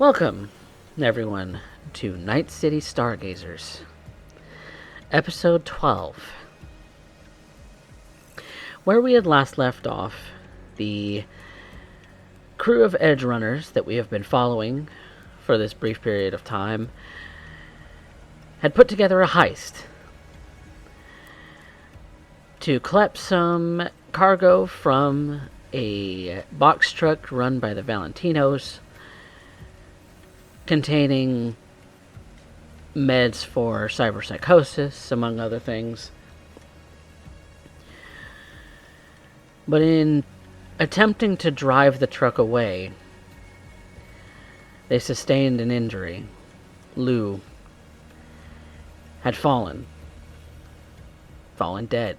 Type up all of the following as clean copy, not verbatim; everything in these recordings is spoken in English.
Welcome, everyone, to Night City Stargazers, Episode 12. Where we had last left off, the crew of edge runners that we have been following for this brief period of time had put together a heist to collect some cargo from a box truck run by the Valentinos containing meds for cyberpsychosis, among other things. But in attempting to drive the truck away, they sustained an injury. Loup had fallen dead.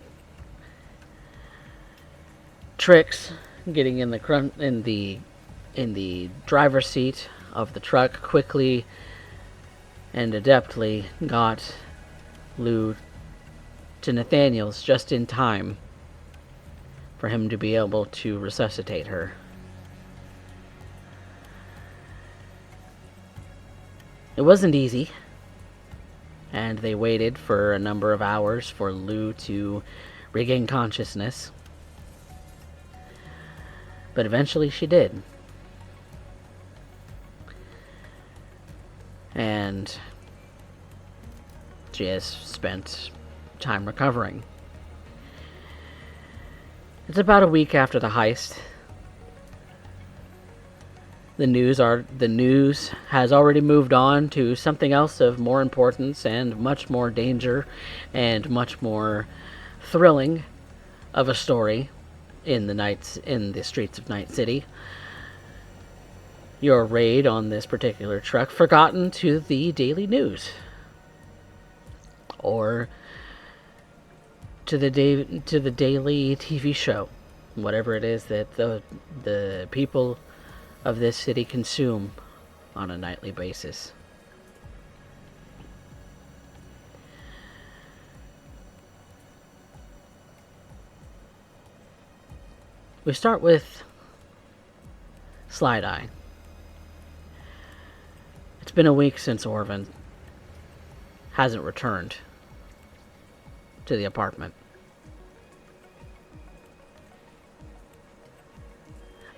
Trix, getting in the driver's seat of the truck, quickly and adeptly got Loup to Nathaniel's just in time for him to be able to resuscitate her. It wasn't easy, and they waited for a number of hours for Loup to regain consciousness. But eventually she did. And she has spent time recovering. It's about a week after the heist. The news has already moved on to something else of more importance and much more danger and much more thrilling of a story in the streets of Night City. Your raid on this particular truck forgotten to the daily news, or to the daily TV show, whatever it is that the people of this city consume on a nightly basis. We start with Slideye. It's been a week since Orvin hasn't returned to the apartment.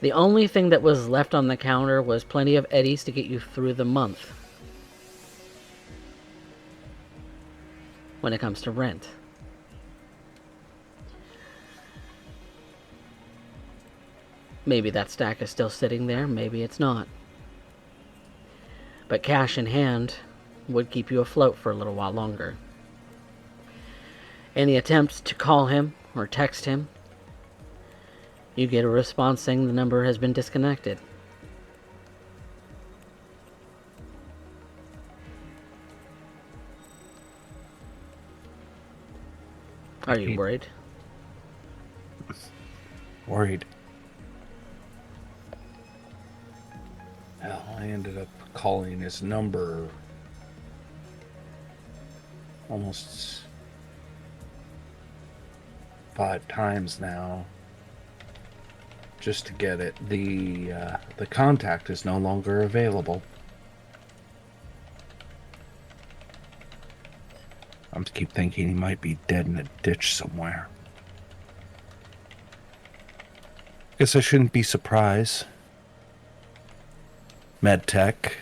The only thing that was left on the counter was plenty of eddies to get you through the month when it comes to rent. Maybe that stack is still sitting there, maybe it's not. But cash in hand would keep you afloat for a little while longer. Any attempts to call him or text him, you get a response saying the number has been disconnected. Are you worried? Worried. Hell, I ended up calling his number almost 5 times now just to get it. The contact is no longer available. I keep thinking he might be dead in a ditch somewhere. Guess I shouldn't be surprised. MedTech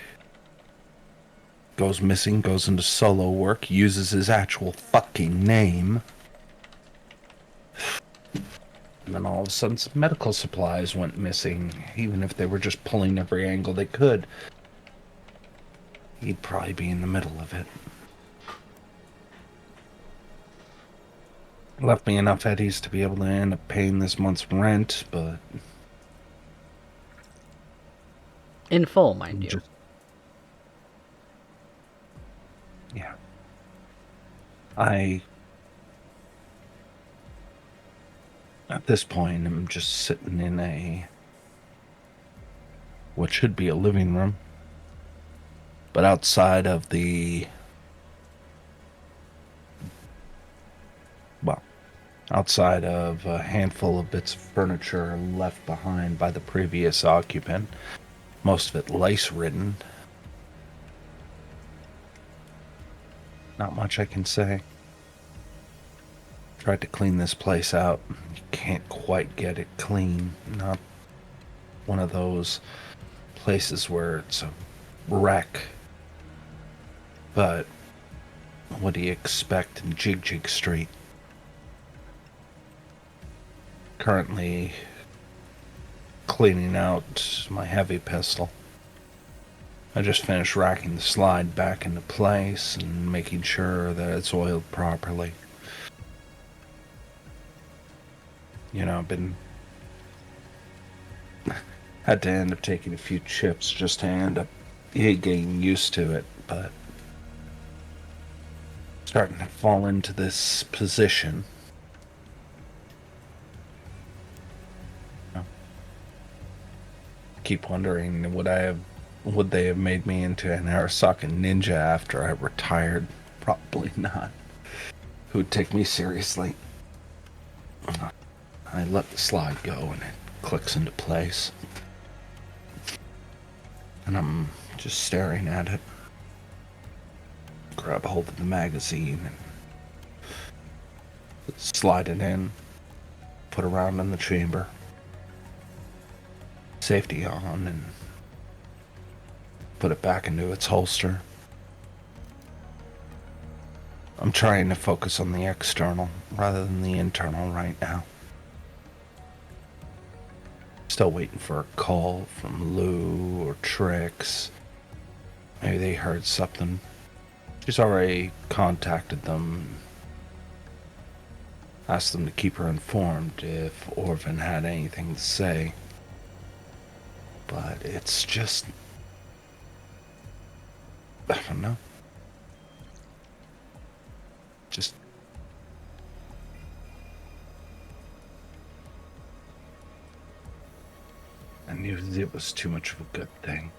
goes missing, goes into solo work, uses his actual fucking name. And then all of a sudden some medical supplies went missing, even if they were just pulling every angle they could. He'd probably be in the middle of it. Left me enough eddies to be able to end up paying this month's rent, but... In full, mind you. Yeah. At this point, I'm just sitting in what should be a living room, but outside of outside of a handful of bits of furniture left behind by the previous occupant, Most of it lice-ridden. Not much I can say. Tried to clean this place out. You can't quite get it clean. Not one of those places where it's a wreck. But what do you expect in Jig Jig Street? Currently cleaning out my heavy pistol. I just finished racking the slide back into place and making sure that it's oiled properly. You know, I've been... had to end up taking a few chips just to end up getting used to it, but... starting to fall into this position. Keep wondering, would they have made me into an Arasaka ninja after I retired? Probably not. Who'd take me seriously? I let the slide go and it clicks into place. And I'm just staring at it. Grab hold of the magazine and slide it in. Put around in the chamber. Safety on and put it back into its holster. I'm trying to focus on the external rather than the internal right now. Still waiting for a call from Loup or Trix. Maybe they heard something. She's already contacted them. Asked them to keep her informed if Orvin had anything to say. But it's just... I don't know. Just... I knew it was too much of a good thing.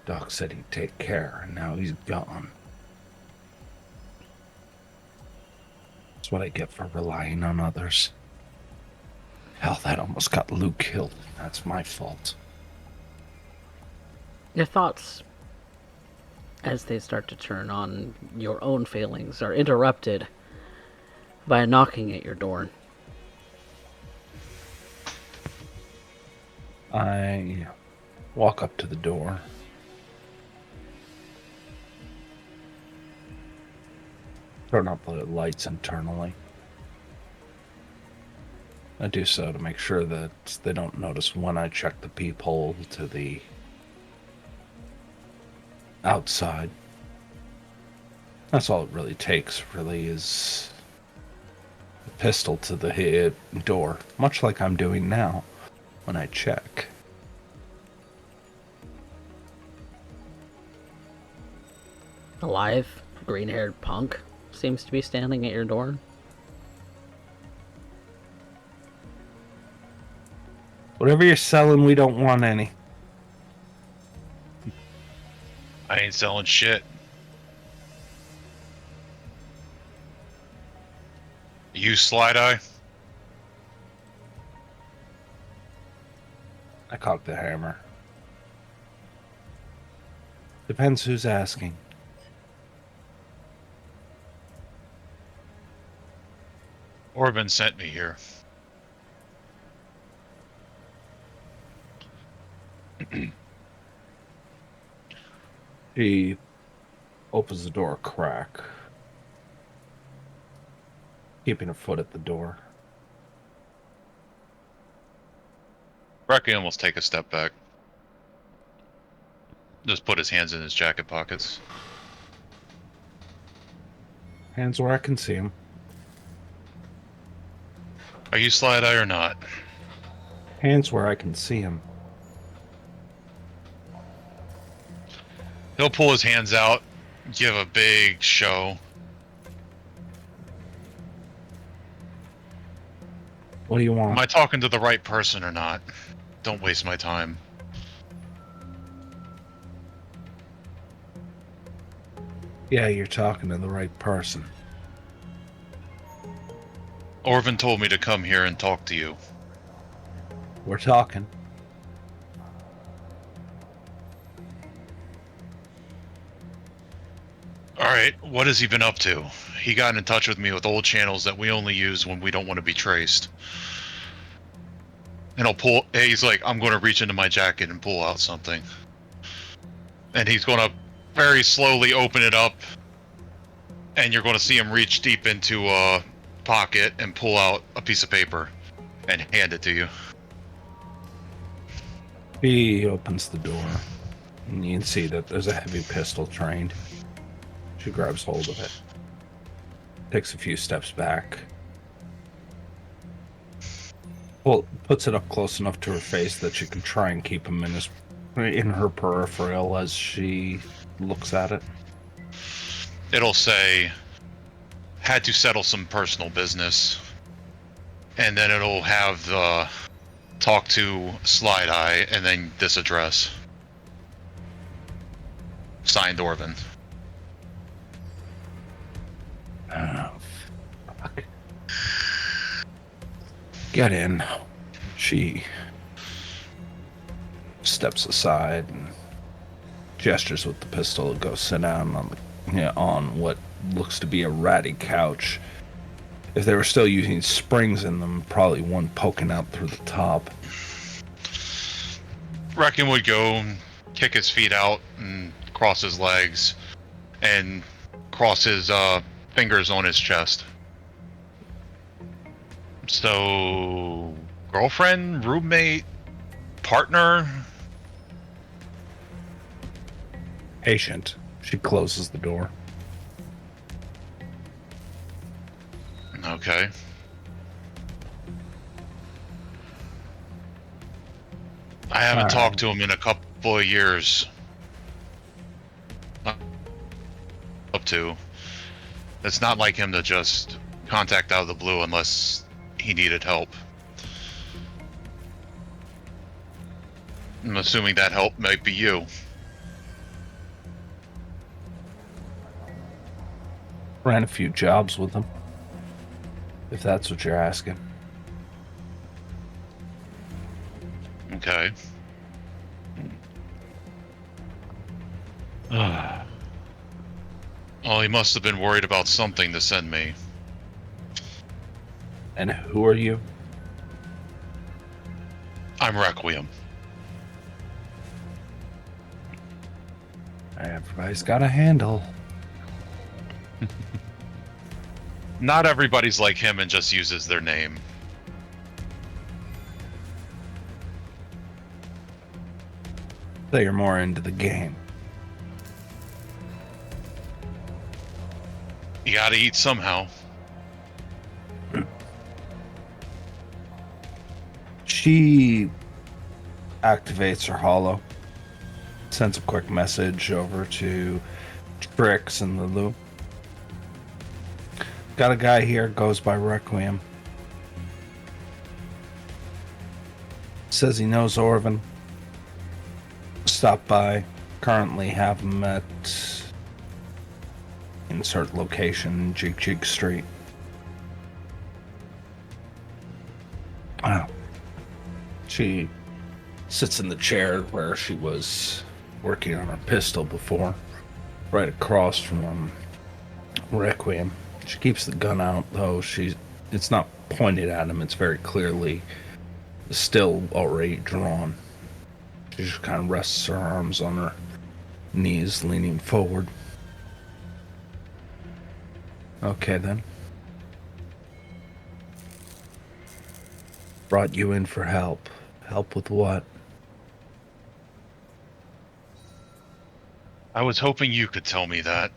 Doc said he'd take care, and now he's gone. That's what I get for relying on others. Hell, that almost got Luke killed. That's my fault. Your thoughts, as they start to turn on your own failings, are interrupted by a knocking at your door. I walk up to the door. Turn up the lights internally. I do so to make sure that they don't notice when I check the peephole to the outside. That's all it really takes, really, is a pistol to the door, much like I'm doing now when I check. A live, green-haired punk seems to be standing at your door. Whatever you're selling, we don't want any. I ain't selling shit. You Slideye? I cock the hammer. Depends who's asking. Orban sent me here. He opens the door a crack, keeping a foot at the door. Requiem almost take a step back. Just put his hands in his jacket pockets. Hands where I can see him. Are you Slideye or not? Hands where I can see him. He'll pull his hands out, give a big show. What do you want? Am I talking to the right person or not? Don't waste my time. Yeah, you're talking to the right person. Orvin told me to come here and talk to you. We're talking. Alright, what has he been up to? He got in touch with me with old channels that we only use when we don't want to be traced. And he's like, I'm going to reach into my jacket and pull out something. And he's going to very slowly open it up. And you're going to see him reach deep into a pocket and pull out a piece of paper and hand it to you. He opens the door, and you can see that there's a heavy pistol trained. She grabs hold of it, takes a few steps back, puts it up close enough to her face that she can try and keep him in her peripheral as she looks at it. It'll say, had to settle some personal business. And then it'll have the talk to Slideye and then this address. Signed Orvin. Oh, fuck. Get in. She steps aside and gestures with the pistol to go sit down on what looks to be a ratty couch. If they were still using springs in them, probably one poking out through the top. Requiem would go, kick his feet out and cross his legs and cross his fingers on his chest. So, girlfriend, roommate, partner? Patient. She closes the door. Okay. I haven't talked to him in a couple of years. Up to. It's not like him to just contact out of the blue unless he needed help. I'm assuming that help might be you. Ran a few jobs with him, if that's what you're asking. Okay. Oh, he must have been worried about something to send me. And who are you? I'm Requiem. Everybody's got a handle. Not everybody's like him and just uses their name. So you're more into the game. You gotta eat somehow. She activates her holo, sends a quick message over to Trix and the Loup. Got a guy here, goes by Requiem. Says he knows Orvin. Stop by. Currently have him at insert location, Jig Jig Street. Wow. She sits in the chair where she was working on her pistol before, right across from Requiem. She keeps the gun out, though. It's not pointed at him. It's very clearly still already drawn. She just kind of rests her arms on her knees, leaning forward. Okay, then. Brought you in for help. Help with what? I was hoping you could tell me that.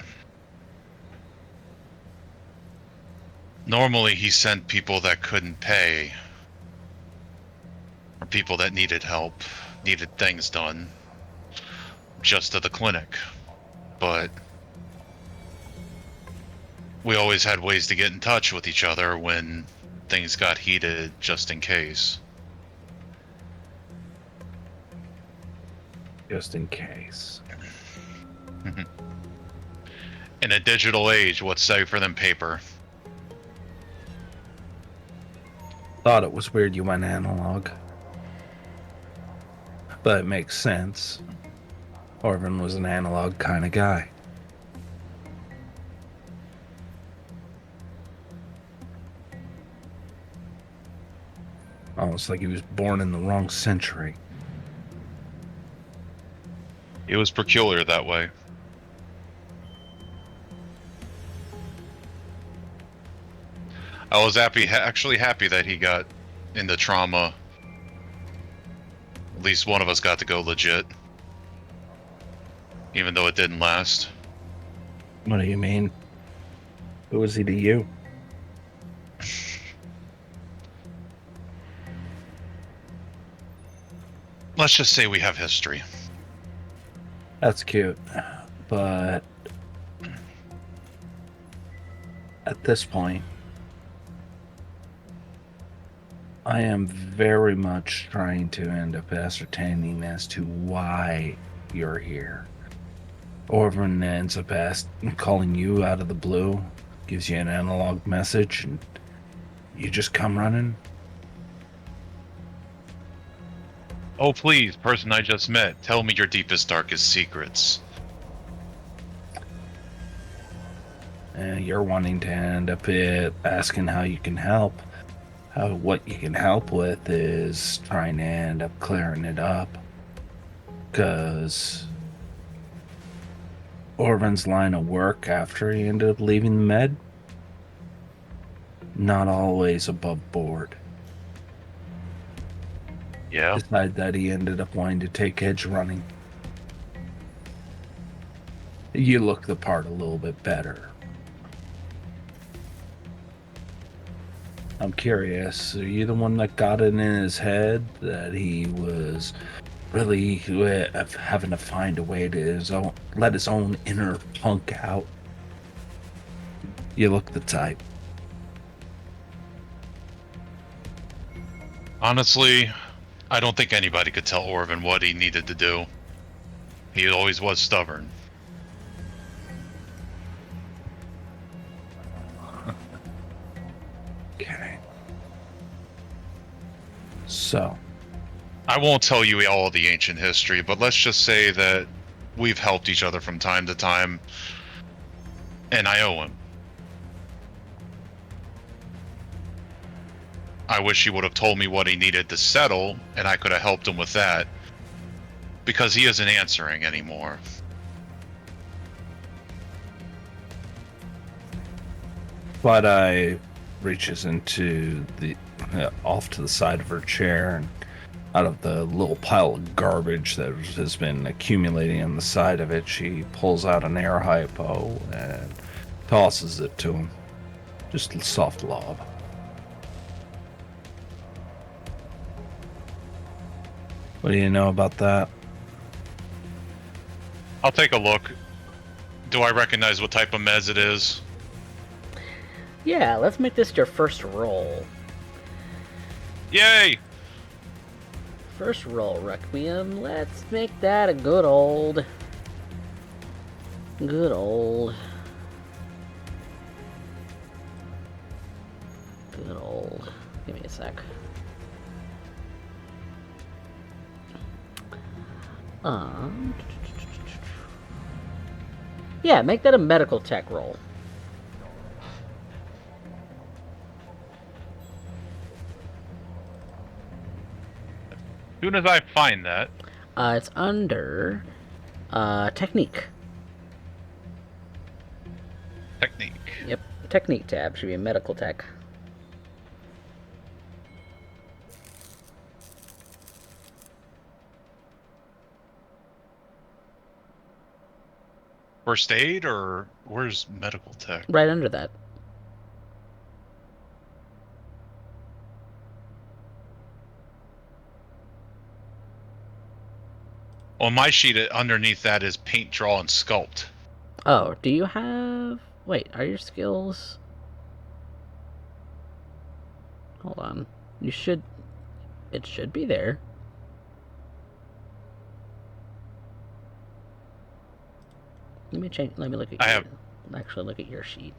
Normally he sent people that couldn't pay. Or people that needed help, needed things done. Just to the clinic. But we always had ways to get in touch with each other when things got heated, just in case. Just in case. In a digital age, what's safer than paper? Thought it was weird you went analog. But it makes sense. Orvin was an analog kind of guy. Almost like he was born in the wrong century. It was peculiar that way. I was actually happy that he got into trauma. At least one of us got to go legit. Even though it didn't last. What do you mean? Who was he to you? Let's just say we have history. That's cute. But at this point, I am very much trying to end up ascertaining as to why you're here. Orvin ends up calling you out of the blue, gives you an analog message, and you just come running. Oh, please, person I just met, tell me your deepest, darkest secrets. You're wanting to end up asking how you can help. What you can help with is trying to end up clearing it up. Because Orvin's line of work after he ended up leaving the med, not always above board. Yeah? Besides that, he ended up wanting to take edge running. You look the part a little bit better. I'm curious, are you the one that got it in his head that he was really having to find a way to let his own inner punk out? You look the type. Honestly, I don't think anybody could tell Orvin what he needed to do. He always was stubborn. Okay. So, I won't tell you all the ancient history, but let's just say that we've helped each other from time to time, and I owe him. I wish he would have told me what he needed to settle, and I could have helped him with that, because he isn't answering anymore. Slideye reaches into off to the side of her chair, and out of the little pile of garbage that has been accumulating on the side of it, she pulls out an air hypo and tosses it to him. Just a soft lob. What do you know about that? I'll take a look. Do I recognize what type of mez it is? Yeah, let's make this your first roll. Yay! First roll, Requiem. Let's make that a good old... Good old... Give me a sec. Yeah, make that a medical tech roll. As soon as I find that... It's under technique. Technique. Yep, technique tab should be a medical tech. First aid, or where's medical tech? Right under that. On my sheet, underneath that is paint, draw, and sculpt. Oh, do you have... Wait, are your skills... Hold on. You should... It should be there. Let me change... Let me look at actually look at your sheet.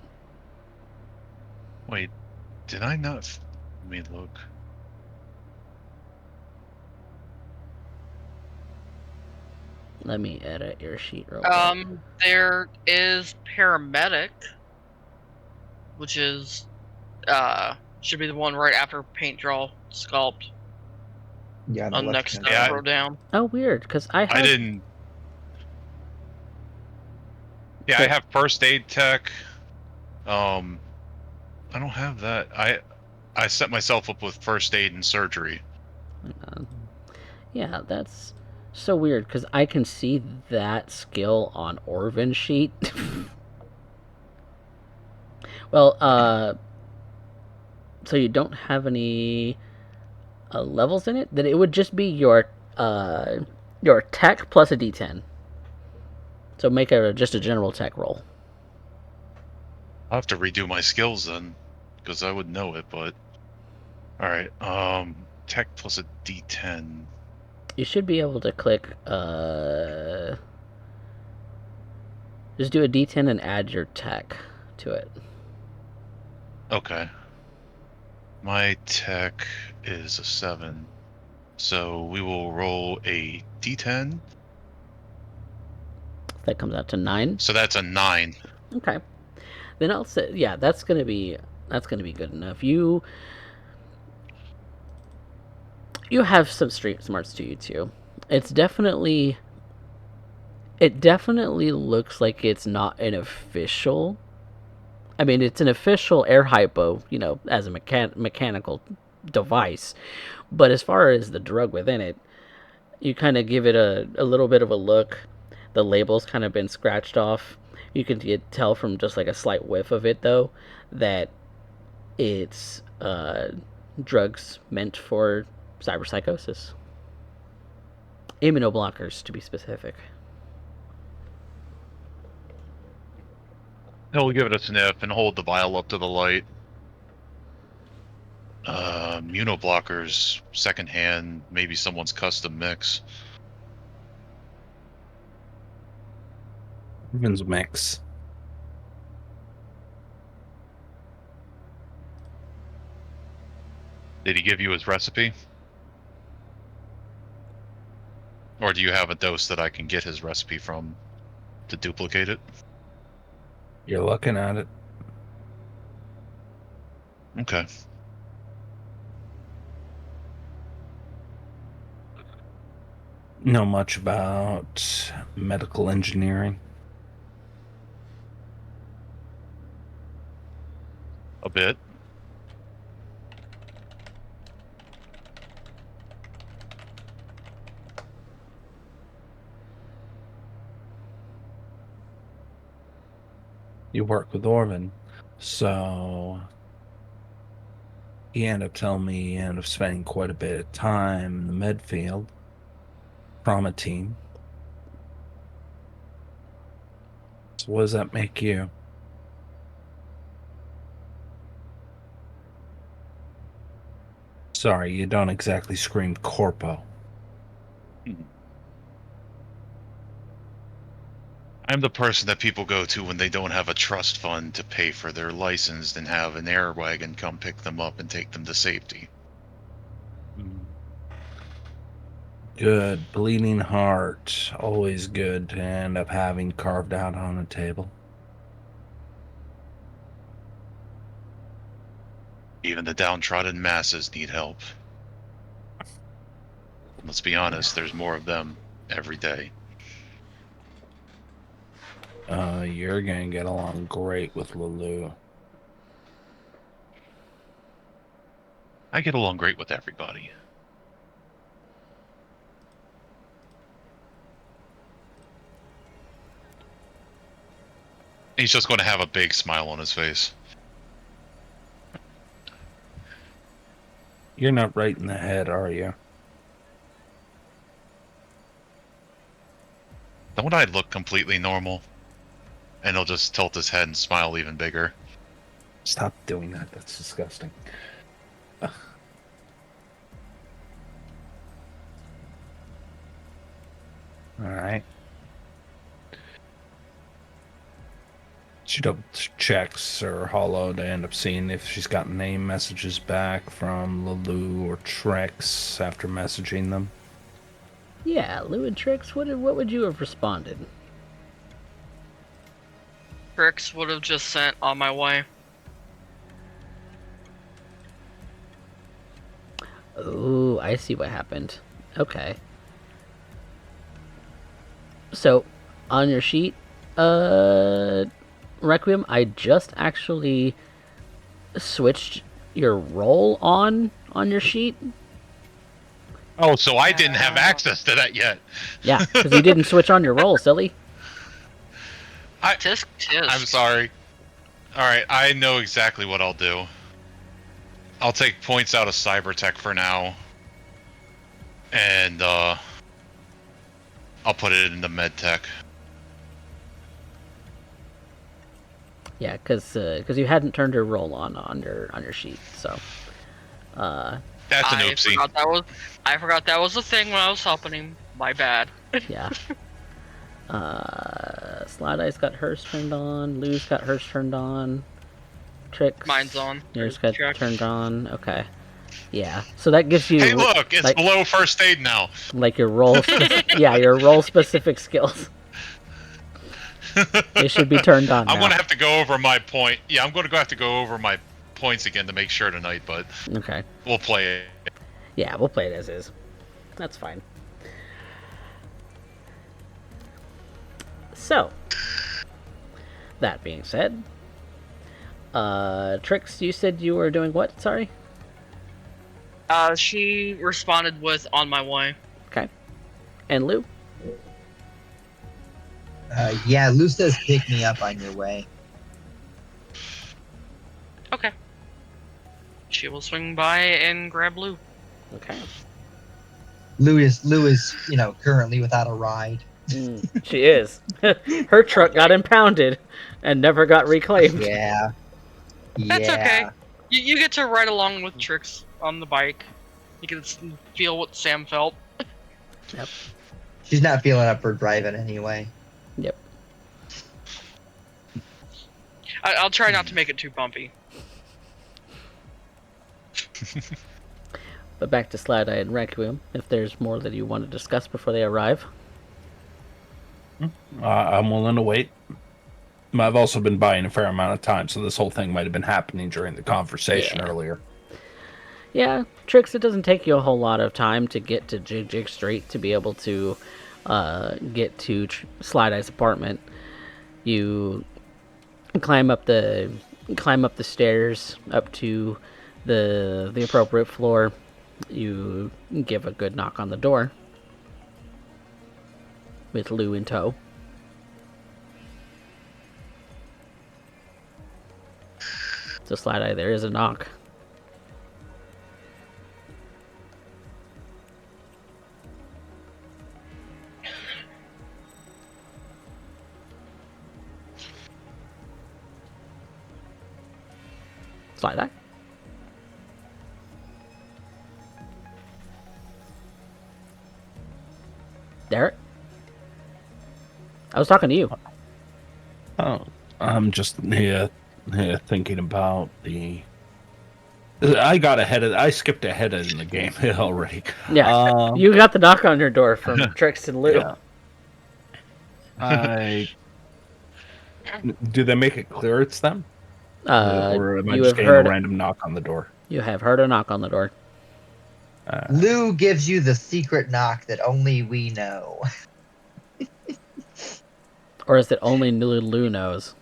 Wait, did I not... Let me look. Let me edit your sheet real quick. There is paramedic, which is Should be the one right after paint, draw, sculpt. Yeah, On the next left-hand side. row down. Oh, weird, because I I had... didn't. Yeah, I have first aid tech. I don't have that. I set myself up with first aid and surgery. Yeah, that's so weird, because I can see that skill on Orvin's sheet. Well, so you don't have any levels in it? Then it would just be your tech plus a d10. So make just a general tech roll. I'll have to redo my skills then, because I would know it, but... Alright, tech plus a d10. You should be able to click, just do a d10 and add your tech to it. Okay. My tech is a 7. So we will roll a d10. That comes out to 9. So that's a 9. Okay. Then I'll say, yeah, that's gonna be good enough. You have some street smarts to you too. It definitely looks like it's not an official. I mean, it's an official air hypo, as a mechanical device. But as far as the drug within it, you kind of give it a little bit of a look. The label's kind of been scratched off. You can tell from just like a slight whiff of it, though, that it's drugs meant for cyberpsychosis. Immunoblockers, to be specific. He'll give it a sniff and hold the vial up to the light. Immunoblockers, secondhand, maybe someone's custom mix. Orvin's mix. Did he give you his recipe? Or do you have a dose that I can get his recipe from to duplicate it? You're looking at it. Okay. Know much about medical engineering? A bit. You work with Orvin, so he ended up telling me he ended up spending quite a bit of time in the med field. Trauma team. So what does that make you? Sorry, you don't exactly scream corpo. I'm the person that people go to when they don't have a trust fund to pay for their license and have an air wagon come pick them up and take them to safety. Good. Bleeding heart. Always good to end up having carved out on a table. Even the downtrodden masses need help. Let's be honest, there's more of them every day. You're gonna get along great with Loup. I get along great with everybody. He's just going to have a big smile on his face. You're not right in the head, are you? Don't I look completely normal? And he'll just tilt his head and smile even bigger. Stop doing that. That's disgusting. Ugh. All right. She double checks her holo to end up seeing if she's got name messages back from Loup or Trix after messaging them. Yeah, Loup and Trix, what would you have responded? Trix would have just sent on my way. Ooh, I see what happened. Okay. So, on your sheet, Requiem, I just actually switched your role on your sheet. Oh, so I didn't have access to that yet. Yeah, because you didn't switch on your role, silly. Tisk tisk. I'm sorry. Alright, I know exactly what I'll do. I'll take points out of Cybertech for now. And, I'll put it into MedTech. Yeah, because you hadn't turned your role on your sheet, so. That's an oopsie. I forgot that was the thing when I was helping him. My bad. Yeah. Slideye's got hers turned on. Lou's got hers turned on. Trix. Mine's on. Yours got Check. turned on. Okay. Yeah. So that gives you. Hey, look! It's like, below first aid now. Like your role. Yeah, your role specific skills. They should be turned on. I'm now. gonna have to go over my point. Yeah, I'm gonna have to go over my points again to make sure tonight, but Okay. we'll play it. Yeah, we'll play it as is. That's fine. So, that being said, Trix, you said you were doing what? Sorry? She responded with "on my way." Okay. And Lou? Yeah, Lou says pick me up on your way. Okay. She will swing by and grab Lou. Okay. Lou is, currently without a ride. She is. Her truck got impounded and never got reclaimed. Yeah. That's okay. You get to ride along with Trix on the bike. You can feel what Sam felt. Yep. She's not feeling up for driving anyway. Yep. I'll try not to make it too bumpy. But back to Slideye and Requiem, if there's more that you want to discuss before they arrive. I'm willing to wait. I've also been buying a fair amount of time, so this whole thing might have been happening during the conversation earlier. Yeah, Trix, it doesn't take you a whole lot of time to get to Jig Street to be able to get to Slideye's apartment. You climb up the stairs up to the appropriate floor. You give a good knock on the door with Lou in tow. So Slideye, there is a knock. Slideye? Derek? I was talking to you. Oh, I'm just here thinking about the. I skipped ahead in the game already. Yeah, you got the knock on your door from Trix and Lou. Yeah. Do they make it clear it's them? Or am I You just have getting heard a random knock on the door? You have heard a knock on the door. Lou gives you the secret knock that only we know. Or is it only Lou knows?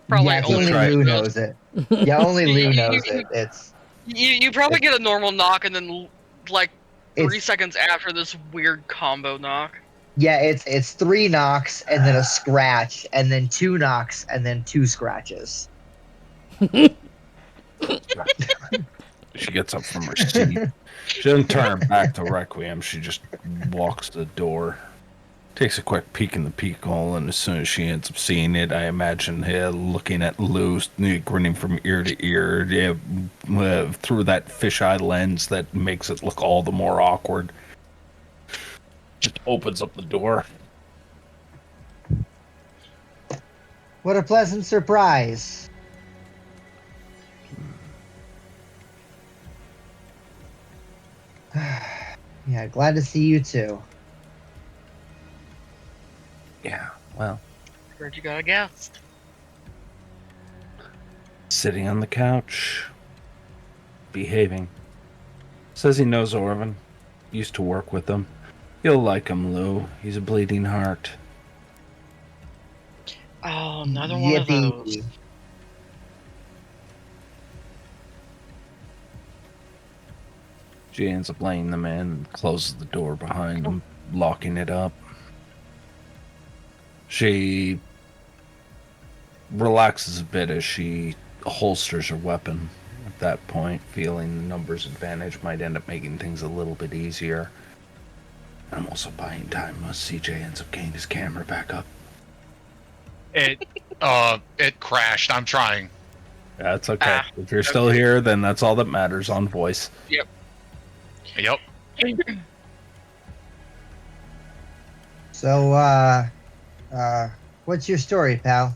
Probably yeah, only Lou knows it. Yeah, only Lou knows it. It's you probably get a normal knock and then like 3 seconds after this weird combo knock. Yeah, it's 3 knocks and then a scratch and then 2 knocks and then 2 scratches. She gets up from her seat. She doesn't turn back to Requiem. She just walks to the door, takes a quick peek in the peek hole, and as soon as she ends up seeing it, I imagine her looking at Lou, grinning from ear to ear, through that fisheye lens that makes it look all the more awkward. Just opens up the door. What a pleasant surprise. Yeah, glad to see you too. Yeah, well. Heard you got a guest. Sitting on the couch, behaving. Says he knows Orvin. Used to work with him. You'll like him, Lou. He's a bleeding heart. Oh, another one of those. Yippee. She ends up laying them in and closes the door behind him, locking it up. She relaxes a bit as she holsters her weapon. At that point, feeling the numbers advantage might end up making things a little bit easier. I'm also buying time as CJ ends up getting his camera back up. It crashed. I'm trying. That's okay. If you're still here, then that's all that matters on voice. Yep. So, what's your story, pal?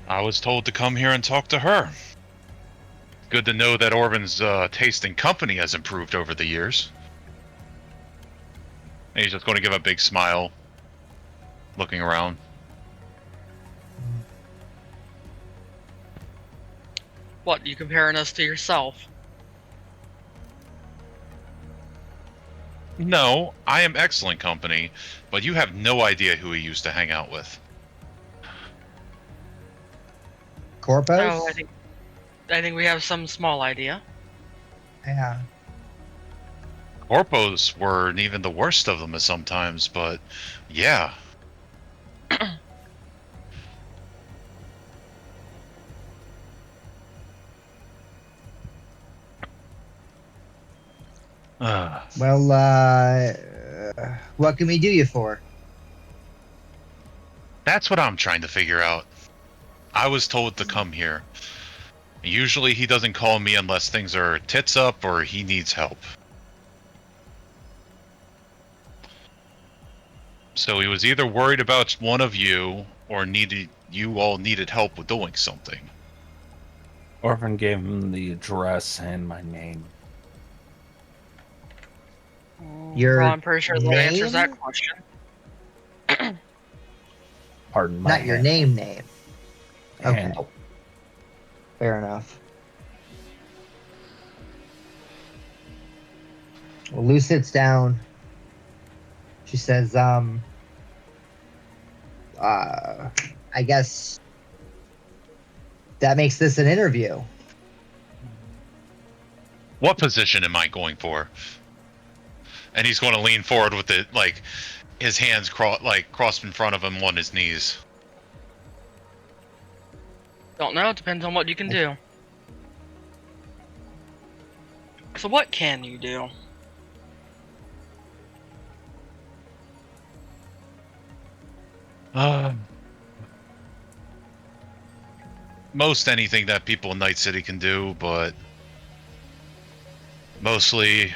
I was told to come here and talk to her. Good to know that Orvin's taste in company has improved over the years. And he's just going to give a big smile, looking around. What, you comparing us to yourself? No, I am excellent company, but you have no idea who he used to hang out with. Corpos? Oh, I think we have some small idea. Yeah. Corpos weren't even the worst of them sometimes, but yeah. Well, what can we do you for? That's what I'm trying to figure out. I was told to come here. Usually he doesn't call me unless things are tits up or he needs help. So he was either worried about one of you or you all needed help with doing something. Orphan gave him the address and my name. Your Well, I'm pretty sure that name? answers that question. Pardon my Not your hand- name. Okay. handle. Fair enough. Well, Lou sits down. She says, I guess that makes this an interview. What position am I going for? And he's going to lean forward with it, like his hands crossed in front of him on his knees. Don't know, it depends on what you can do. So what can you do? Most anything that people in Night City can do, but mostly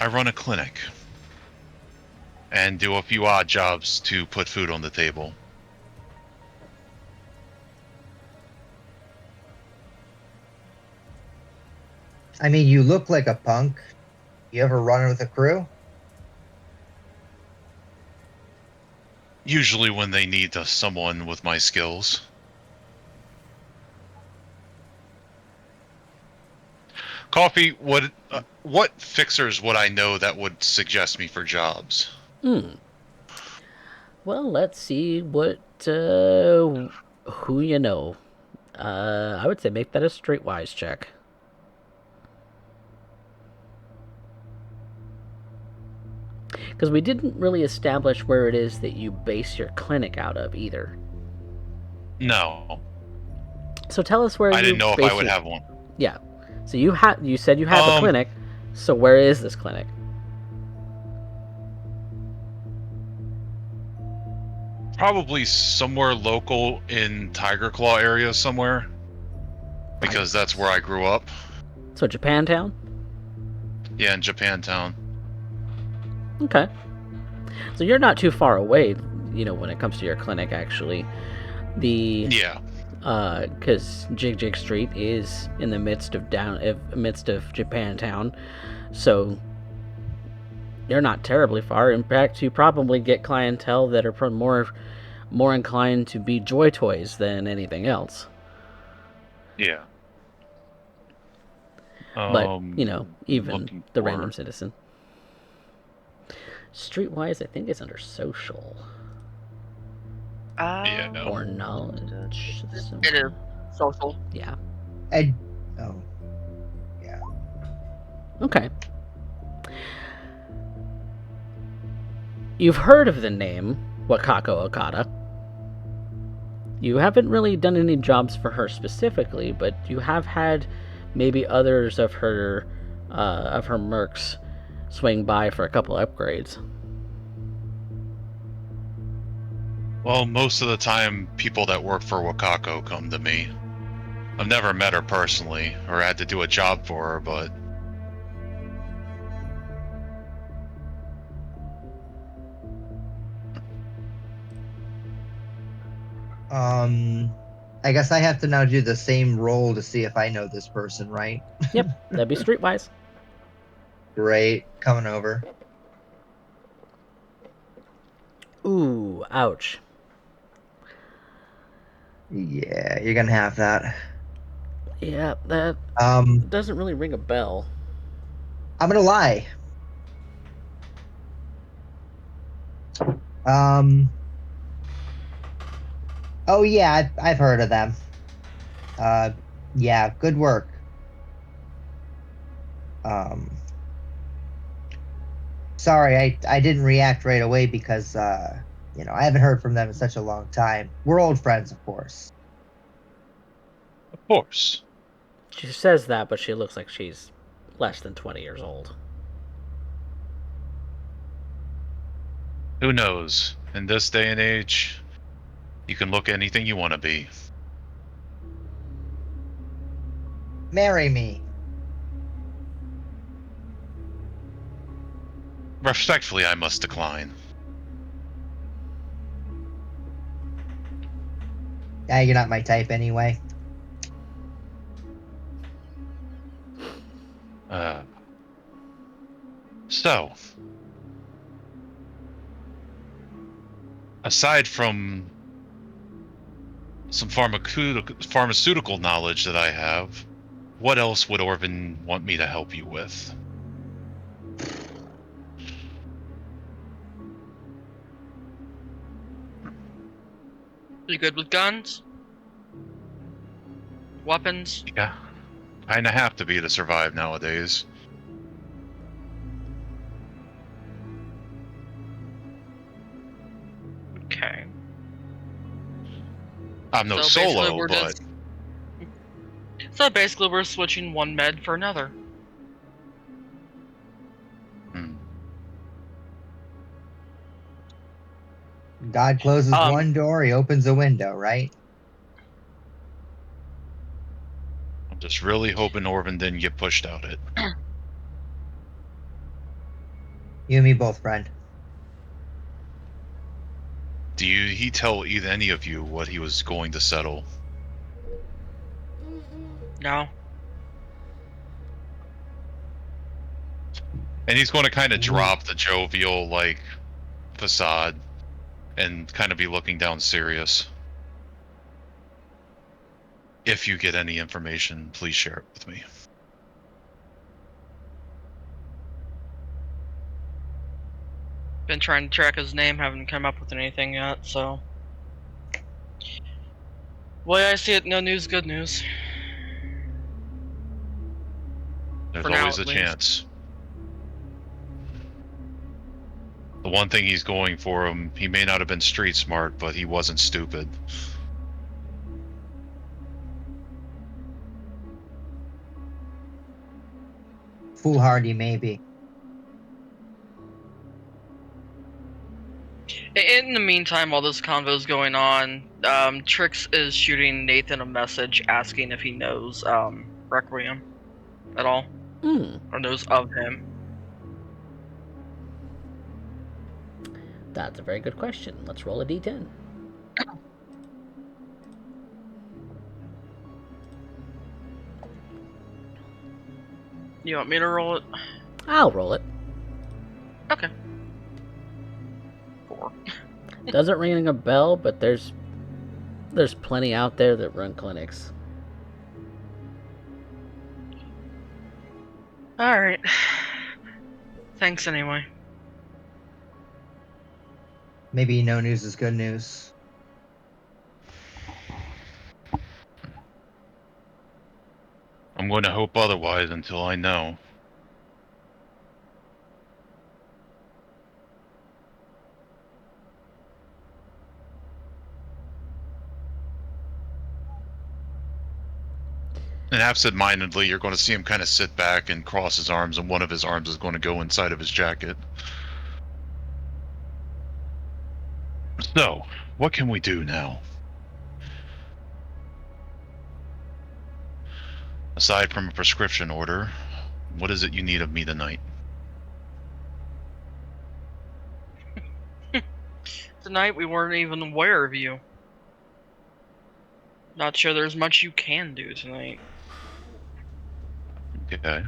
I run a clinic and do a few odd jobs to put food on the table. I mean, you look like a punk. You ever run with a crew? Usually when they need someone with my skills. Coffee, what fixers would I know that would suggest me for jobs? Well, let's see who you know. I would say make that a streetwise check. Because we didn't really establish where it is that you base your clinic out of either. No. So tell us where I didn't know if I would have one. Yeah. So you said you have a clinic. So where is this clinic? Probably somewhere local in Tiger Claw area somewhere. Because that's where I grew up. So Japantown? Yeah, in Japantown. Okay. So you're not too far away, when it comes to your clinic, actually. Yeah. Because Jig Street is in the midst of Japantown, so you're not terribly far. In fact, you probably get clientele that are more inclined to be Joy Toys than anything else. Yeah. But, even looking the for- random citizen. Streetwise, I think it's under social. Yeah. Or knowledge. It is social. Yeah. Oh. Yeah. Okay. You've heard of the name Wakako Okada. You haven't really done any jobs for her specifically, but you have had maybe others of her mercs swing by for a couple upgrades. Well, most of the time, people that work for Wakako come to me. I've never met her personally, or had to do a job for her, but I guess I have to now do the same roll to see if I know this person, right? Yep, that'd be streetwise. Great. Coming over. Ooh, ouch. Yeah, you're gonna have that. Yeah, that doesn't really ring a bell. I'm gonna lie. Oh yeah, I've heard of them. Yeah, good work. Sorry, I didn't react right away because I haven't heard from them in such a long time. We're old friends, of course. of course. She says that, but she looks like she's less than 20 years old. Who knows? In this day and age, you can look anything you want to be. Marry me. Respectfully, I must decline. Yeah, you're not my type anyway. So, aside from some pharmaceutical knowledge that I have, what else would Orvin want me to help you with? You good with guns? Weapons? Yeah, kinda have to be to survive nowadays. Okay. I'm no So basically solo, but So basically we're switching one med for another. God closes one door, he opens a window, right? I'm just really hoping Orvin didn't get pushed out it. You and me both, friend. He tell either any of you what he was going to settle? No. And he's going to kind of drop the jovial, facade and kind of be looking down serious. If you get any information, please share it with me. Been trying to track his name, haven't come up with anything yet, so. Way I see it, no news, good news. There's For now, always a at least. chance. The one thing he's going for him, he may not have been street smart, but he wasn't stupid. Foolhardy, maybe. In the meantime, while this convo is going on, Trix is shooting Nathan a message asking if he knows Requiem at all, or knows of him. That's a very good question. Let's roll a d10. You want me to roll it? I'll roll it. Okay. 4. Doesn't ring a bell, but there's plenty out there that run clinics. Alright. Thanks anyway. Maybe no news is good news. I'm going to hope otherwise until I know. And absent-mindedly, you're going to see him kind of sit back and cross his arms, and one of his arms is going to go inside of his jacket. So, what can we do now? Aside from a prescription order, what is it you need of me tonight? Tonight we weren't even aware of you. Not sure there's much you can do tonight. Okay.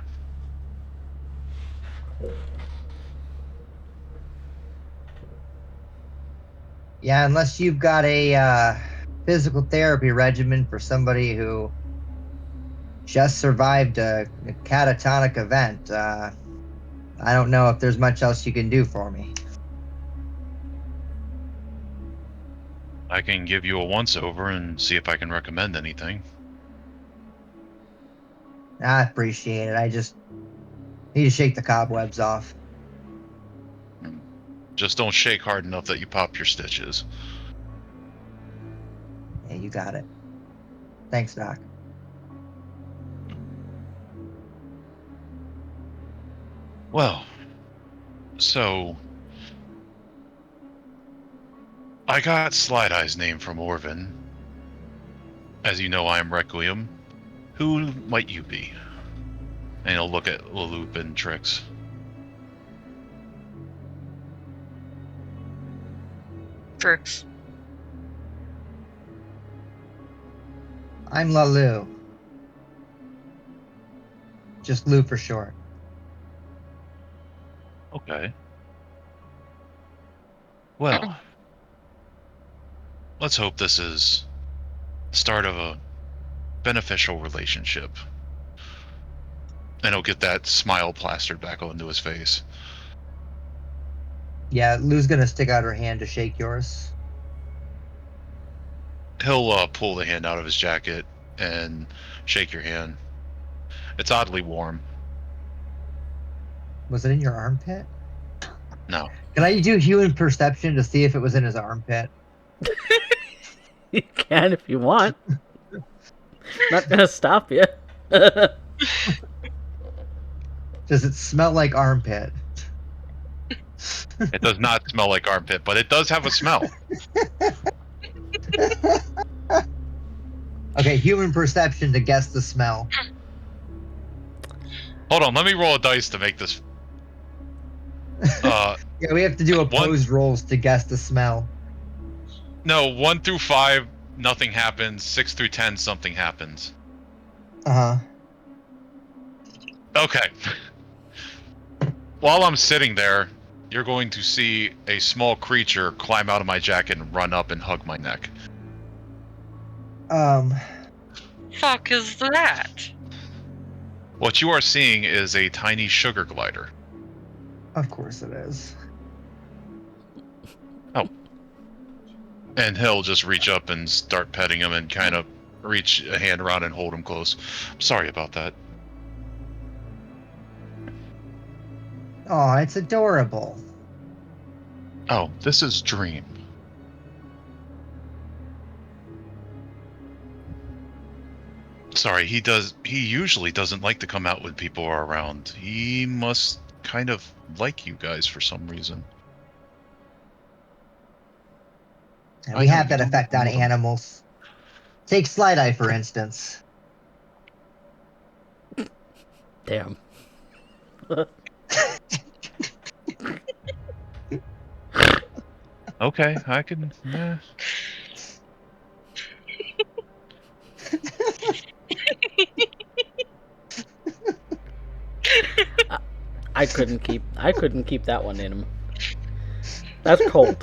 Yeah, unless you've got a physical therapy regimen for somebody who just survived a catatonic event, I don't know if there's much else you can do for me. I can give you a once-over and see if I can recommend anything. I appreciate it. I just need to shake the cobwebs off. Just don't shake hard enough that you pop your stitches. Yeah, you got it. Thanks, Doc. Well, so I got Slideye's name from Orvin. As you know, I am Requiem. Who might you be? And he'll look at Loup and Trix. Trix. I'm Lalou. Just Lou for short. Okay. Well, let's hope this is the start of a beneficial relationship. And he'll get that smile plastered back onto his face. Yeah, Lou's gonna stick out her hand to shake yours. He'll pull the hand out of his jacket and shake your hand. It's oddly warm. Was it in your armpit? No. Can I do human perception to see if it was in his armpit? You can if you want. Not gonna stop you. Does it smell like armpit? It does not smell like armpit, but it does have a smell. Okay, human perception to guess the smell. Hold on, let me roll a dice to make this. Yeah, we have to do opposed rolls to guess the smell. No, 1 through 5, nothing happens. 6 through 10, something happens. Uh-huh. Okay. While I'm sitting there, you're going to see a small creature climb out of my jacket and run up and hug my neck. Fuck is that? What you are seeing is a tiny sugar glider. Of course it is. Oh. And he'll just reach up and start petting him and kind of reach a hand around and hold him close. I'm sorry about that. Oh, it's adorable. Oh, this is Dream. Sorry, he usually doesn't like to come out when people are around. He must kind of like you guys for some reason. And we have that effect on animals. Take Slideye, for instance. Damn. Okay, I can... I couldn't keep that one in him. That's cold.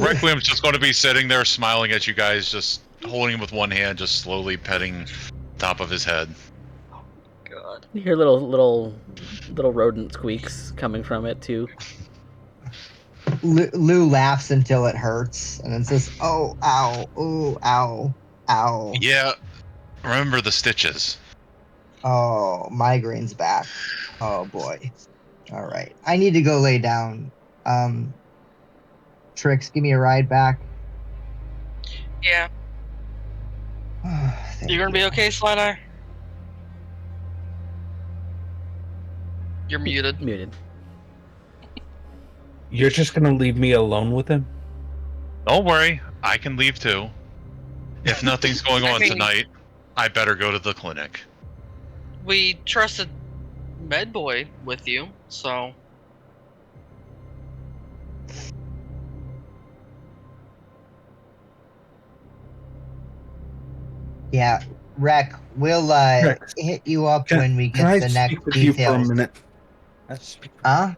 Requiem's just going to be sitting there smiling at you guys, just holding him with one hand, just slowly petting top of his head. God. You hear little rodent squeaks coming from it too. Lou laughs until it hurts, and then says, "Oh, ow, oh, ow, ow." Yeah, remember the stitches. Oh, migraine's back. Oh boy. All right, I need to go lay down. Trix, give me a ride back. Yeah. Thank You gonna be okay, Slideye? You're muted. Muted. You're just gonna leave me alone with him? Don't worry, I can leave too. If nothing's going I on mean- tonight, I better go to the clinic. We trusted Medboy with you, so Yeah, Rec, we'll Rex, hit you up Can, when we can I get the next speak with you for a details. minute? Let's speak. Huh?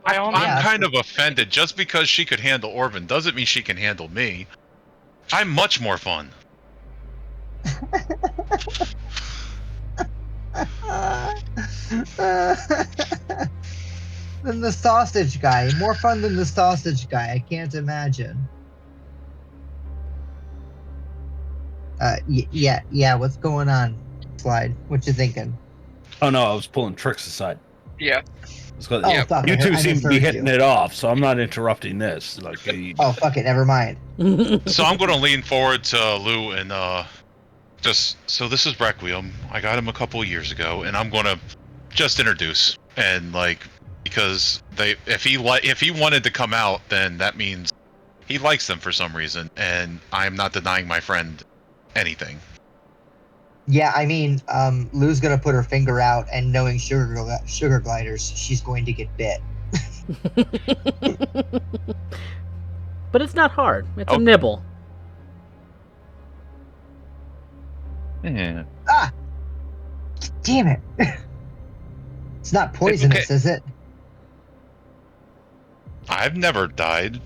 by all I'm Yeah, means. kind of offended. Just because she could handle Orvin doesn't mean she can handle me. I'm much more fun. Than the sausage guy. More fun than the sausage guy. I can't imagine. Yeah. What's going on, Slide? What you thinking? Oh no, I was pulling Trix aside. Yeah. Oh, fuck, You two I seem to be misheard hitting you. it off, so I'm not interrupting this. Oh, fuck it. Never mind. So I'm going to lean forward to Lou and just so this is Requiem. I got him a couple of years ago, and I'm going to just introduce and because if he wanted to come out, then that means he likes them for some reason, and I'm not denying my friend anything. Yeah, I mean, Lou's gonna put her finger out, and knowing sugar gliders, she's going to get bit. But it's not hard. It's Oh. a nibble. Yeah. Ah! Damn it! It's not poisonous, is it? I've never died.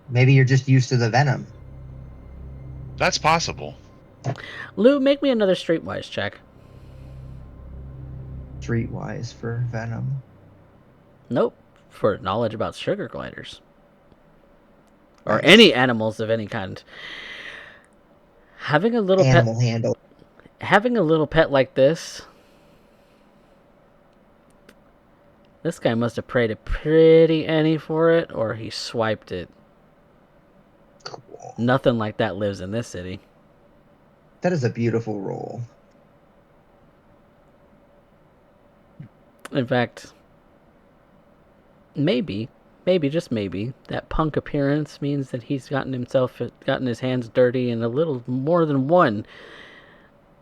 Maybe you're just used to the venom. That's possible. Lou, make me another streetwise check. Streetwise for venom. Nope. For knowledge about sugar gliders. Or Nice. any animals of any kind. Having a little Animal handle. having a little pet like this guy must have prayed a pretty Annie for it, or he swiped it. Cool. Nothing like that lives in this city. That is a beautiful roll. In fact, maybe, just maybe, that punk appearance means that he's gotten his hands dirty in a little more than one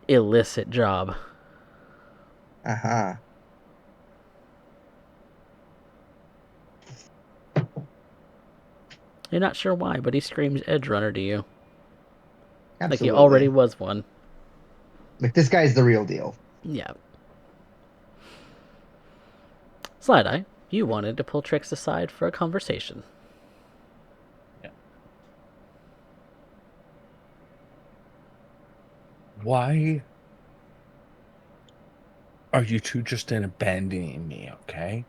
illicit job. Uh-huh. You're not sure why, but he screams Edge Runner to you. Absolutely. Like he already was one. Like, this guy's the real deal. Yeah. Slideye, you wanted to pull Trix aside for a conversation. Why are you two just abandoning me, okay?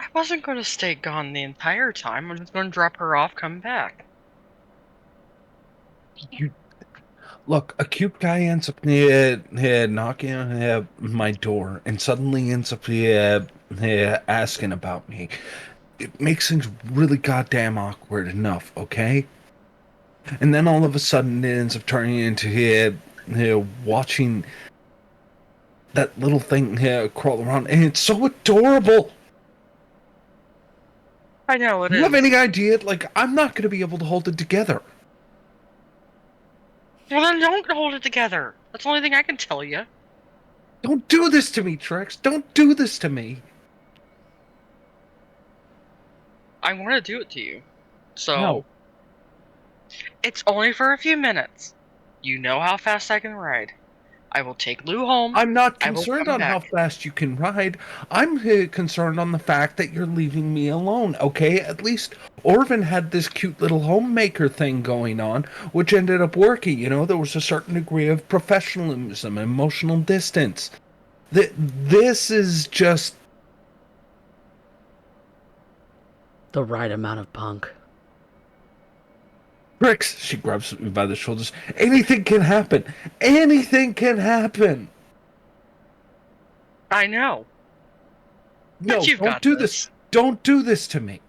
I wasn't going to stay gone the entire time. I'm just going to drop her off, come back. Look, a cute guy ends up knocking on my door and suddenly ends up asking about me. It makes things really goddamn awkward enough, okay? And then all of a sudden it ends up turning into watching that little thing crawl around, and it's so adorable. I know it You is. have any idea? Like, I'm not going to be able to hold it together. Well, then don't hold it together. That's the only thing I can tell you. Don't do this to me, Trix. Don't do this to me. I want to do it to you. So, No. it's only for a few minutes. You know how fast I can ride. I will take Lou home. I'm not I will concerned come on how back. fast you can ride. I'm concerned on the fact that you're leaving me alone, okay? At least Orvin had this cute little homemaker thing going on, which ended up working, you know? There was a certain degree of professionalism, emotional distance. This is just... The right amount of punk. Trix, she grabs me by the shoulders. Anything can happen. Anything can happen. I know. No, But you've don't got do this. this. Don't do this to me.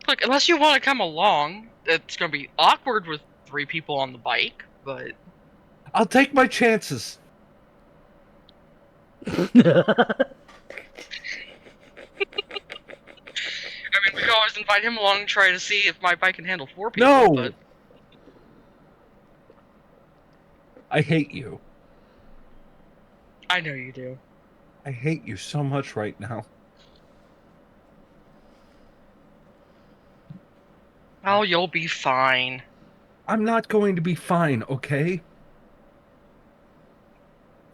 Look, unless you want to come along, it's going to be awkward with 3 people on the bike, but... I'll take my chances. I mean, we could always invite him along and try to see if my bike can handle 4 people, No! but... I hate you. I know you do. I hate you so much right now. Oh, you'll be fine. I'm not going to be fine, okay?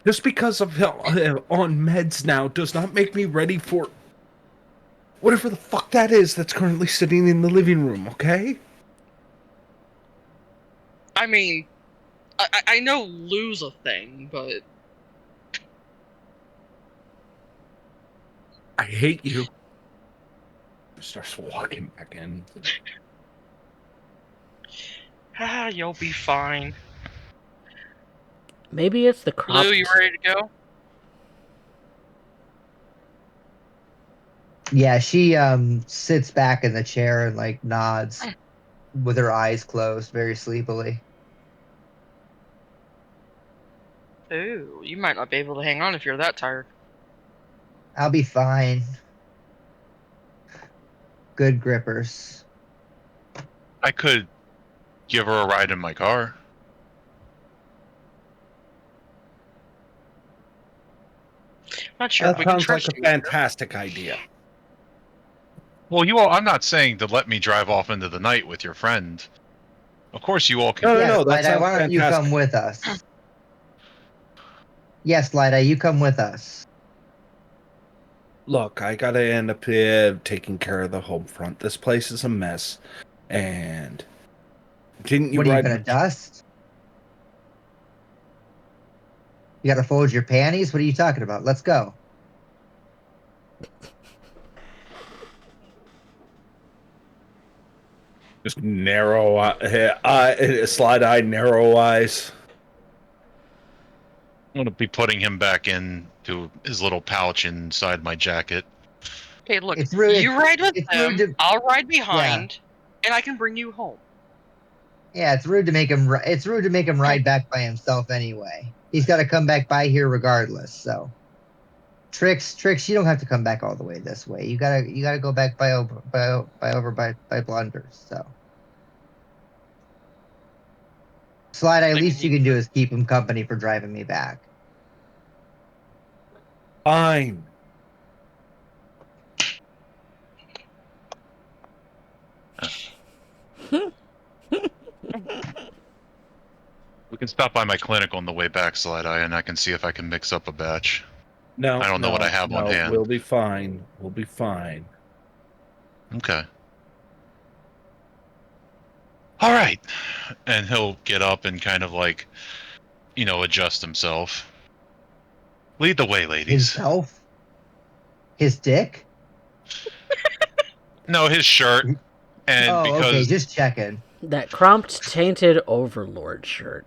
Just because I'm on meds now does not make me ready for whatever the fuck that is that's currently sitting in the living room, okay? I mean, I know Lou's a thing, but... I hate you. Starts walking back in. You'll be fine. Maybe it's the cropped... Lou, you ready to go? Yeah, she sits back in the chair and like nods with her eyes closed very sleepily. Ooh, you might not be able to hang on if you're that tired. I'll be fine. Good grippers. I could give her a ride in my car. Not sure That if we can sounds like trust a you. fantastic idea. Well, you all, I'm not saying to let me drive off into the night with your friend. Of course, you all can. No, that Slideye, sounds why don't you fantastic. come with us? Yes, Slideye, you come with us. Look, I gotta end up taking care of the home front. This place is a mess. And didn't you What are you ride? gonna dust? You gotta fold your panties? What are you talking about? Let's go. Just narrow slide-eyed, narrow eyes. I'm gonna be putting him back into his little pouch inside my jacket. Okay, look, It's rude. you ride with It's them, rude to- I'll ride behind, and I can bring you home. Yeah, it's rude to make him. It's rude to make him ride back by himself anyway. He's got to come back by here regardless. So, Trix, you don't have to come back all the way this way. You gotta go back by Blunders. So, Slide. At least you can do is keep him company for driving me back. Fine. We can stop by my clinic on the way back, Slideye, and I can see if I can mix up a batch. No, I don't know what I have on hand. We'll be fine. We'll be fine. Okay. All right. And he'll get up and kind of like, adjust himself. Lead the way, ladies. Himself? His dick? No, his shirt. And Oh, because okay, just checking. That cropped, tainted overlord shirt.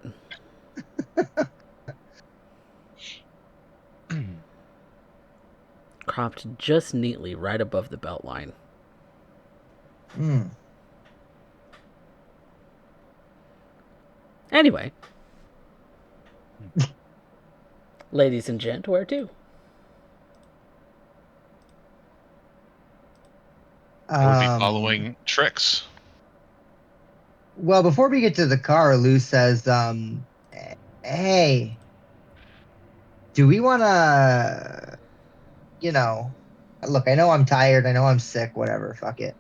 Cropped just neatly right above the belt line. Hmm. Anyway. Ladies and gent, where to? I would be following Trix. Well, before we get to the car, Lou says, hey, do we want to, look, I know I'm tired. I know I'm sick, whatever. Fuck it.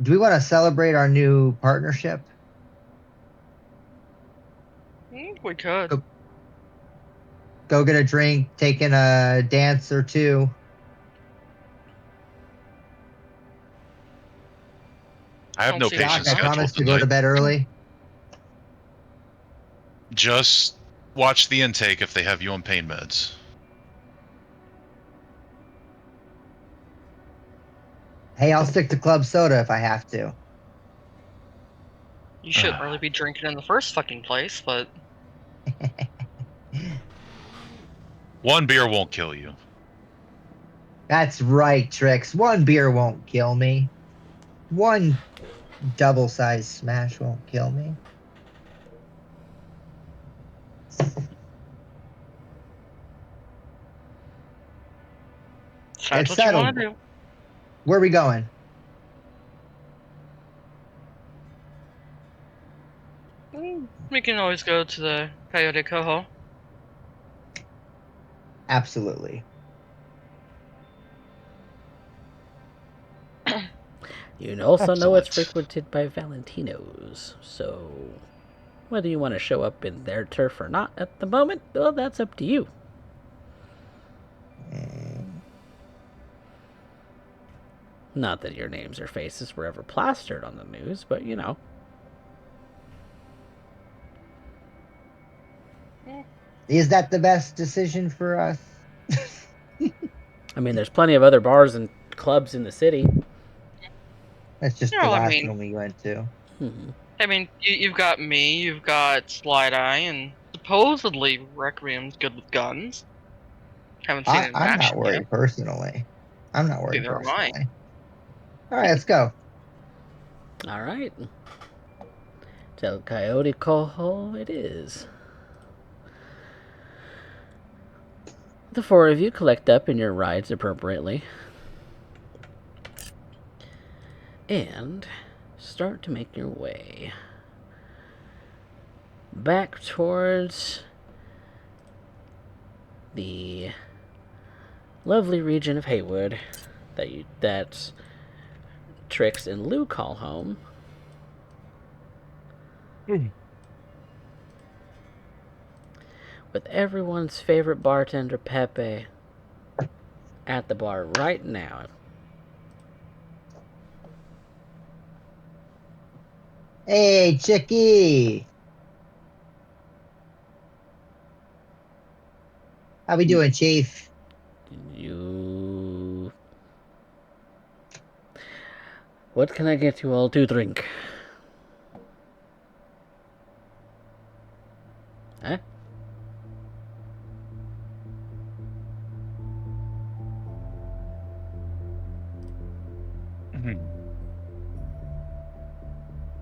Do we want to celebrate our new partnership? We could. Go get a drink, take in a dance or two. I have Don't no see why Doc, patience I not. scheduled promise to go to tonight. bed early. Just watch the intake if they have you on pain meds. Hey, I'll stick to club soda if I have to. You shouldn't really be drinking in the first fucking place, but One beer won't kill you. That's right, Trix. One beer won't kill me. One double-sized smash won't kill me. decide It's what you want settled. to do. Where are we going? We can always go to the Coyote Coho. Absolutely. You also know it's Excellent. frequented by Valentinos, so whether you want to show up in their turf or not at the moment, well, that's up to you. Not that your names or faces were ever plastered on the news, but you know. Is that the best decision for us? I mean, there's plenty of other bars and clubs in the city. That's just You the know, last one we went to. you've got me, you've got Slideye, and supposedly Requiem's good with guns. Haven't seen it in I'm not action worried yet. personally. I'm not worried Neither am I. personally. All right, let's go. All right. Tell Coyote Coho it is. The four of you collect up in your rides appropriately and start to make your way back towards the lovely region of Haywood that Trix and Loup call home. With everyone's favorite bartender, Pepe, at the bar right now. Hey, Chicky. How we doing, Chief? You... What can I get you all to drink? Huh?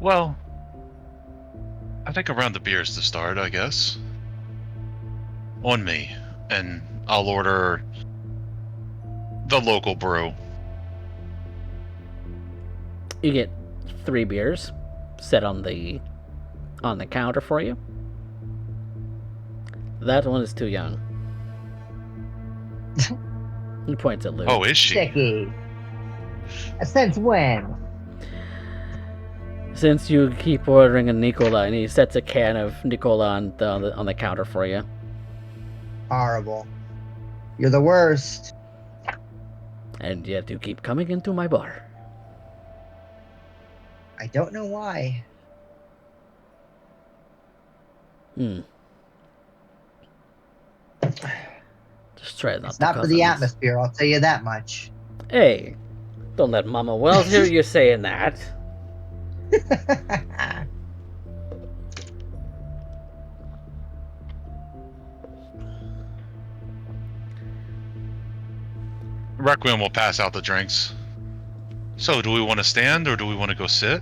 Well, I think a round of beers to start, I guess. On me. And I'll order the local brew. You get 3 beers set on the counter for you. That one is too young. He points at Loup. Oh, is she? Chicky. Since when? Since you keep ordering a Nicola, and he sets a can of Nicola on the counter for you. Horrible. You're the worst. And yet you keep coming into my bar. I don't know why. Just try not It's to not for cause the a mess. atmosphere, I'll tell you that much. Hey, don't let Mama Wells hear you saying that. Requiem will pass out the drinks. So, do we want to stand or do we want to go sit?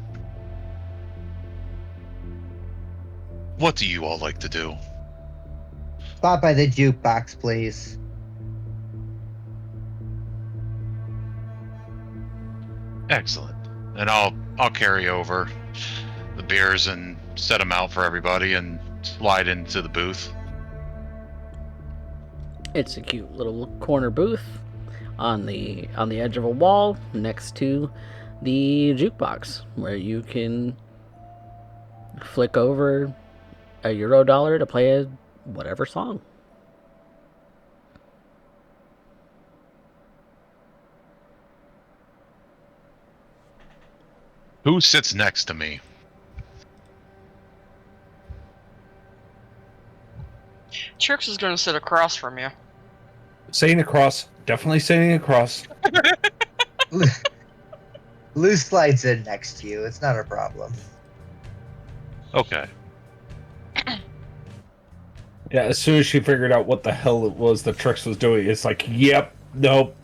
What do you all like to do? Stop by the jukebox, please. Excellent. And I'll carry over the beers and set them out for everybody and slide into the booth. It's a cute little corner booth on the edge of a wall next to the jukebox, where you can flick over a Eurodollar to play a whatever song. Who sits next to me? Trix is going to sit across from you. Sitting across. Definitely sitting across. Lou slides in next to you. It's not a problem. Okay. Yeah, as soon as she figured out what the hell it was that Trix was doing, it's like, yep, nope.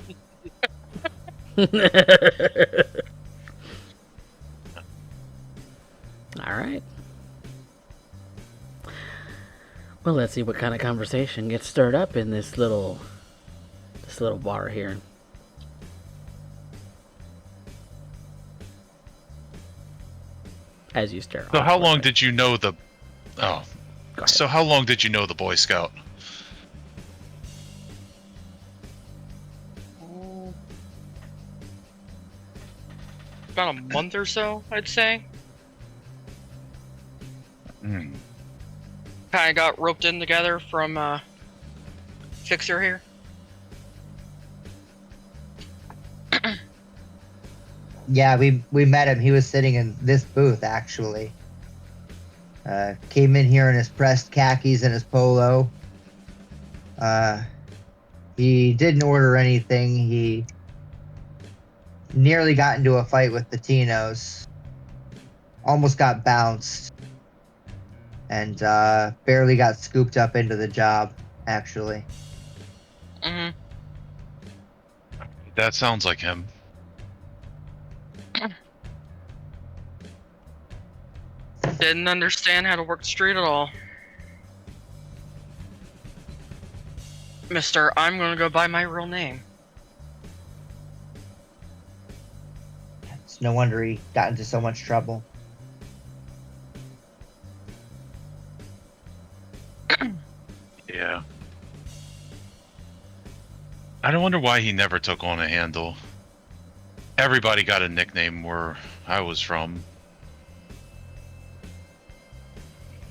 All right. Well, let's see what kind of conversation gets stirred up in this little bar here. As you stare. So how long did you know the... Oh. Go ahead. So how long did you know the Boy Scout? About a month or so, I'd say. Hmm. Kind of got roped in together from Fixer here. Yeah, we met him. He was sitting in this booth, actually. Came in here in his pressed khakis and his polo. He didn't order anything. He nearly got into a fight with the Tinos. Almost got bounced. And barely got scooped up into the job, actually. Mm-hmm. That sounds like him. Didn't understand how to work the street at all. Mister, I'm gonna go by my real name. It's no wonder he got into so much trouble. Yeah. I don't wonder why he never took on a handle. Everybody got a nickname where I was from.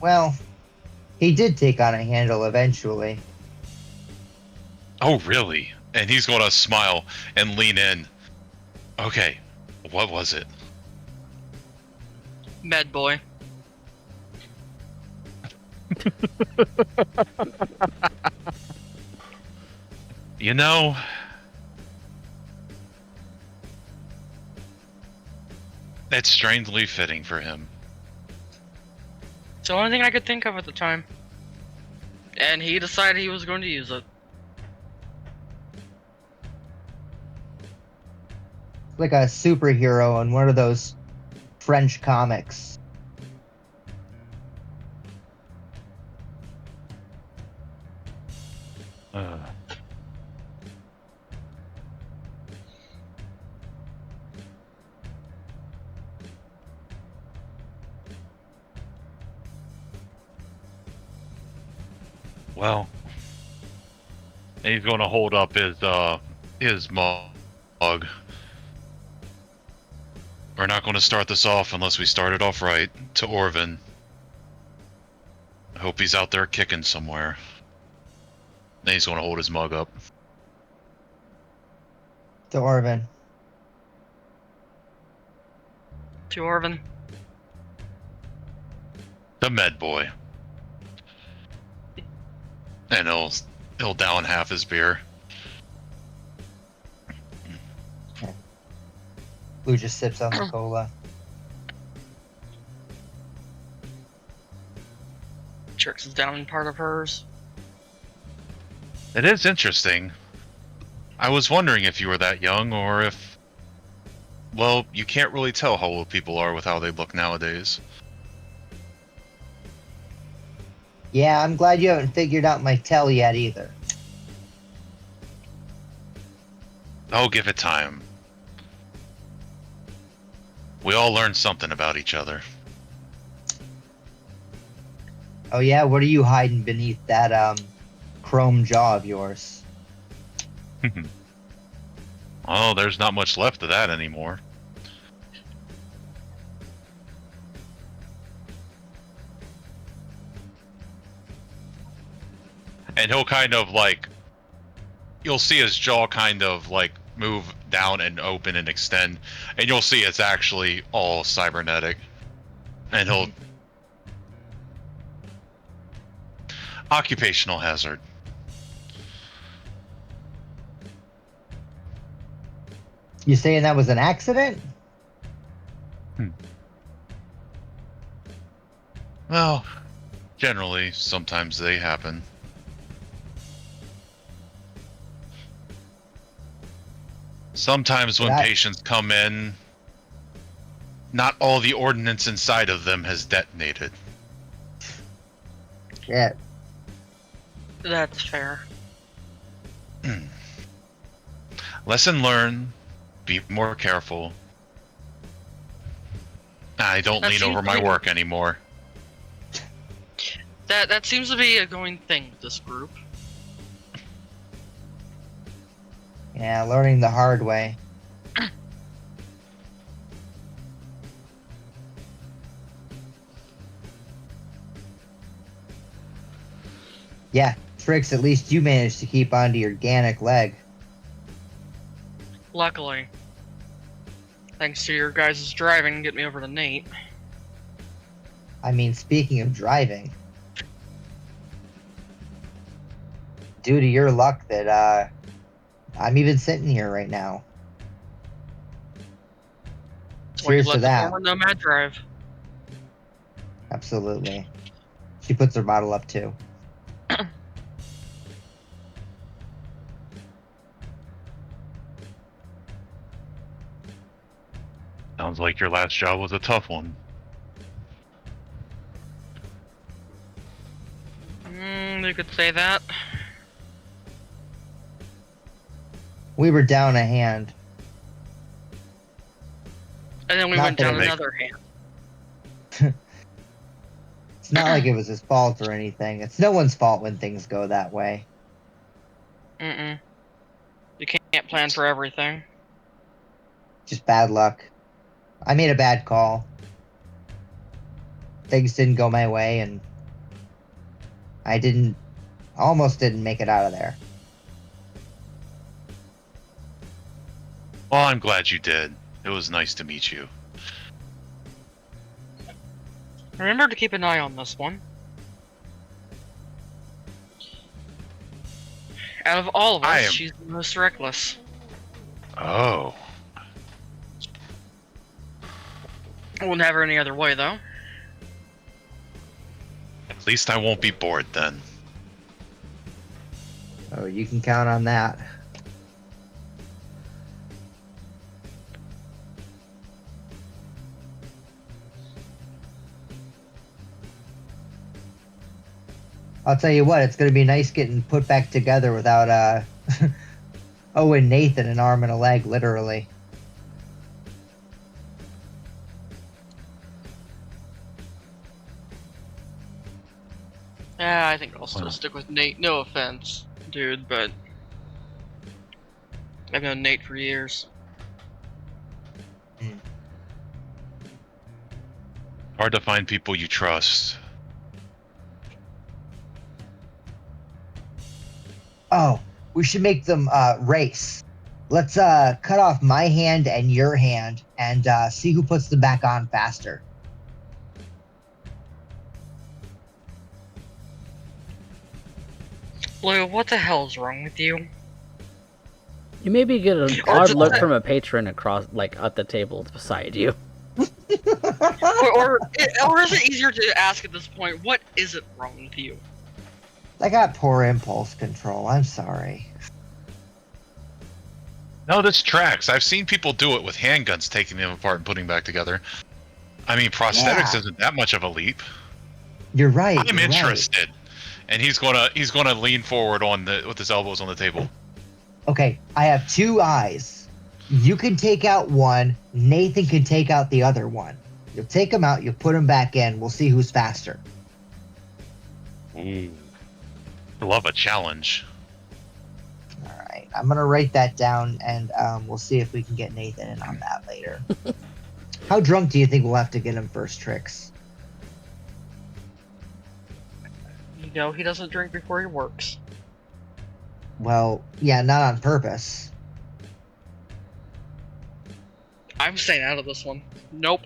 Well, he did take on a handle eventually. Oh, really? And he's going to smile and lean in. Okay, what was it? Med boy. You know, it's strangely fitting for him. It's the only thing I could think of at the time. And he decided he was going to use it. Like a superhero in one of those French comics. Well, he's going to hold up his mug. We're not going to start this off unless we start it off right. To Orvin. I hope he's out there kicking somewhere. Then he's going to hold his mug up. To Orvin. To Orvin. The med boy. And he'll down half his beer. Lou just sips on the cola. Trix is down in part of hers. It is interesting. I was wondering if you were that young, or if... Well, you can't really tell how old people are with how they look nowadays. Yeah, I'm glad you haven't figured out my tell yet either. Oh, give it time. We all learn something about each other. Oh yeah, what are you hiding beneath that chrome jaw of yours? Oh, there's not much left of that anymore. and he'll kind of like, you'll see his jaw kind of like move down and open and extend, and you'll see it's actually all cybernetic, and he'll occupational hazard. You saying that was an accident? Well, generally, sometimes they happen. Sometimes when patients come in, not all the ordnance inside of them has detonated. Yeah. That's fair. Lesson learned. Be more careful. I don't lean over my work anymore. That seems to be a going thing with this group. Yeah, learning the hard way. Yeah, Trix, at least you managed to keep onto your organic leg. Luckily. Thanks to your guys' driving, get me over to Nate. I mean, speaking of driving, due to your luck that I'm even sitting here right now. Cheers to that. Former Nomad drive. Absolutely. She puts her bottle up too. Sounds like your last job was a tough one. You could say that. We were down a hand. And then we went down another hand. It's not like it was his fault or anything. It's no one's fault when things go that way. You can't plan for everything. Just bad luck. I made a bad call. Things didn't go my way, and I almost didn't make it out of there. Well, I'm glad you did. It was nice to meet you. Remember to keep an eye on this one. Out of all of us, she's the most reckless. Oh. I wouldn't have her any other way, though. At least I won't be bored then. Oh, you can count on that. I'll tell you what, it's going to be nice getting put back together without and Nathan an arm and a leg, literally. Yeah, I think I'll still stick with Nate. No offense, dude, but I've known Nate for years. Hard to find people you trust. Oh, we should make them race. Let's cut off my hand and your hand and see who puts them back on faster. Lou, what the hell's wrong with you? You maybe get an odd look from a patron across, like, at the table beside you. or is it easier to ask at this point, what isn't wrong with you? I got poor impulse control. I'm sorry. No, this tracks. I've seen people do it with handguns, taking them apart and putting back together. I mean, prosthetics isn't that much of a leap. You're right. I'm interested. Right. And he's gonna lean forward with his elbows on the table. Okay, I have two eyes. You can take out one. Nathan can take out the other one. You'll take them out. You'll put them back in. We'll see who's faster. I love a challenge. All right, I'm gonna write that down, and we'll see if we can get Nathan in on that later. How drunk do you think we'll have to get him first, Trix? You know, he doesn't drink before he works. Well, yeah, not on purpose. I'm staying out of this one. Nope.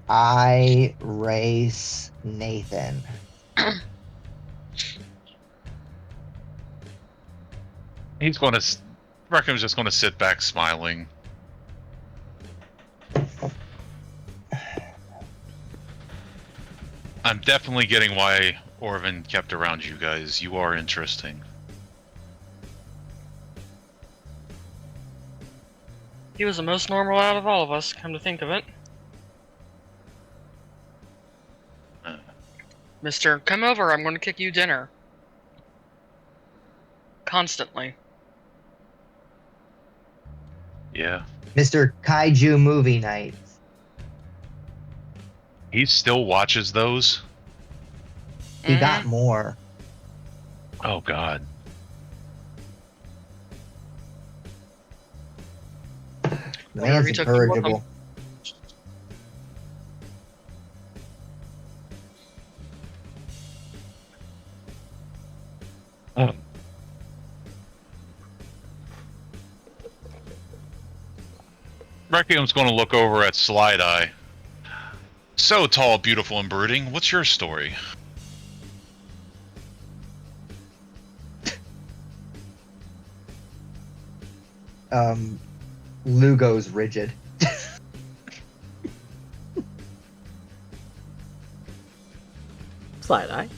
I race Nathan. He's going to. Reckion's just going to sit back smiling. I'm definitely getting why Orvin kept around you guys. You are interesting. He was the most normal out of all of us, come to think of it. Mister, come over, I'm going to cook you dinner. Constantly. Yeah. Mr. Kaiju Movie Night. He still watches those? He got more. Oh, God. The Wonder if man's he took you with him. incorrigible. Oh. Requiem's going to look over at Slideye. So tall, beautiful, and brooding. What's your story? Lugo's rigid. Slideye.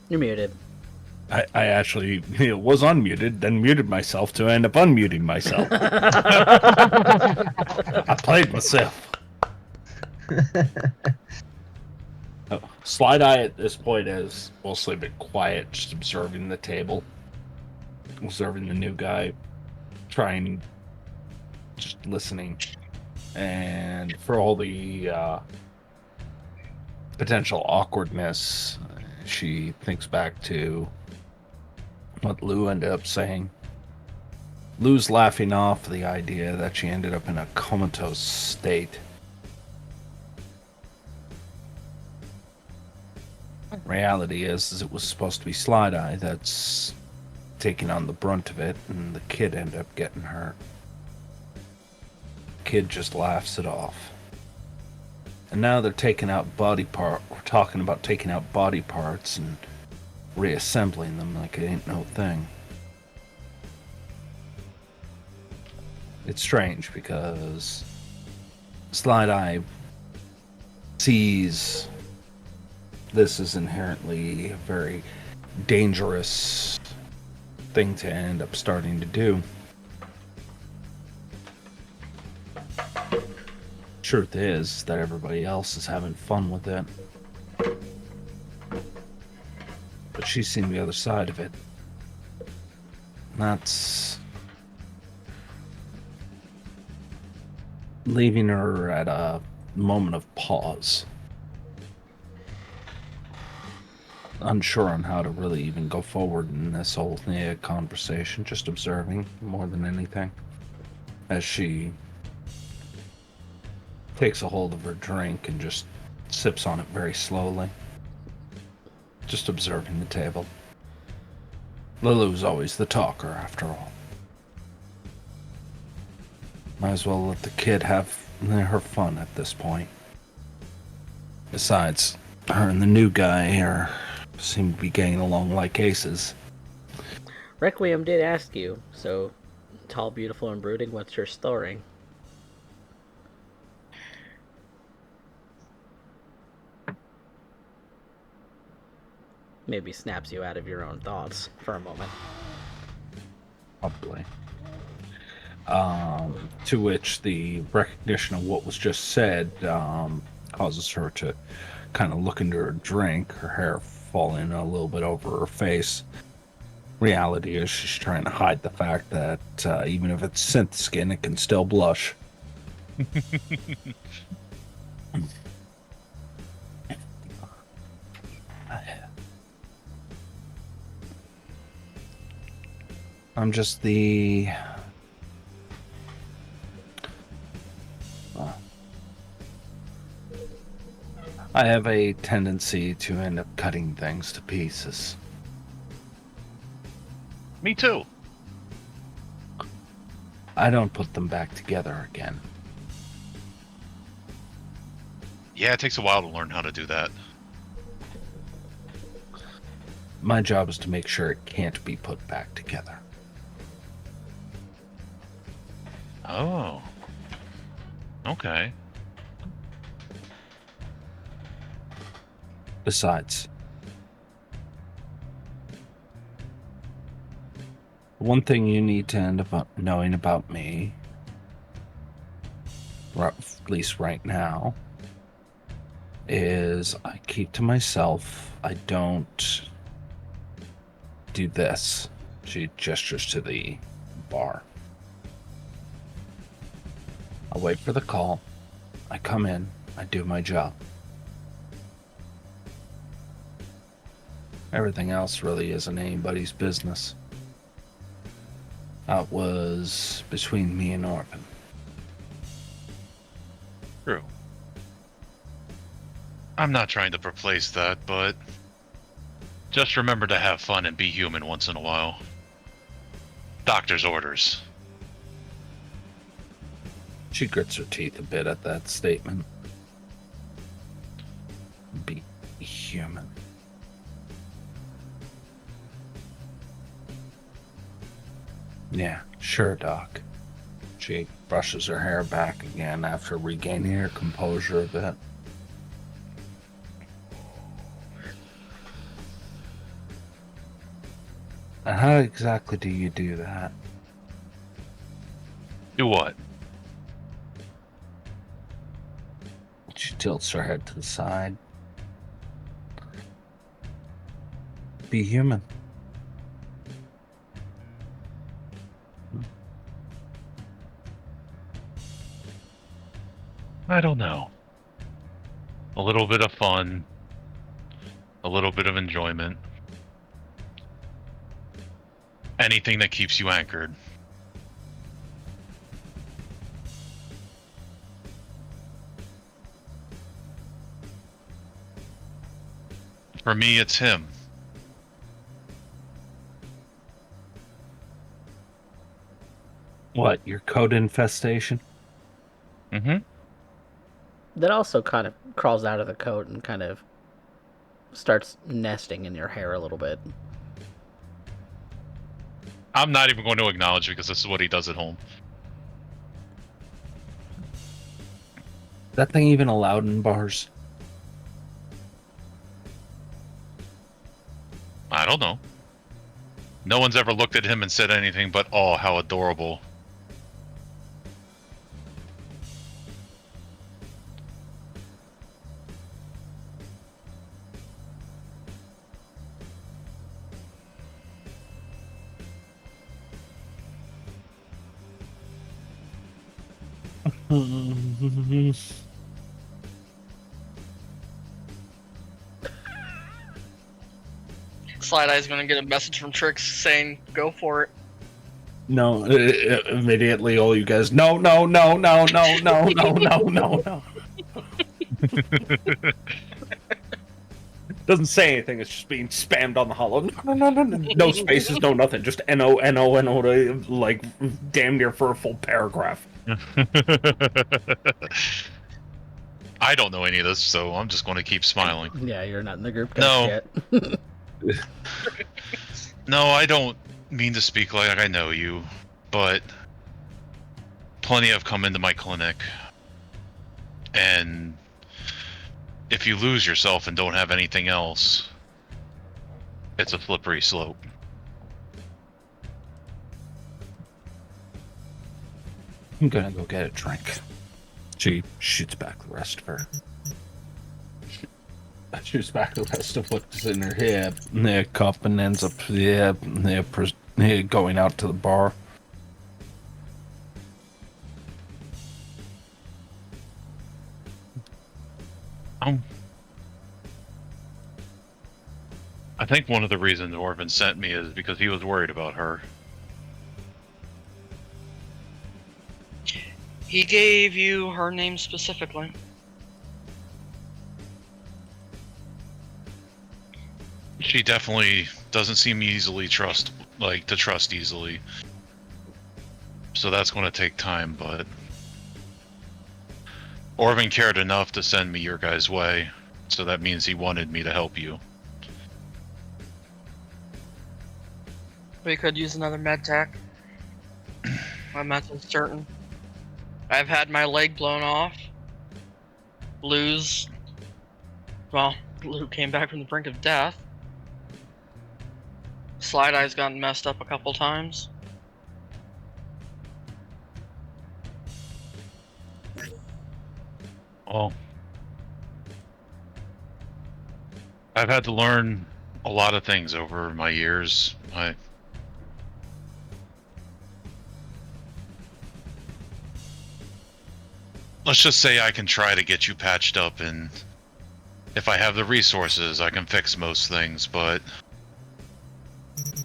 You're muted. I actually was unmuted, then muted myself to end up unmuting myself. I played myself. Slideye at this point has mostly been quiet, just observing the table, observing the new guy, trying, just listening. And for all the potential awkwardness, she thinks back to what Lou ended up saying. Lou's laughing off the idea that she ended up in a comatose state. Reality is it was supposed to be Slideye that's taking on the brunt of it, and the kid ended up getting hurt. The kid just laughs it off. And now they're taking out we're talking about taking out body parts and reassembling them like it ain't no thing. It's strange because Slideye sees this is inherently a very dangerous thing to end up starting to do. Truth is that everybody else is having fun with it. But she's seen the other side of it. That's leaving her at a moment of pause. Unsure on how to really even go forward in this whole conversation, just observing more than anything. As she takes a hold of her drink and just sips on it very slowly. Just observing the table. Lulu's always the talker, after all. Might as well let the kid have her fun at this point. Besides, her and the new guy seem to be getting along like aces. Requiem did ask you, so tall, beautiful, and brooding, what's your story? Maybe snaps you out of your own thoughts for a moment. Probably. To which the recognition of what was just said causes her to kind of look into her drink, her hair falling a little bit over her face. Reality is she's trying to hide the fact that even if it's synth skin, it can still blush. I'm just the... I have a tendency to end up cutting things to pieces. Me too. I don't put them back together again. Yeah, it takes a while to learn how to do that. My job is to make sure it can't be put back together. Oh. Okay. Besides, one thing you need to end up knowing about me, at least right now, is I keep to myself. I don't do this. She gestures to the bar. I wait for the call. I come in. I do my job. Everything else really isn't anybody's business. That was between me and Orphan. True. I'm not trying to replace that, but just remember to have fun and be human once in a while. Doctor's orders. She grits her teeth a bit at that statement. Be human. Yeah, sure, Doc. She brushes her hair back again after regaining her composure a bit. And how exactly do you do that? Do what? She tilts her head to the side. Be human. I don't know. A little bit of fun. A little bit of enjoyment. Anything that keeps you anchored. For me, it's him. What, your coat infestation? Mm-hmm. That also kind of crawls out of the coat and kind of starts nesting in your hair a little bit. I'm not even going to acknowledge because this is what he does at home. That thing even allowed in bars? I don't know. No one's ever looked at him and said anything but, "Oh, how adorable." Slideye's gonna get a message from Trix saying, "Go for it." No, immediately all you guys, no. Doesn't say anything, it's just being spammed on the hollow. No spaces, no nothing, just N-O, like, damn near for a full paragraph. I don't know any of this, so I'm just going to keep smiling. Yeah, you're not in the group text No. yet. No, I don't mean to speak like I know you, but plenty have come into my clinic. And if you lose yourself and don't have anything else, it's a slippery slope. I'm gonna go get a drink. She shoots back the rest of her. Shoots back the rest of what's in her head, cup, and ends up going out to the bar. I think one of the reasons Orphan sent me is because he was worried about her. He gave you her name specifically. She definitely doesn't seem to trust easily. So that's going to take time, but Orvin cared enough to send me your guys' way, so that means he wanted me to help you. We could use another med tech. I'm not so certain. I've had my leg blown off. Lou came back from the brink of death. Slideye's gotten messed up a couple times. Well, I've had to learn a lot of things over my years. Let's just say I can try to get you patched up, and if I have the resources, I can fix most things, but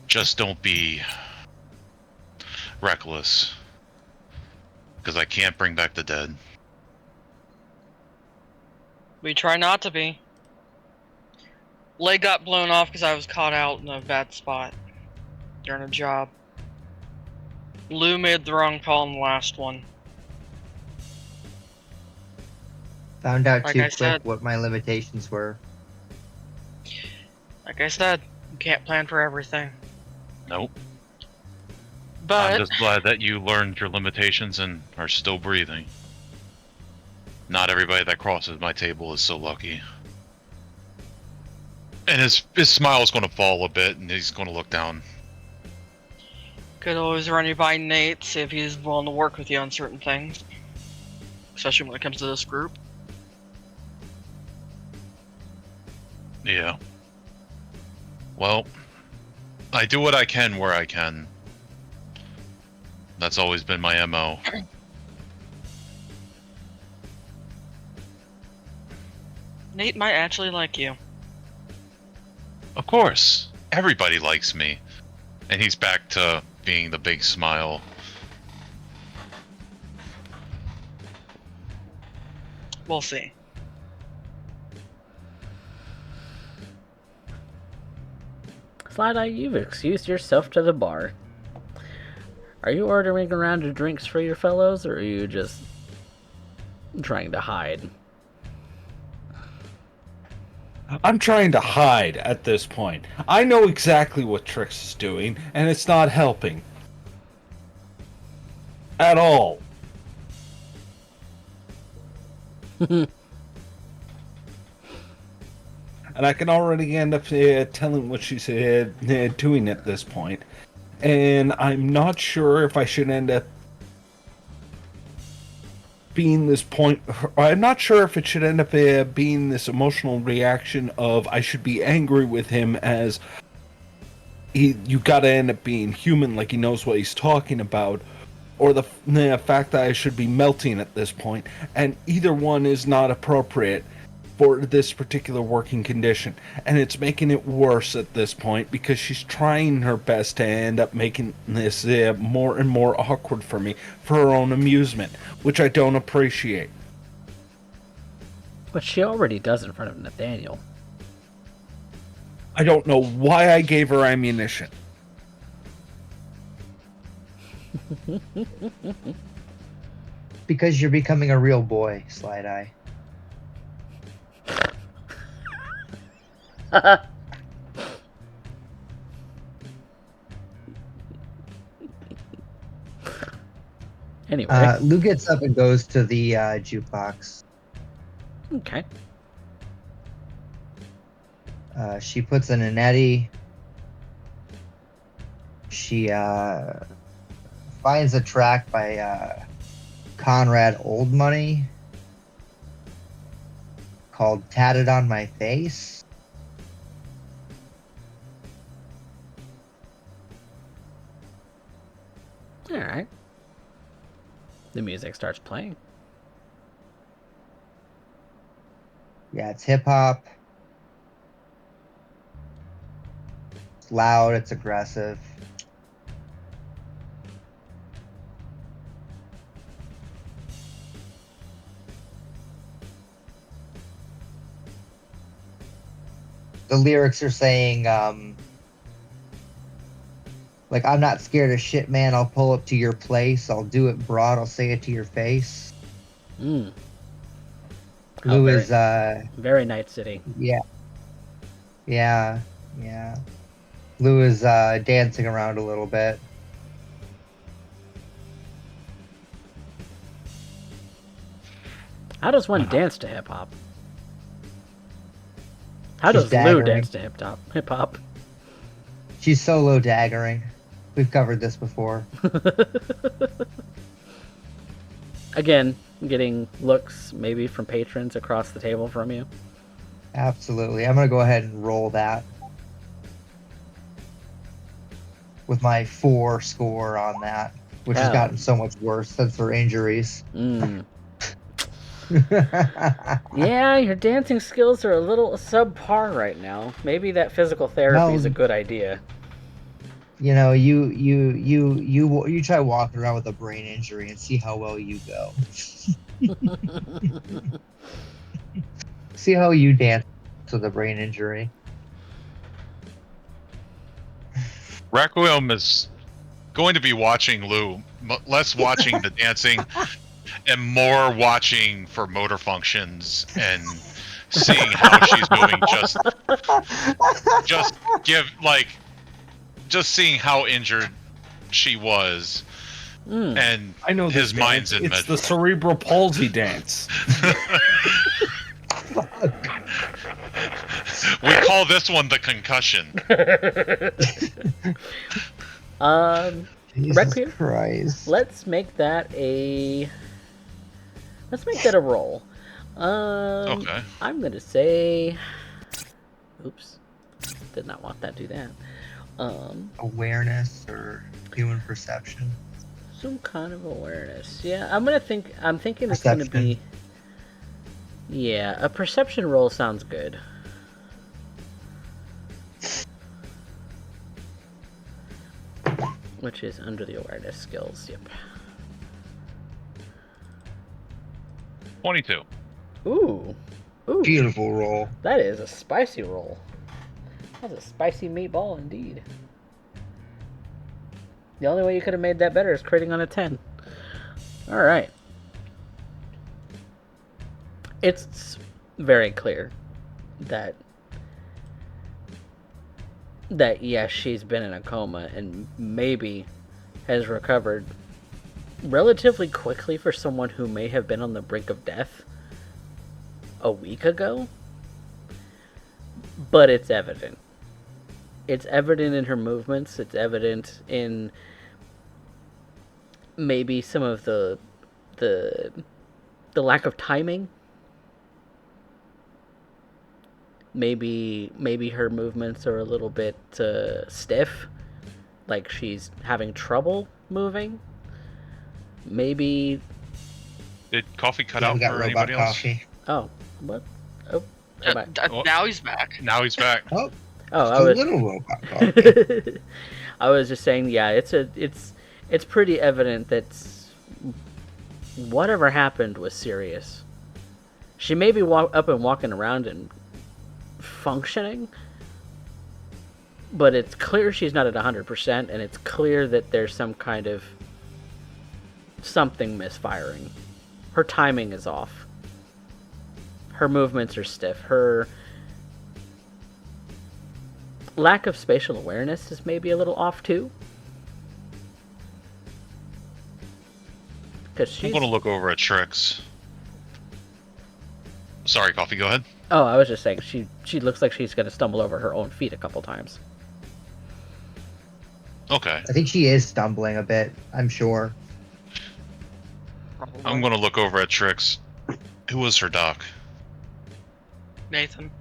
just don't be reckless, because I can't bring back the dead. We try not to be. Leg got blown off because I was caught out in a bad spot during a job. Lou made the wrong call in the last one. Found out Like too I quick said. what my limitations were. Like I said, you can't plan for everything. Nope. But I'm just glad that you learned your limitations and are still breathing. Not everybody that crosses my table is so lucky. And his smile is going to fall a bit, and he's going to look down. could always run you by Nate, see if he's willing to work with you on certain things. Especially when it comes to this group. Yeah. Well, I do what I can where I can. That's always been my MO. Nate might actually like you. Of course. Everybody likes me. And he's back to being the big smile. We'll see. Slideye, you've excused yourself to the bar. Are you ordering a round of drinks for your fellows, or are you just trying to hide? I'm trying to hide at this point. I know exactly what Trix is doing, and it's not helping. At all. And I can already end up telling what she's doing at this point. And I'm not sure if I should end up being this point. I'm not sure if it should end up being this emotional reaction of I should be angry with him as you gotta end up being human, like he knows what he's talking about, or the fact that I should be melting at this point. And either one is not appropriate for this particular working condition, and it's making it worse at this point because she's trying her best to end up making this more and more awkward for me for her own amusement, which I don't appreciate. But she already does in front of Nathaniel. I don't know why I gave her ammunition. Because you're becoming a real boy, Slideye. Anyway. Lou gets up and goes to the jukebox. Okay. She puts in an Eddie. She finds a track by Conrad Old Money called Tatted on My Face. Alright. The music starts playing. Yeah, it's hip hop. It's loud, it's aggressive. the lyrics are saying, like, I'm not scared of shit, man. I'll pull up to your place. I'll do it broad. I'll say it to your face. Mm. Lou very, is, very Night City. yeah. Lou is dancing around a little bit. How does one dance to hip hop? How She's does Lou daggering. dance to hip hop? She's solo daggering. We've covered this before. Again, getting looks maybe from patrons across the table from you. Absolutely. I'm going to go ahead and roll that. With my 4 score on that, which has Hell. gotten so much worse since her injuries. Mm. Yeah, your dancing skills are a little subpar right now. Maybe that physical therapy is a good idea. You know, you try walking around with a brain injury and see how well you go. See how you dance with a brain injury. Requiem is going to be watching Lou, less watching the dancing and more watching for motor functions and seeing how she's moving. Just seeing how injured she was. And I know his this mind's dance. in It's the cerebral palsy dance. We call this one the concussion. Jesus Requiem? Christ. Let's make that a roll. Okay. I'm gonna say, oops, did not want that to do that. Awareness or human perception. Some kind of awareness. Yeah, I'm thinking it's gonna be. Yeah, a perception roll sounds good. Which is under the awareness skills. Yep. 22. Ooh. Beautiful roll. That is a spicy roll. That's a spicy meatball indeed. The only way you could have made that better is critting on a 10. Alright. It's very clear that yes, she's been in a coma and maybe has recovered relatively quickly for someone who may have been on the brink of death a week ago. But it's evident. It's evident in her movements. It's evident in maybe some of the lack of timing. Maybe her movements are a little bit stiff, like she's having trouble moving. Maybe. Did coffee cut Yeah, out we got for robot anybody else? coffee. Oh, what? Oh, am I- Now he's back. Now he's back. Oh, oh, just I a was. little robot coffee. I was just saying, yeah, it's pretty evident that whatever happened was serious. She may be up and walking around and functioning, but it's clear she's not at 100%, and it's clear that there's some kind of something misfiring. Her timing is off. Her movements are stiff. Her lack of spatial awareness is maybe a little off too. Because I'm going to look over at Trix. Sorry, Coffee, go ahead. Oh, I was just saying, she looks like she's going to stumble over her own feet a couple times. Okay. I think she is stumbling a bit, I'm sure. Probably. I'm going to look over at Trix. Who was her doc? Nathan.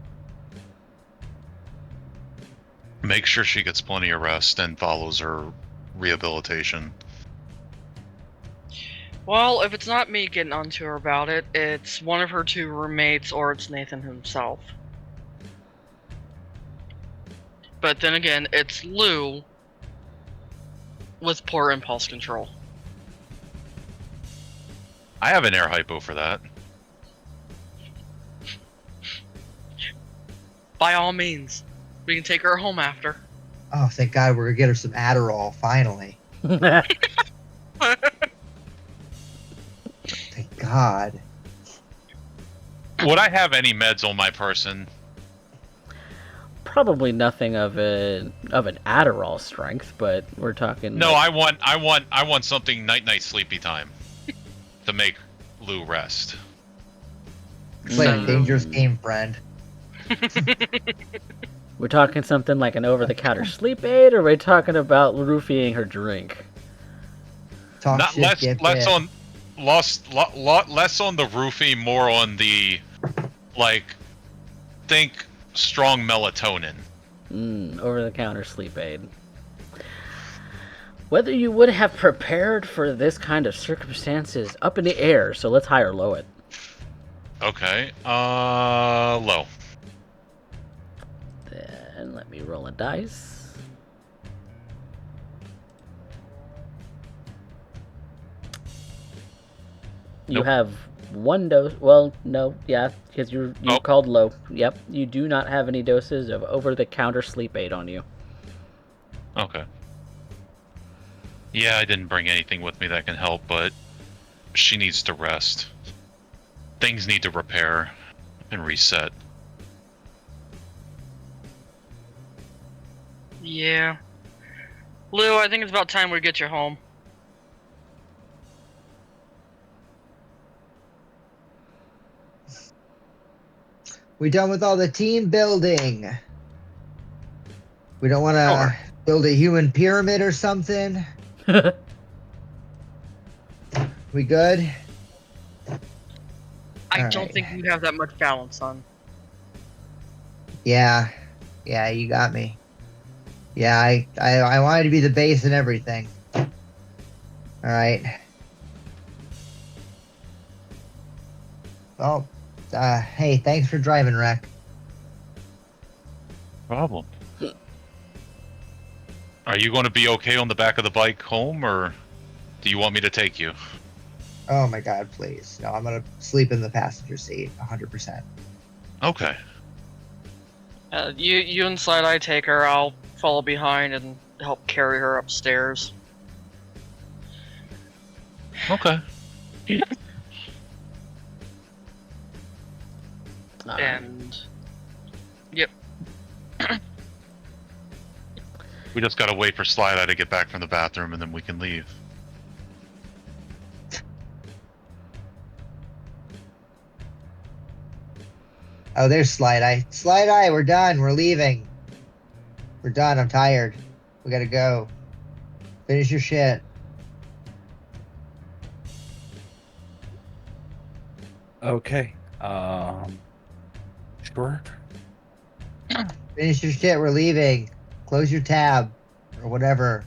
Make sure she gets plenty of rest and follows her rehabilitation. Well, if it's not me getting onto her about it, it's one of her 2 roommates or it's Nathan himself. But then again, it's Lou with poor impulse control. I have an air hypo for that. By all means, we can take her home after. Oh, thank God, we're gonna get her some Adderall finally. Thank God. Would I have any meds on my person? Probably nothing of an Adderall strength, but we're talking. No, like, I want something night sleepy time to make Lou rest. It's like a Mm. dangerous game, friend. We're talking something like an over-the-counter sleep aid, or we're talking about roofing her drink. Talk Not shit, less get less bit. on less on the roofie, more on the think strong melatonin. Over-the-counter sleep aid. Whether you would have prepared for this kind of circumstances up in the air, so let's high or low it. Okay. Low. Then let me roll a dice. You Nope. have one dose. Well, no, yeah, because you Oh. called low. Yep, you do not have any doses of over-the-counter sleep aid on you. Okay. Yeah, I didn't bring anything with me that can help, but she needs to rest. Things need to repair and reset. Yeah. Lou, I think it's about time we get you home. We done with all the team building. We don't want to Sure. build a human pyramid or something. We good? I All don't right. think you have that much balance, son. Yeah, you got me. Yeah, I wanted to be the base and everything. All right. Well, hey, thanks for driving, Rec. Problem. Are you going to be okay on the back of the bike home, or do you want me to take you? Oh my God, please. No, I'm gonna sleep in the passenger seat, 100%. Okay. You and Slideye take her. I'll follow behind and help carry her upstairs. Okay. Alright. And yep. We just gotta wait for Slideye to get back from the bathroom, and then we can leave. Oh, there's Slideye. Slideye, we're done. We're leaving. We're done. I'm tired. We gotta go. Finish your shit. Okay. Sure. Finish your shit. We're leaving. Close your tab or whatever.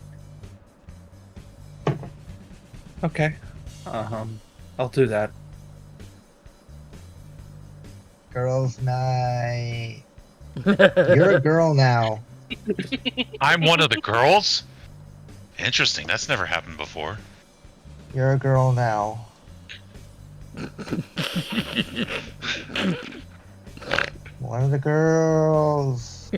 Okay. I'll do that. Girls' night. You're a girl now. I'm one of the girls? Interesting, that's never happened before. You're a girl now. One of the girls.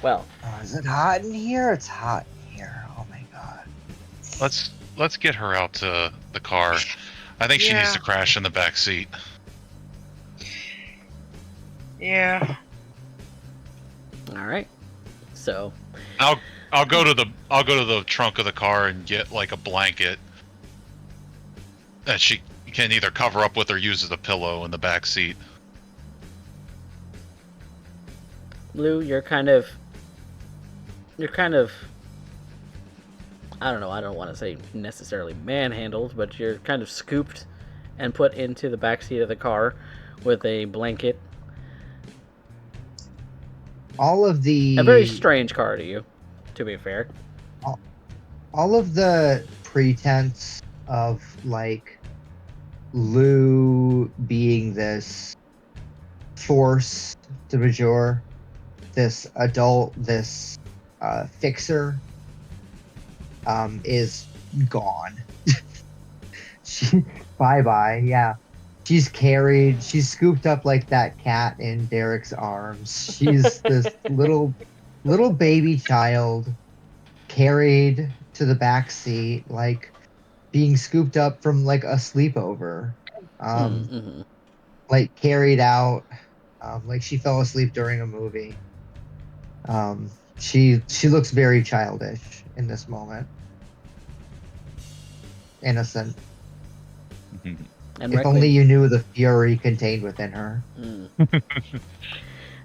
Well, Oh, is it hot in here? It's hot in here. Oh my God. Let's get her out to the car. I think she needs Yeah. to crash in the back seat. Yeah. alright. So, I'll go to the trunk of the car and get like a blanket that she can either cover up with or use as a pillow in the back seat. Lou, you're kind of I don't know, I don't want to say necessarily manhandled, but you're kind of scooped and put into the back seat of the car with a blanket. All of the A very strange car to you, to be fair. all of the pretense of like Lou being this force de majeure, this adult, this fixer, is gone. Bye bye. Yeah. she's carried, she's scooped up like that cat in Derek's arms. She's this little baby child carried to the back seat, like being scooped up from like a sleepover. Mm-hmm. Like carried out, like she fell asleep during a movie. She looks very childish in this moment. Innocent. And If only you knew the fury contained within her.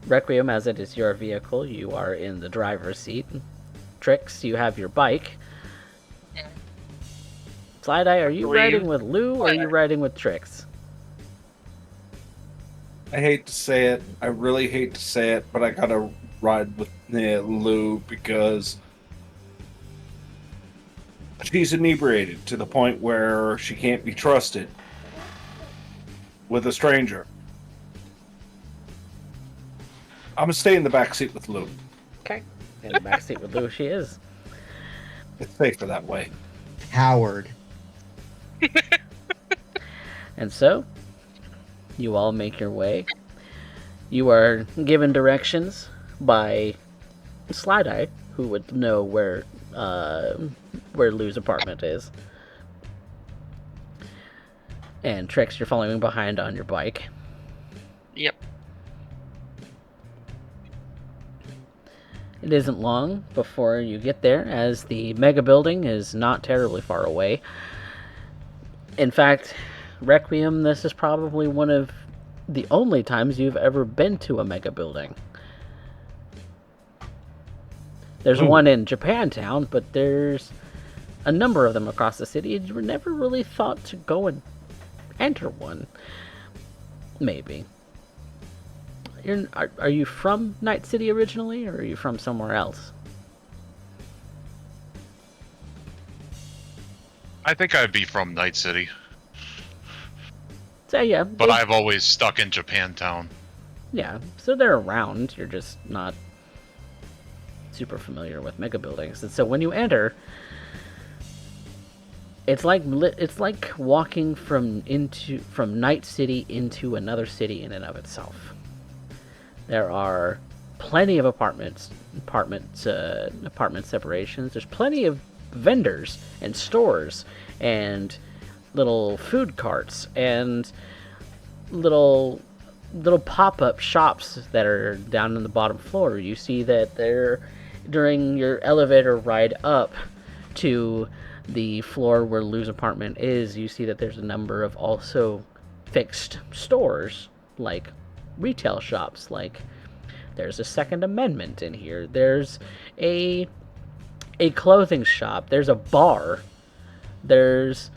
Requiem, as it is your vehicle, you are in the driver's seat. Trix, you have your bike. Slideye, are you riding with Lou or are you riding with Trix? I hate to say it. I really hate to say it, but I gotta ride with Lou because she's inebriated to the point where she can't be trusted with a stranger. I'm gonna stay in the back seat with Lou. Okay. In the back seat with Lou she is. It's safer that way. Howard. And so, you all make your way. You are given directions by Slideye, who would know where Lou's apartment is. And Trix, you're following behind on your bike. Yep. It isn't long before you get there, as the mega building is not terribly far away. In fact, Requiem, this is probably one of the only times you've ever been to a mega building. There's one in Japantown, but there's a number of them across the city. You were never really thought to go and enter one. Maybe. Are you from Night City originally, or are you from somewhere else? I think I'd be from Night City. So yeah. But I've always stuck in Japantown. Yeah, so they're around. You're just not super familiar with mega buildings. And so when you enter, it's like walking from Night City into another city in and of itself. There are plenty of apartment separations. There's plenty of vendors and stores and little food carts and little pop-up shops that are down on the bottom floor. You see that during your elevator ride up to the floor where Lou's apartment is, you see that there's a number of also fixed stores, like retail shops. Like there's a Second Amendment in here. There's a clothing shop. There's a bar. There's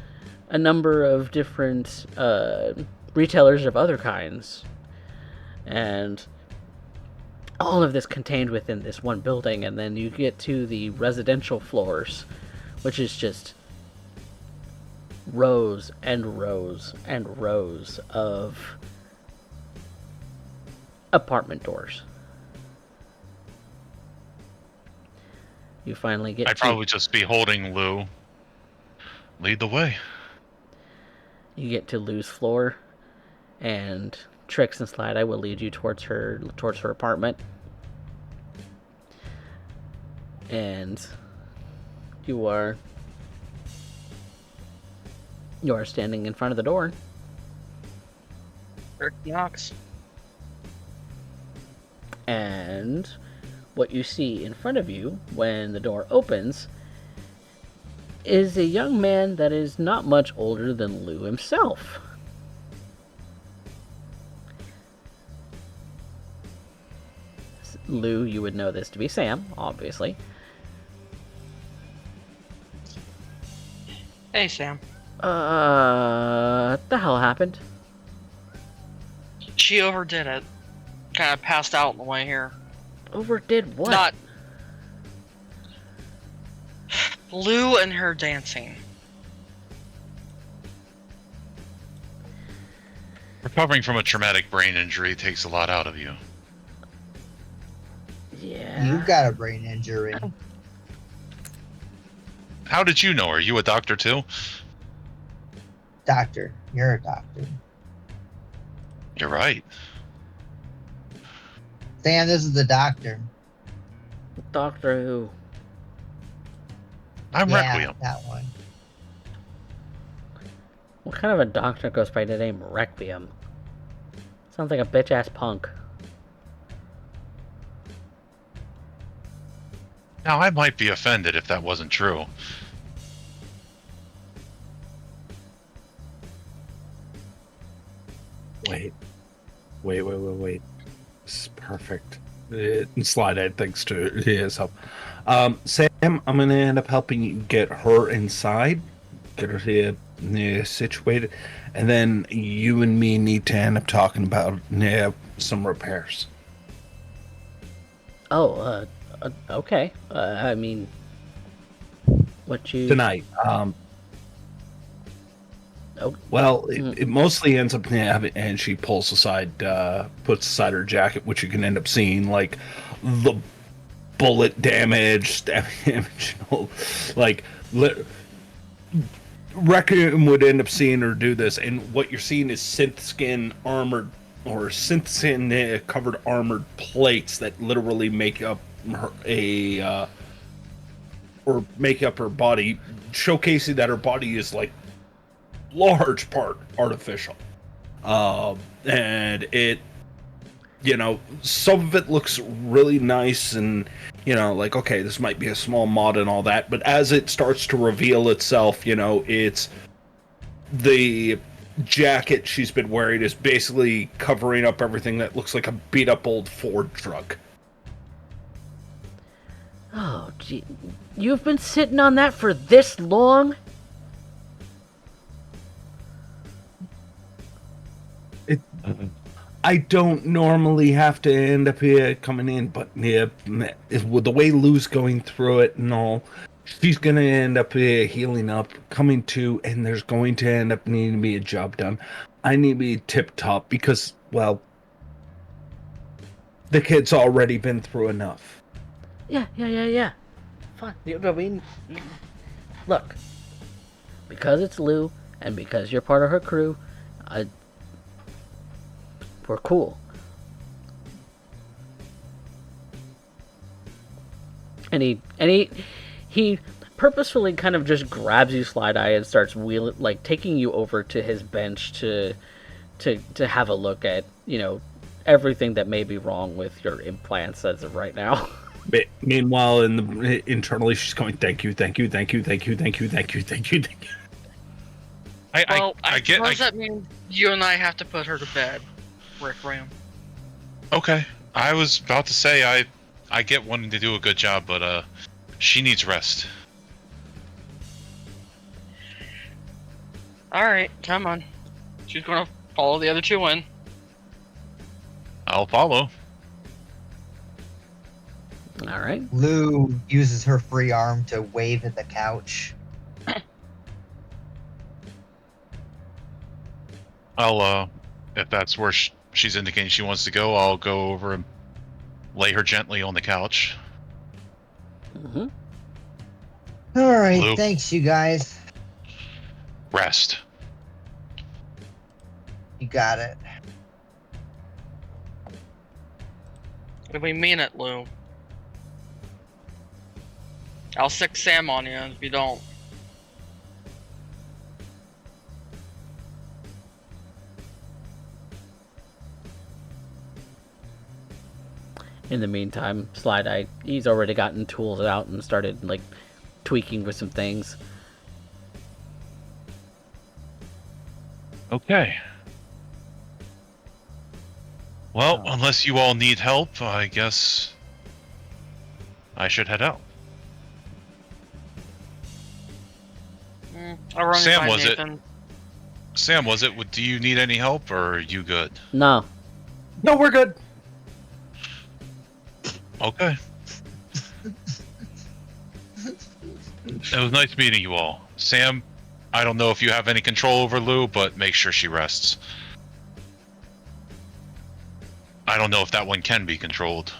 a number of different retailers of other kinds. And all of this contained within this one building. And then you get to the residential floors, which is just rows and rows and rows of apartment doors. You finally get I'd probably just be holding Lou. Lead the way. You get to Lou's floor, and Trix and Slideye will lead you towards her apartment. And you are standing in front of the door. Eric knocks. And what you see in front of you when the door opens is a young man that is not much older than Lou himself. Lou, you would know this to be Sam, obviously. Hey, Sam. What the hell happened? She overdid it. Kind of passed out on the way here. Overdid what? Not Lou and her dancing. Recovering from a traumatic brain injury takes a lot out of you. Yeah. You've got a brain injury. How did you know? Are you a doctor too? Doctor. You're a doctor. You're right. Sam, this is the doctor. Doctor Who. I'm Yeah, Requiem. that one. What kind of a doctor goes by the name Requiem? Sounds like a bitch-ass punk. Now, I might be offended if that wasn't true. Wait. This is perfect. Slideye, thanks to his help. Sam, I'm gonna end up helping you get her inside, get her here situated, and then you and me need to end up talking about some repairs. Oh, okay. I mean, what you... Tonight. Oh, Well, it mostly ends up having, and she pulls aside, puts aside her jacket, which you can end up seeing, like, the bullet damage, stab damage, like, Requiem would end up seeing her do this, and what you're seeing is synth skin armored, or synth skin covered armored plates that literally make up her, or make up her body, showcasing that her body is, like, large part artificial. And it, some of it looks really nice and, like, okay, this might be a small mod and all that, but as it starts to reveal itself, it's the jacket she's been wearing is basically covering up everything that looks like a beat up old Ford truck. oh, gee. You've been sitting on that for this long? I don't normally have to end up here coming in, but yeah, with the way Lou's going through it and all, she's gonna end up here healing up, coming to, and there's going to end up needing to be a job done. I need to be tip top because, well, the kid's already been through enough. Yeah. Fine. I mean, look, because it's Lou, and because you're part of her crew, we're cool. And he purposefully kind of just grabs you, Slideye, and starts wheeling, like, taking you over to his bench to have a look at, everything that may be wrong with your implants as of right now. Meanwhile, internally, she's going, thank you. Well, I suppose that means you and I have to put her to bed, Requiem. Okay. I was about to say I get wanting to do a good job, but she needs rest. Alright, come on. She's gonna follow the other two in. I'll follow. All right. Lou uses her free arm to wave at the couch. I'll if that's where she's indicating she wants to go, I'll go over and lay her gently on the couch. Mm-hmm. All right, Lou. thanks, you guys. Rest. You got it. We mean it, Lou. I'll sick Sam on you if you don't. In the meantime, Slideye, he's already gotten tools out and started, like, tweaking with some things. Okay. Well, unless you all need help, I guess I should head out. I'll run Sam, by was it? Nathan. Sam, was it? Do you need any help, or are you good? No. No, we're good. Okay. It was nice meeting you all. Sam, I don't know if you have any control over Lou, but make sure she rests. I don't know if that one can be controlled.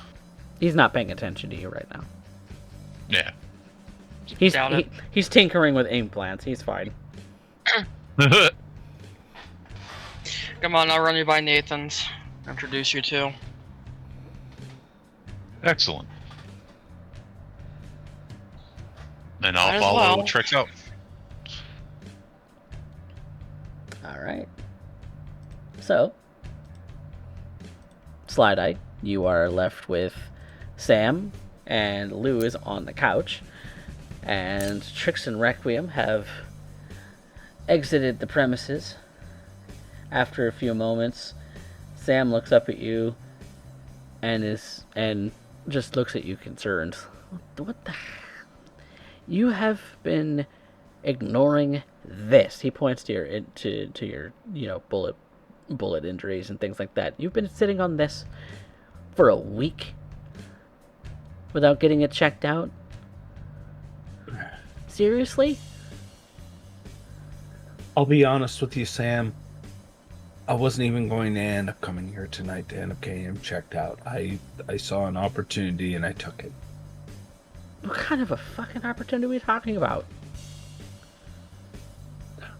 He's not paying attention to you right now. Yeah. Doubt it. He's tinkering with implants. He's fine. Come on, I'll run you by Nathan's. Introduce you to. Excellent. And Might I'll as follow well. Trix out. All right. So, Slideye, you are left with Sam, and Lou is on the couch, and Trix and Requiem have exited the premises. After a few moments, Sam looks up at you and just looks at you concerned. What the? You have been ignoring this. He points to your bullet injuries and things like that. You've been sitting on this for a week without getting it checked out. Seriously? I'll be honest with you, Sam. I wasn't even going to end up coming here tonight to end up getting him checked out. I saw an opportunity and I took it. What kind of a fucking opportunity are we talking about?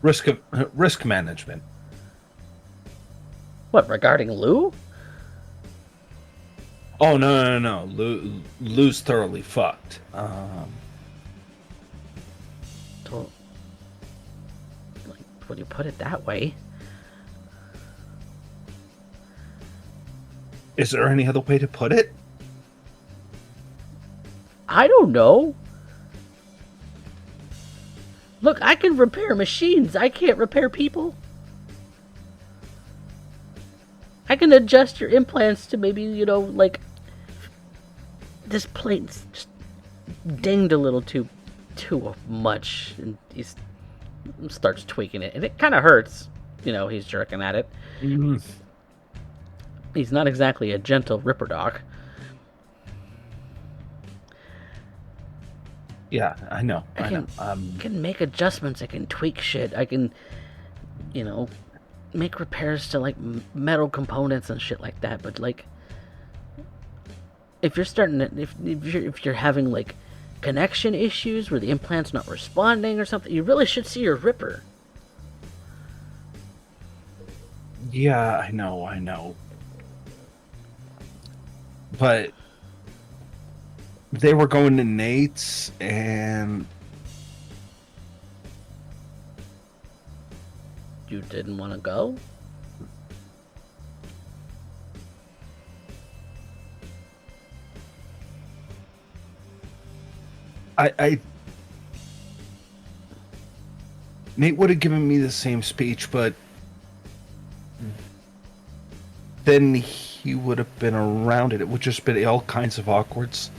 Risk management. What, regarding Lou? Oh no. Lou's thoroughly fucked. Don't, like, when you put it that way. Is there any other way to put it? I don't know. Look, I can repair machines. I can't repair people. I can adjust your implants to maybe, like, this plate's just dinged a little too much, and he starts tweaking it, and it kind of hurts. He's jerking at it. Mm. He's not exactly a gentle ripper dog. Yeah, I know. I can make adjustments. I can tweak shit. I can, make repairs to, like, metal components and shit like that. But, like, if you're starting to, if you're having, like, connection issues where the implant's not responding or something, you really should see your ripper. Yeah, I know. But they were going to Nate's, and You didn't want to go? Nate would have given me the same speech, but then he would have been around it. It would just be all kinds of awkwards.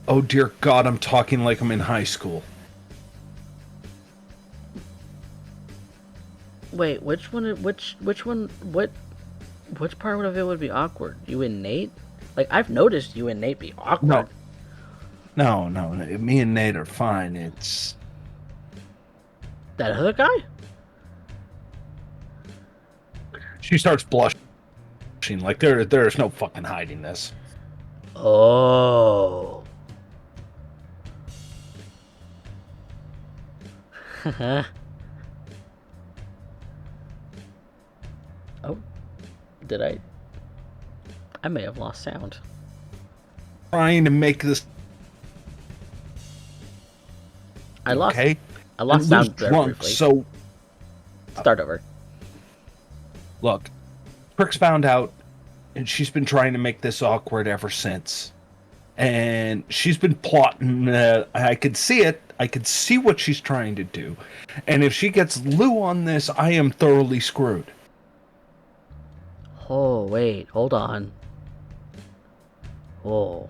Oh dear God, I'm talking like I'm in high school. Wait, which part of it would be awkward? You and Nate? Like, I've noticed you and Nate be awkward. No. Me and Nate are fine. It's That other guy? she starts blushing like there's no fucking hiding this. Oh. Oh, did I may have lost sound. Trying to make this I lost okay. I lost And sound Lou's very drunk, briefly. so Start over. look, Trix found out, and she's been trying to make this awkward ever since. And she's been plotting. I could see it. I could see what she's trying to do. And if she gets Lou on this, I am thoroughly screwed. Oh, wait, hold on. Oh.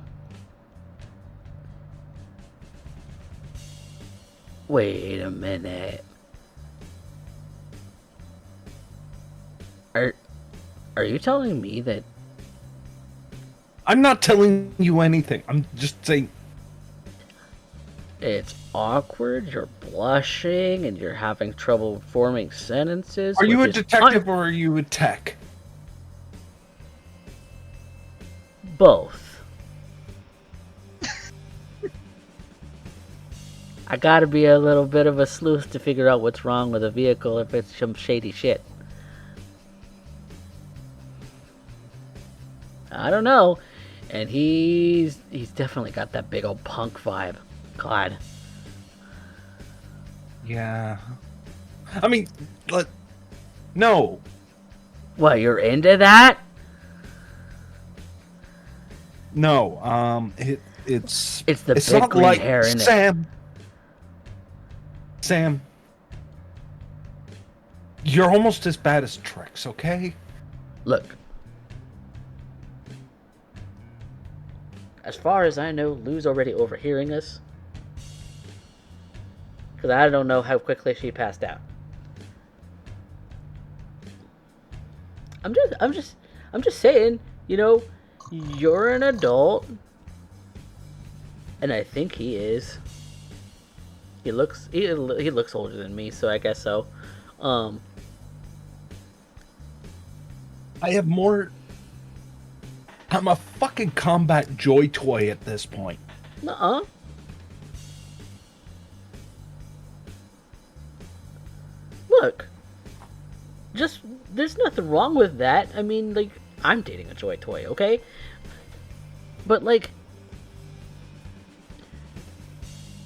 Wait a minute. Are you telling me that I'm not telling you anything. I'm just saying. it's awkward, you're blushing, and you're having trouble forming sentences? Are you a which is detective or are you a tech? both. I gotta be a little bit of a sleuth to figure out what's wrong with a vehicle if it's some shady shit. I don't know. And he's definitely got that big old punk vibe. God. Yeah. I mean, no. What, you're into that? No. It's the it's big not green like hair, innit? Sam. You're almost as bad as Trix, okay? Look. As far as I know, Lou's already overhearing us. Because I don't know how quickly she passed out. I'm just saying, you know, you're an adult. And I think he is. He looks older than me, so I guess so. I have more. I'm a fucking combat joy toy at this point. Nuh-uh. Look. Just, there's nothing wrong with that. I mean, like, I'm dating a joy toy, okay? But, like,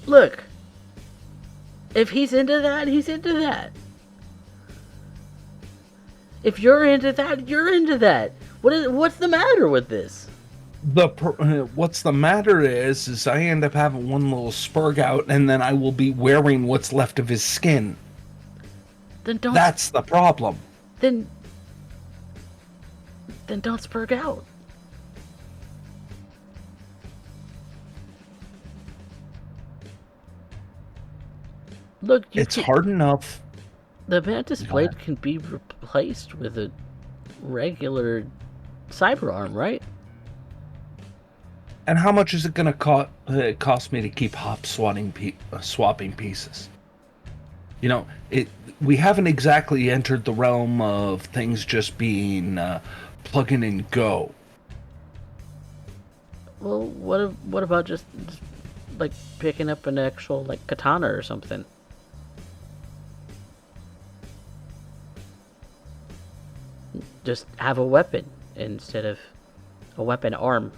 look. If he's into that, he's into that. If you're into that, you're into that. What's the matter with this? What's the matter is I end up having one little spurg out, and then I will be wearing what's left of his skin. Then don't. That's the problem. Then don't spurg out. Look, It's hard enough. The Mantis Blade can be replaced with a regular cyber arm, right? And how much is it going to cost me to keep swapping pieces? You know, we haven't exactly entered the realm of things just being plug in and go. Well, what about just like picking up an actual like katana or something? Just have a weapon instead of a weapon arm.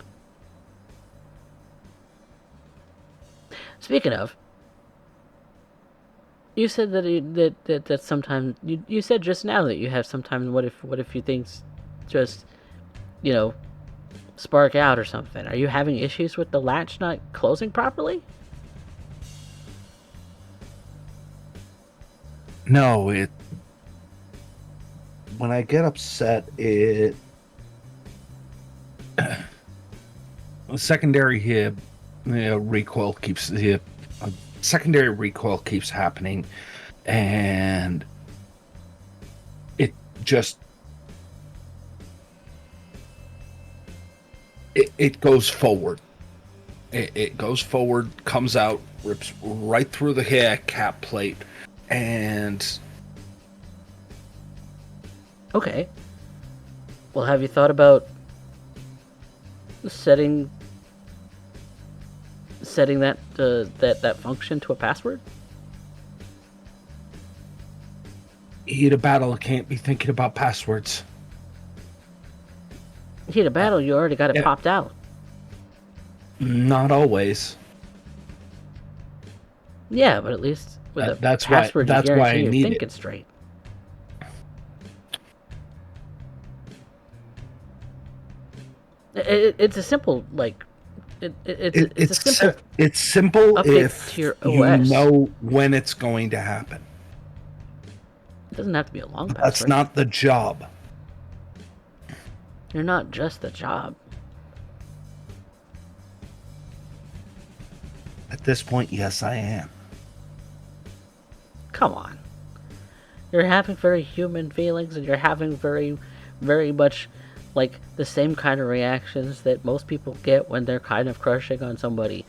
Speaking of, you said that sometimes you said just now that you have sometimes what if you things just, you know, spark out or something. Are you having issues with the latch not closing properly? No, when I get upset, secondary recoil keeps secondary recoil keeps happening, and it just it goes forward. It goes forward, comes out, rips right through the cap plate, and okay. Well, have you thought about setting that function to a password? Heat of battle, I can't be thinking about passwords. Heat of battle, you already got it popped out. Not always. Yeah, but at least with a that's password, why I you're need thinking it. straight. It's a simple it's simple update if to your you OS. know when it's going to happen. It doesn't have to be a long password. That's not the job. You're not just the job. At this point, yes, I am. Come on. You're having very human feelings, and you're having very, very much like the same kind of reactions that most people get when they're kind of crushing on somebody.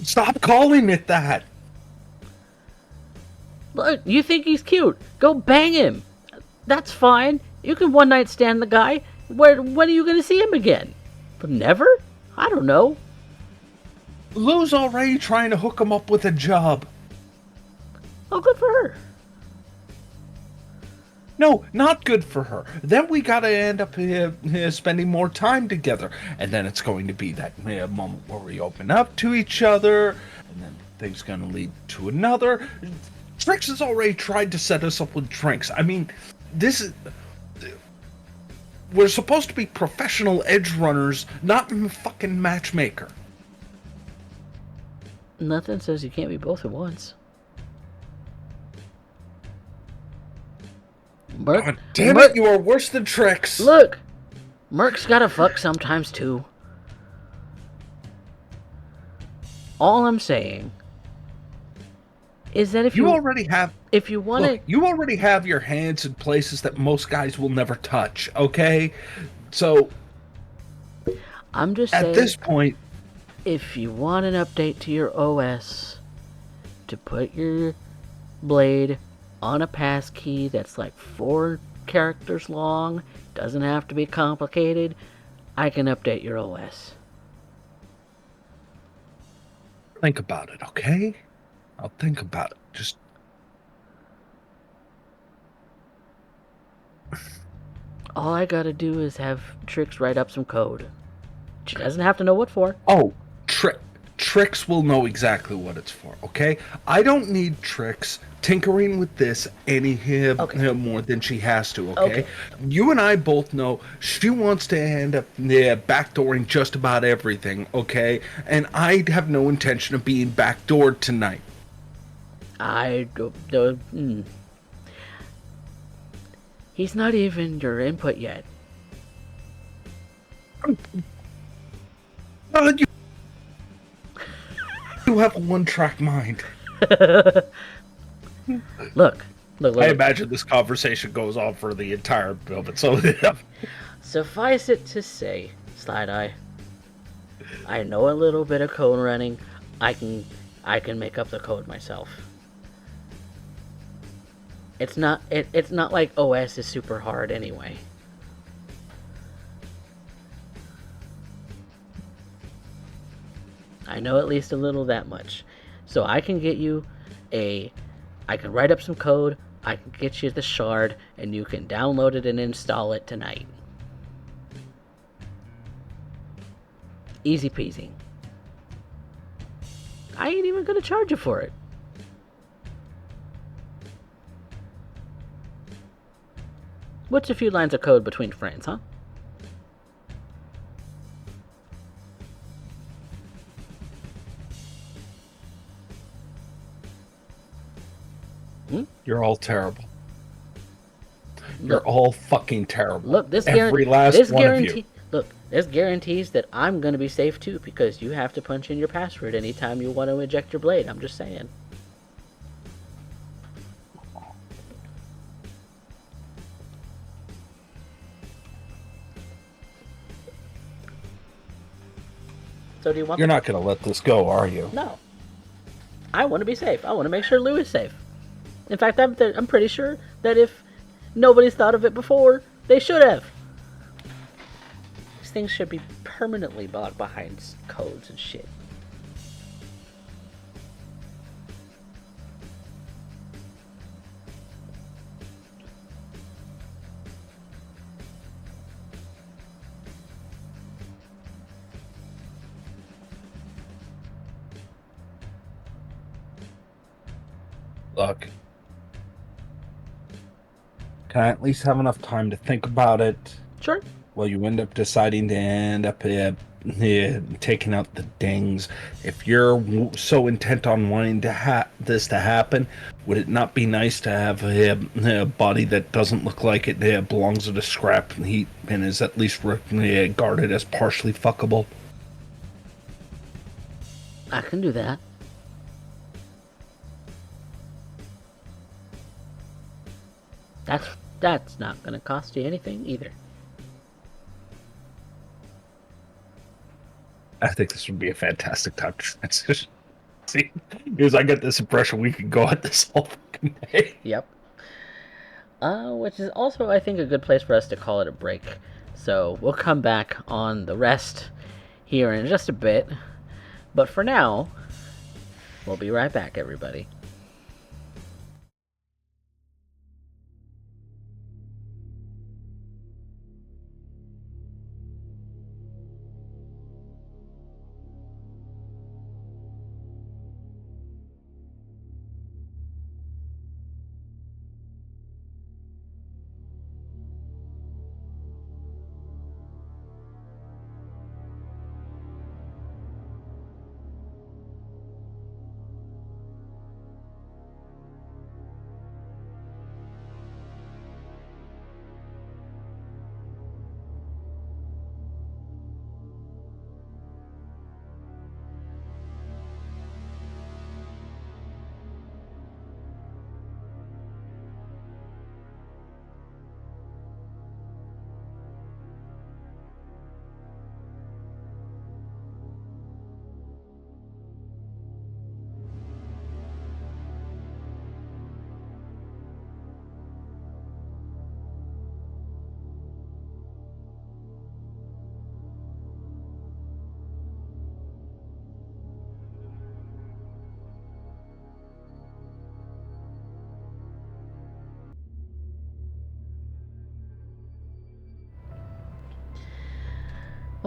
Stop calling it that. Look, you think he's cute? Go bang him. That's fine. You can one night stand the guy. When are you going to see him again? Never? I don't know. Lou's already trying to hook him up with a job. Oh, good for her. No, not good for her. Then we gotta end up spending more time together. And then it's going to be that moment where we open up to each other, and then things gonna lead to another. Trix has already tried to set us up with drinks. I mean, this is... We're supposed to be professional edge runners, not fucking matchmaker. Nothing says you can't be both at once. Merc, God damn it, you are worse than Trix. Look! Merc's gotta fuck sometimes too. All I'm saying is that if you already have... If you want to... You already have your hands in places that most guys will never touch, okay? So... I'm just saying... At this point... If you want an update to your OS, to put your blade on a passkey that's like 4 characters long, doesn't have to be complicated, I can update your OS. Think about it, okay? I'll think about it. Just... All I gotta do is have Trix write up some code. She doesn't have to know what for. Oh, Trix will know exactly what it's for, okay? I don't need Trix tinkering with this any more than she has to, okay? You and I both know she wants to end up backdooring just about everything, okay? And I have no intention of being backdoored tonight. I don't... He's not even your input yet. You have a one-track mind. Look. I imagine this conversation goes on for the entire bill, but so... Suffice it to say, Slideye, I know a little bit of code running. I can make up the code myself. It's not like OS is super hard anyway. I know at least a little that much. So I can get you I can write up some code, I can get you the shard, and you can download it and install it tonight. Easy peasy. I ain't even gonna charge you for it. What's a few lines of code between friends, huh? You're all terrible. You're all fucking terrible. Look, this every last one of you. Look, this guarantees that I'm gonna be safe too, because you have to punch in your password anytime you want to eject your blade. I'm just saying. So do you want? You're not gonna let this go, are you? No. I want to be safe. I want to make sure Loup is safe. In fact, I'm pretty sure that if nobody's thought of it before, they should have. These things should be permanently bogged behind codes and shit. Look. Can I at least have enough time to think about it? Sure. Well, you end up deciding to end up taking out the dings. If you're so intent on wanting to this to happen, would it not be nice to have a body that doesn't look like it belongs at a scrap heap and is at least guarded as partially fuckable? I can do that. That's not going to cost you anything either. I think this would be a fantastic time to transition. See, because I get this impression we could go at this all fucking day. Yep. Which is also, I think, a good place for us to call it a break. So we'll come back on the rest here in just a bit. But for now, we'll be right back, everybody.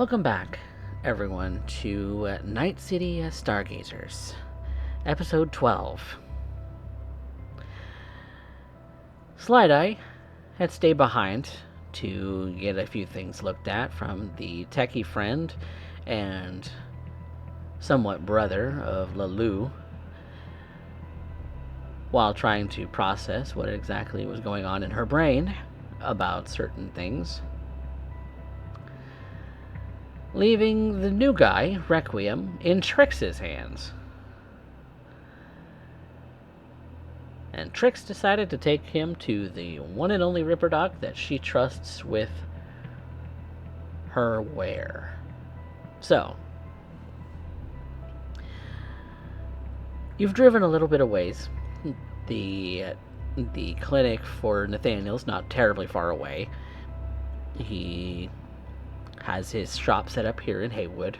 Welcome back, everyone, to Night City Stargazers, Episode 12. Slideye had stayed behind to get a few things looked at from the techie friend and somewhat brother of Loup, while trying to process what exactly was going on in her brain about certain things, leaving the new guy, Requiem, in Trix's hands. And Trix decided to take him to the one and only Ripper Doc that she trusts with her ware. So, you've driven a little bit of ways. The clinic for Nathaniel's not terribly far away. He has his shop set up here in Haywood.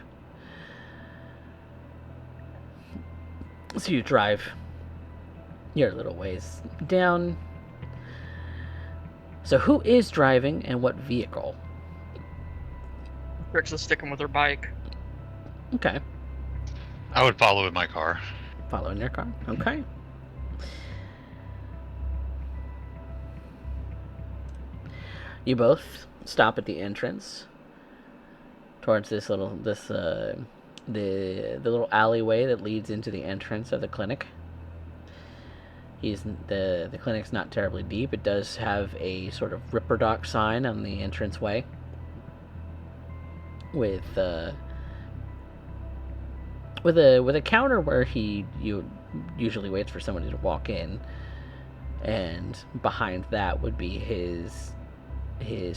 So you drive your little ways down. So who is driving and what vehicle? Trix is sticking with her bike. Okay. I would follow in my car. Following your car. Okay. You both stop at the entrance towards the little alleyway that leads into the entrance of the clinic. The clinic's not terribly deep. It does have a sort of Ripper Doc sign on the entranceway with a counter where you usually waits for somebody to walk in, and behind that would be his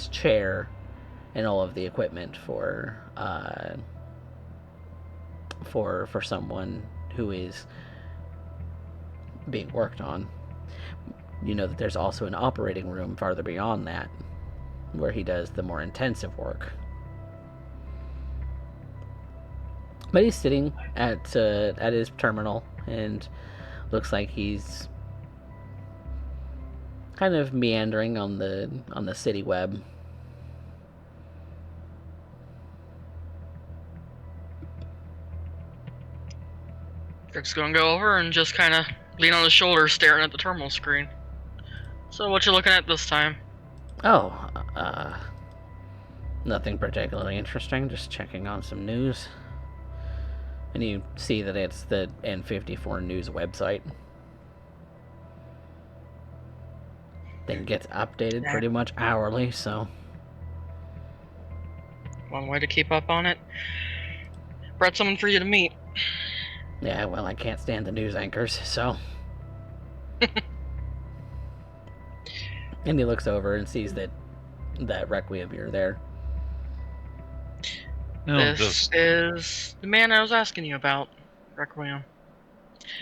chair and all of the equipment for someone who is being worked on. You know that there's also an operating room farther beyond that where he does the more intensive work. But he's sitting at his terminal and looks like he's kind of meandering on the city web. Trix gonna go over and just kind of lean on his shoulder, staring at the terminal screen. So what you looking at this time? Oh, nothing particularly interesting. Just checking on some news. And you see that it's the N54 news website. Thing gets updated pretty much hourly, so... One way to keep up on it. Brought someone for you to meet. Yeah, well, I can't stand the news anchors, so... And he looks over and sees that Requiem, you're there. No, This is the man I was asking you about, Requiem.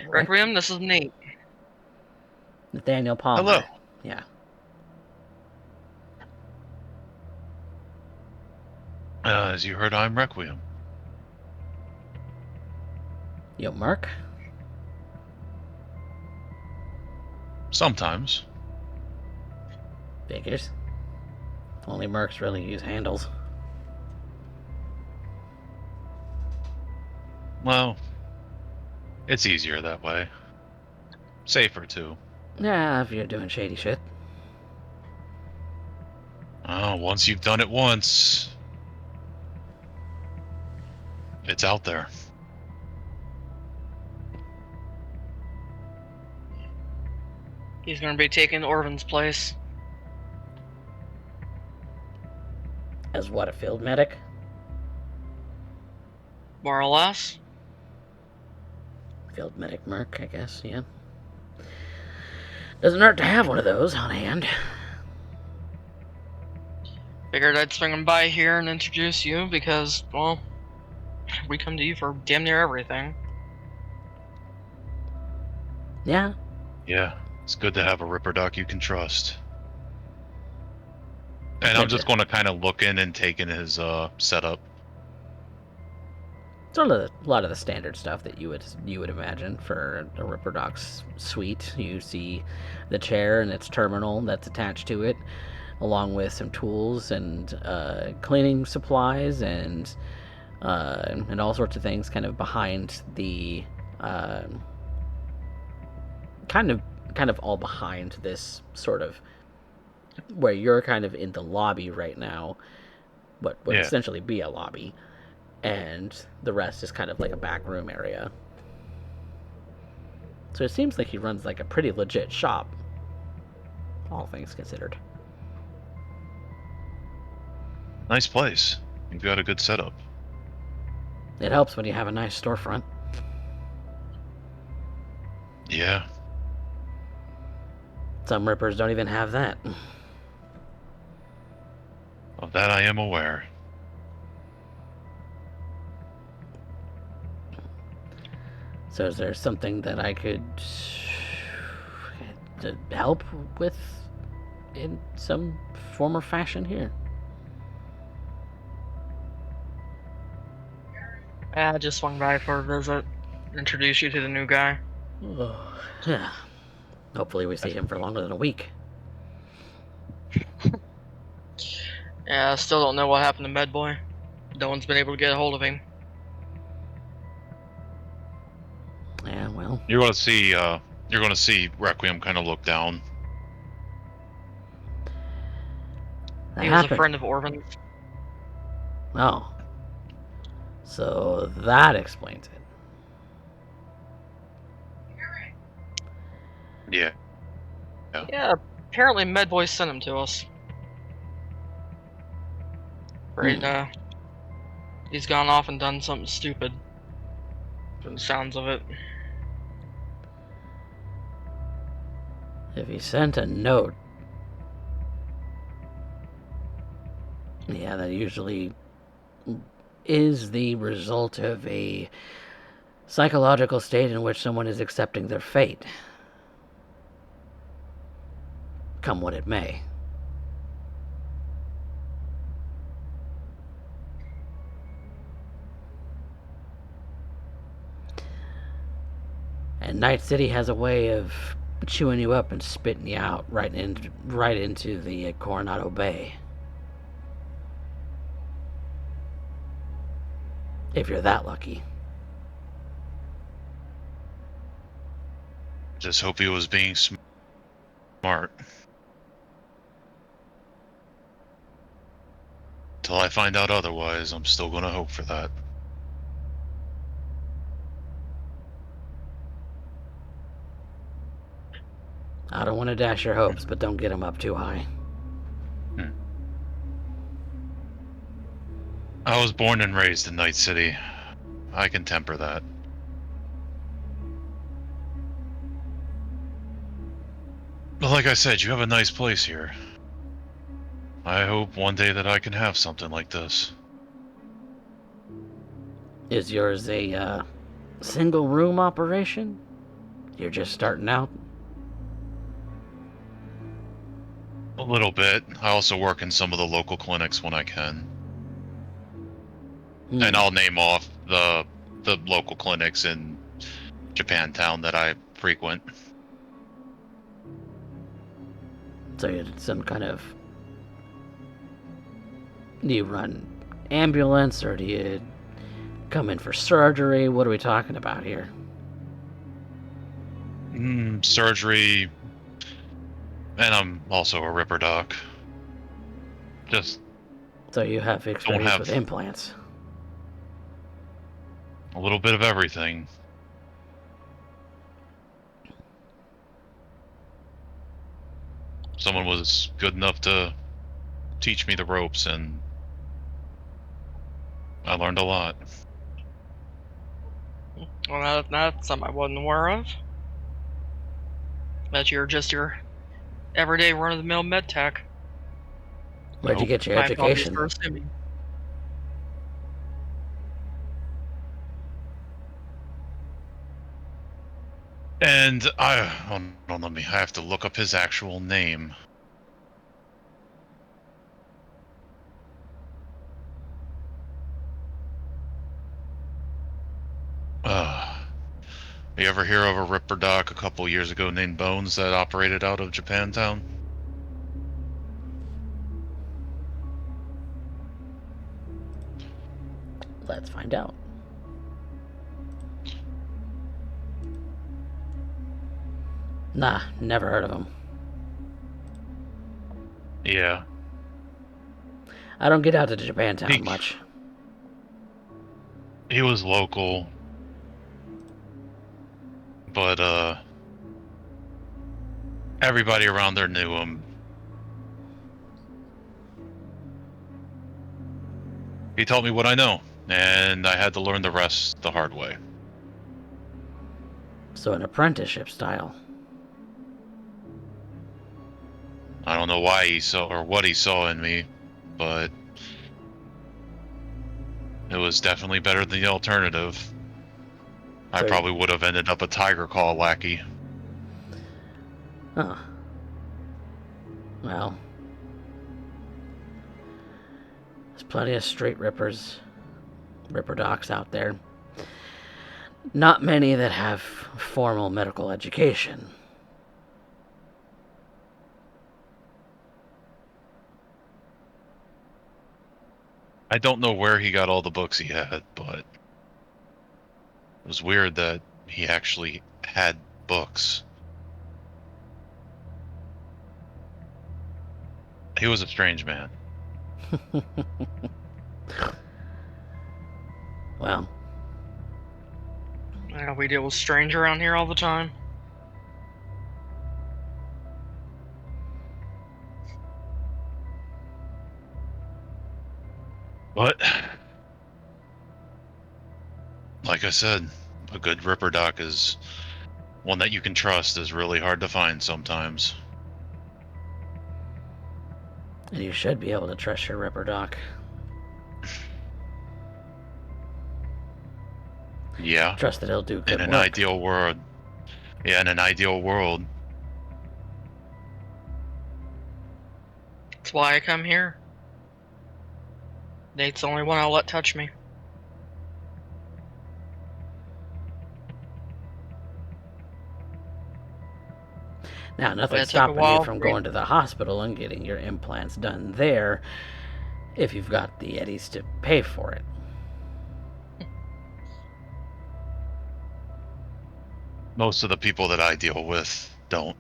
Requiem, this is Nate. Nathaniel Palmer. Hello. Yeah. As you heard, I'm Requiem. Yo, Mark? Sometimes. Figures. Only Mercs really use handles. Well, it's easier that way. Safer, too. Yeah, if you're doing shady shit. Oh, once you've done it once, it's out there. He's gonna be taking Orvin's place. As what, a field medic? More or less. Field medic Merc, I guess, yeah. Doesn't hurt to have one of those on hand. Figured I'd swing him by here and introduce you because, well, we come to you for damn near everything. Yeah. Yeah, it's good to have a Ripper Doc you can trust. And I'm just going to kind of look in and take in his setup. Sort of a lot of the standard stuff that you would imagine for a Ripper Doc's suite. You see the chair and its terminal that's attached to it. along with some tools and cleaning supplies and all sorts of things, kind of behind the kind of all behind this sort of where you're kind of in the lobby right now, what would essentially be a lobby, and the rest is kind of like a back room area. So it seems like he runs like a pretty legit shop, all things considered. Nice place. You've got a good setup. It helps when you have a nice storefront. Yeah. Some rippers don't even have that. Of that I am aware. So is there something that I could help with in some form or fashion here? I just swung by for a visit. Introduce you to the new guy. Oh, yeah. Hopefully we see him for longer than a week. Yeah, I still don't know what happened to Medboy. No one's been able to get a hold of him. Yeah, well. You're gonna see Requiem kind of look down. That He was happened. a friend of Orban's. Oh. So that explains it. Yeah. Yeah, apparently Medboy sent him to us. Right, he's gone off and done something stupid. From the sounds of it. If he sent a note, yeah, that usually is the result of a psychological state in which someone is accepting their fate, come what it may. And Night City has a way of chewing you up and spitting you out right into the Coronado Bay. If you're that lucky. Just hope he was being smart. Till I find out otherwise, I'm still gonna hope for that. I don't want to dash your hopes, but don't get them up too high. I was born and raised in Night City. I can temper that. But like I said, you have a nice place here. I hope one day that I can have something like this. Is yours a single room operation? You're just starting out? A little bit. I also work in some of the local clinics when I can. And I'll name off the local clinics in Japantown that I frequent. So you did some kind of... Do you run ambulance, or do you come in for surgery? What are we talking about here? Surgery, and I'm also a ripper doc. Just... So you have experience with implants. A little bit of everything. Someone was good enough to teach me the ropes, and I learned a lot. Well, that's something I wasn't aware of. That you're just your everyday run-of-the-mill med tech. Where'd you get your education? And hold on, I have to look up his actual name. You ever hear of a ripper doc a couple years ago named Bones that operated out of Japantown? Let's find out. Nah, never heard of him. Yeah. I don't get out to Japantown much. He was local. But, everybody around there knew him. He told me what I know, and I had to learn the rest the hard way. So an apprenticeship style. I don't know why he saw, or what he saw in me, but it was definitely better than the alternative. I So- probably would have ended up a Tiger Claw lackey. Huh. Well. There's plenty of straight rippers. Ripper docs out there. Not many that have formal medical education. I don't know where he got all the books he had, but it was weird that he actually had books. He was a strange man. Well, Yeah, we deal with strange around here all the time. But, like I said, a good Ripper Doc is one that you can trust is really hard to find sometimes. and you should be able to trust your Ripper doc. Yeah. Trust that he'll do good In an work. ideal world. Yeah, in an ideal world. That's why I come here. Nate's the only one I'll let touch me. Now, But it nothing's took a stopping you while from for me- going to the hospital and getting your implants done there if you've got the eddies to pay for it. Most of the people that I deal with don't.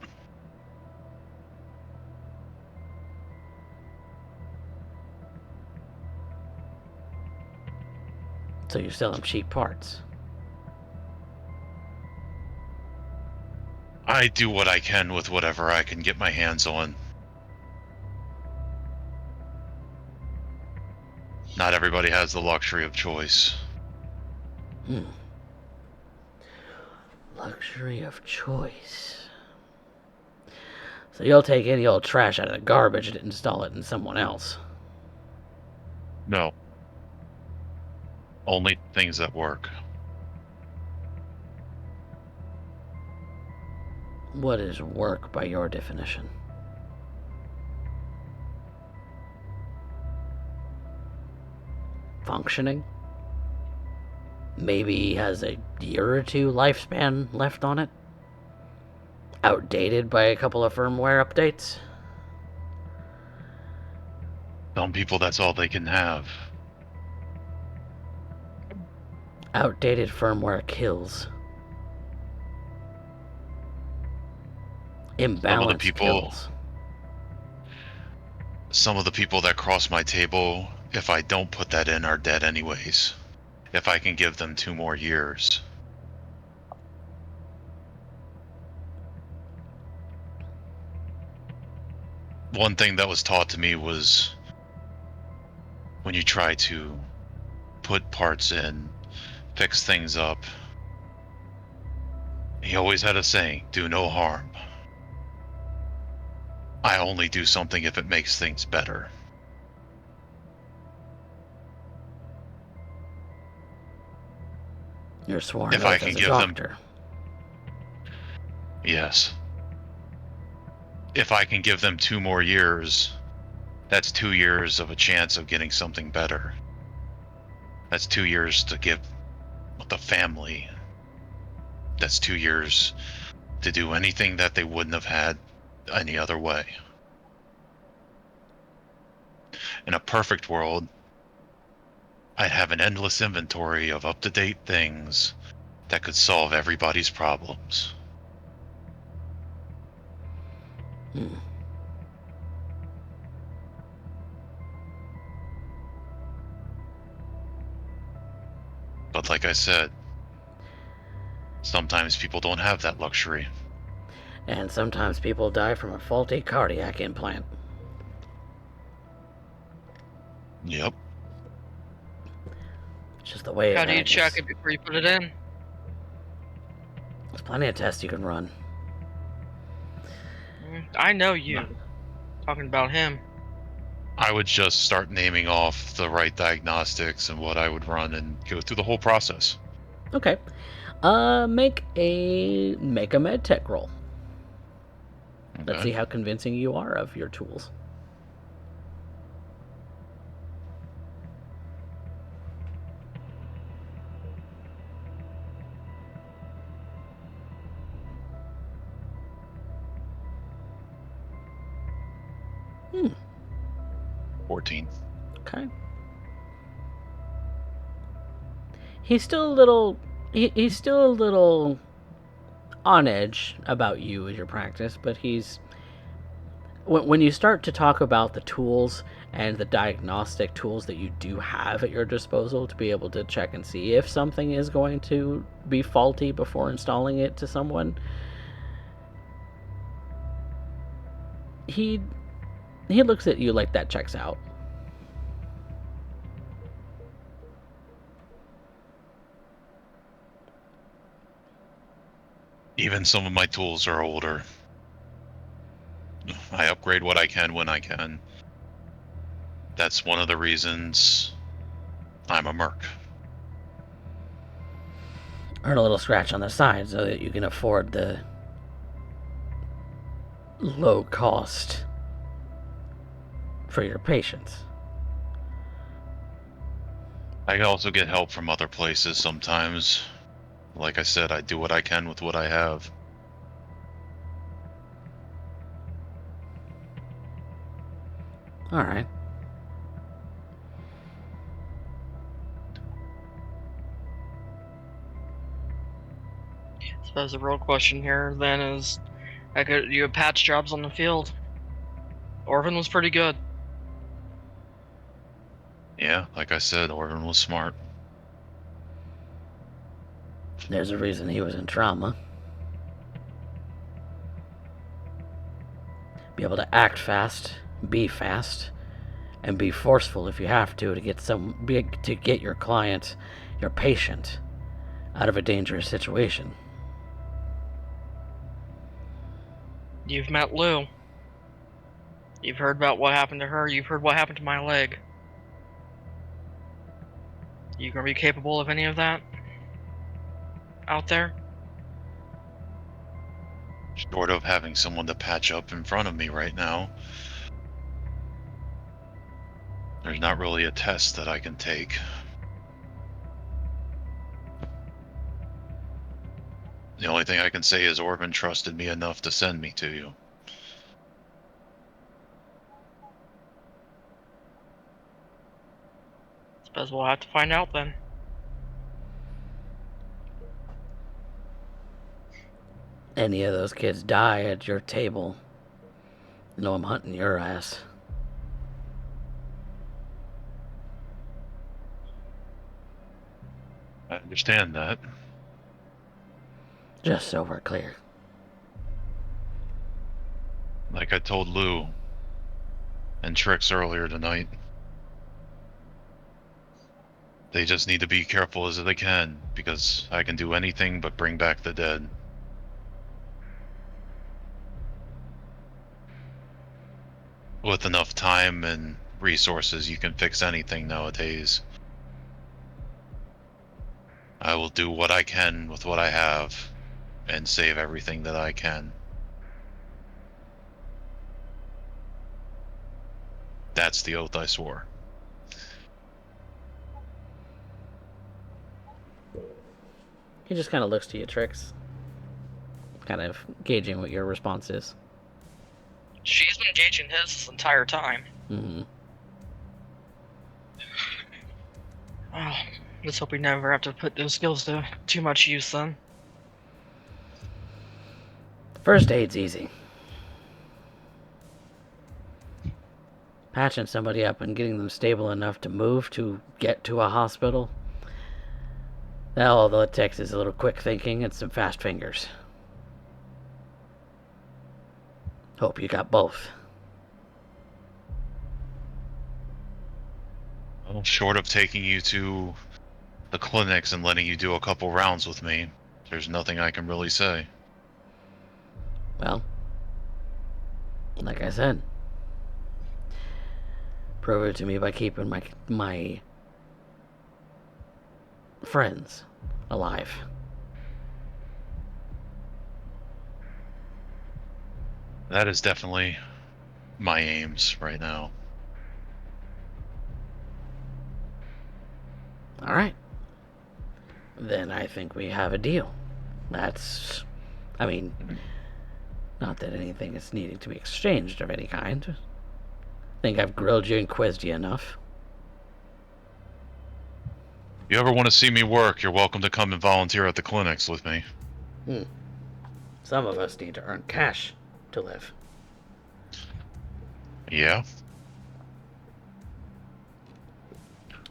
So you sell them cheap parts. I do what I can with whatever I can get my hands on. Not everybody has the luxury of choice. Luxury of choice. So you'll take any old trash out of the garbage and install it in someone else. No. Only things that work. What is work by your definition? Functioning? Maybe has a year or two lifespan left on it? Outdated by a couple of firmware updates? Some people, that's all they can have. Outdated firmware kills. Imbalanced people- kills. Some of the people that cross my table, if I don't put that in, are dead anyways. If I can give them 2 more years. One thing that was taught to me was when you try to put parts in, fix things up, he always had a saying, do no harm. I only do something if it makes things better. You're sworn If I oath can as a give them- doctor. Yes. If I can give them 2 more years, that's 2 years of a chance of getting something better. That's 2 years to give the family. That's 2 years to do anything that they wouldn't have had any other way. In a perfect world, I'd have an endless inventory of up-to-date things that could solve everybody's problems. Hmm. But like I said, sometimes people don't have that luxury. And sometimes people die from a faulty cardiac implant. Yep. It's just the way How it do you is. check it before you put it in? There's plenty of tests you can run. I know you. Talking about him. I would just start naming off the right diagnostics and what I would run and go through the whole process. Okay. Make a med tech roll. Let's Okay. see how convincing you are of your tools. Hmm. 14. Okay. He's still a little. He's still a little on edge about you as your practice, but he's. When you start to talk about the tools and the diagnostic tools that you do have at your disposal to be able to check and see if something is going to be faulty before installing it to someone, he looks at you like that checks out. Even some of my tools are older. I upgrade what I can when I can. That's one of the reasons I'm a merc. Earn a little scratch on the side so that you can afford the low cost for your patients. I also get help from other places sometimes. Like I said, I do what I can with what I have. All right. I suppose the real question here then is, you have patch jobs on the field. Orphan was pretty good. Yeah, like I said, Orvin was smart. There's a reason he was in trauma. Be able to act fast, and be forceful if you have to get your client, your patient, out of a dangerous situation. You've met Lou. You've heard about what happened to her. You've heard what happened to my leg. You gonna be capable of any of that? Out there? Short of having someone to patch up in front of me right now, there's not really a test that I can take. The only thing I can say is Orvin trusted me enough to send me to you. Suppose we'll have to find out then. Any of those kids die at your table, you know I'm hunting your ass. I understand that. Just so we're clear. Like I told Lou and Trix earlier tonight, they just need to be careful as they can, because I can do anything but bring back the dead. With enough time and resources, you can fix anything nowadays. I will do what I can with what I have and save everything that I can. That's the oath I swore. He just kind of looks to you, Trix. Kind of gauging what your response is. She's been gauging his this entire time. Mm-hmm. Oh, let's hope we never have to put those skills to too much use then. First aid's easy. Patching somebody up and getting them stable enough to move to get to a hospital. All it takes is a little quick thinking and some fast fingers. Hope you got both. Well, short of taking you to the clinics and letting you do a couple rounds with me, there's nothing I can really say. Well, like I said, prove it to me by keeping my friends alive. That is definitely my aims right now. All right. Then I think we have a deal. I mean, not that anything is needing to be exchanged of any kind. I think I've grilled you and quizzed you enough. If you ever want to see me work, you're welcome to come and volunteer at the clinics with me. Some of us need to earn cash to live. Yeah?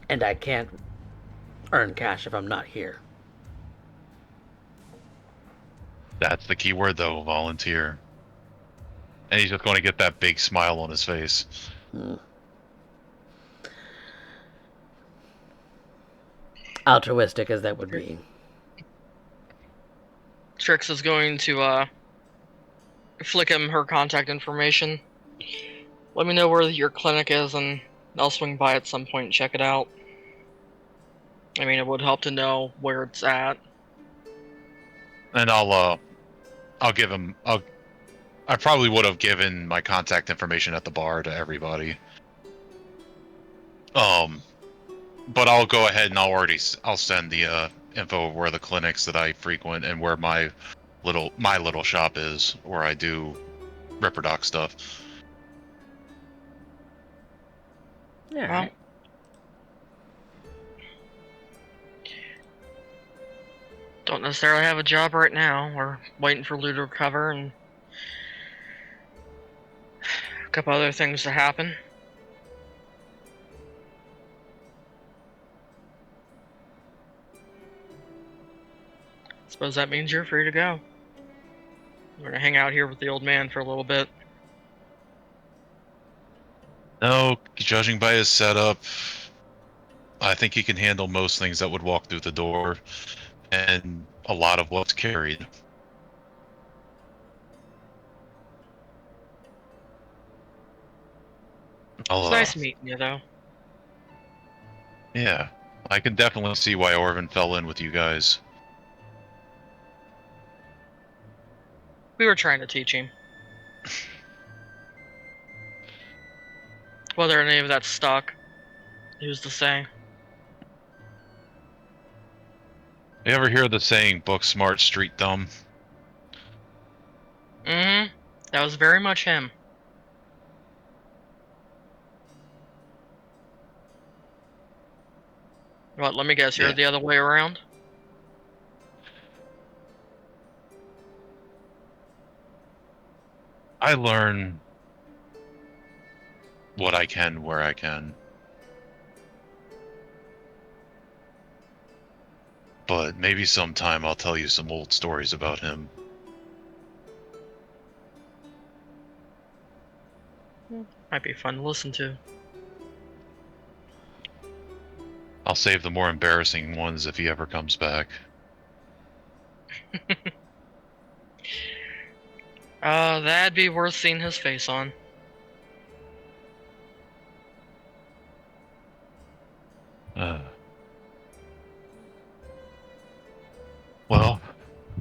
And I can't earn cash if I'm not here. That's the key word, though, volunteer. And he's just going to get that big smile on his face. Altruistic as that would be. Trix is going to flick him her contact information. Let me know where your clinic is, and I'll swing by at some point and check it out. I mean, it would help to know where it's at. And I'll give him. I probably would have given my contact information at the bar to everybody. But I'll go ahead and I'll send the info of where the clinics that I frequent and where my little shop is, where I do Ripperdoc stuff. Yeah. Well, don't necessarily have a job right now. We're waiting for Lou to recover and a couple other things to happen. Suppose that means you're free to go. We're gonna hang out here with the old man for a little bit. No, judging by his setup, I think he can handle most things that would walk through the door, and a lot of what's carried. It's nice meeting you, though. Yeah, I can definitely see why Orvin fell in with you guys. We were trying to teach him. Whether any of that stuck, who's to say? You ever hear the saying, book smart, street dumb? Mm-hmm. That was very much him. What, let me guess, you're Yeah. the other way around? I learn what I can where I can. But maybe sometime I'll tell you some old stories about him. Might be fun to listen to. I'll save the more embarrassing ones if he ever comes back. That'd be worth seeing his face on. Well,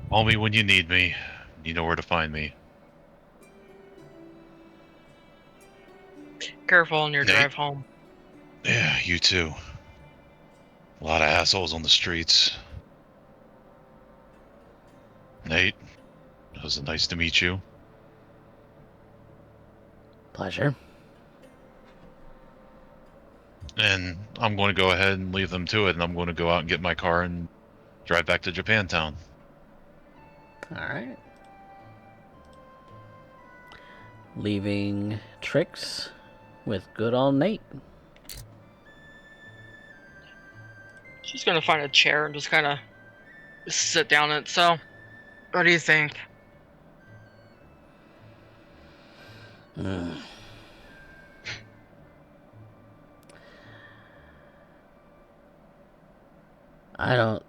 call me when you need me. You know where to find me. Careful on your Nate? drive home. Yeah, you too. A lot of assholes on the streets. Nate, it was nice to meet you. Pleasure. And I'm going to go ahead and leave them to it, and I'm going to go out and get my car and drive back to Japantown. Alright. Leaving Trix with good old Nate. She's gonna find a chair and just kind of sit down in it. So, what do you think? I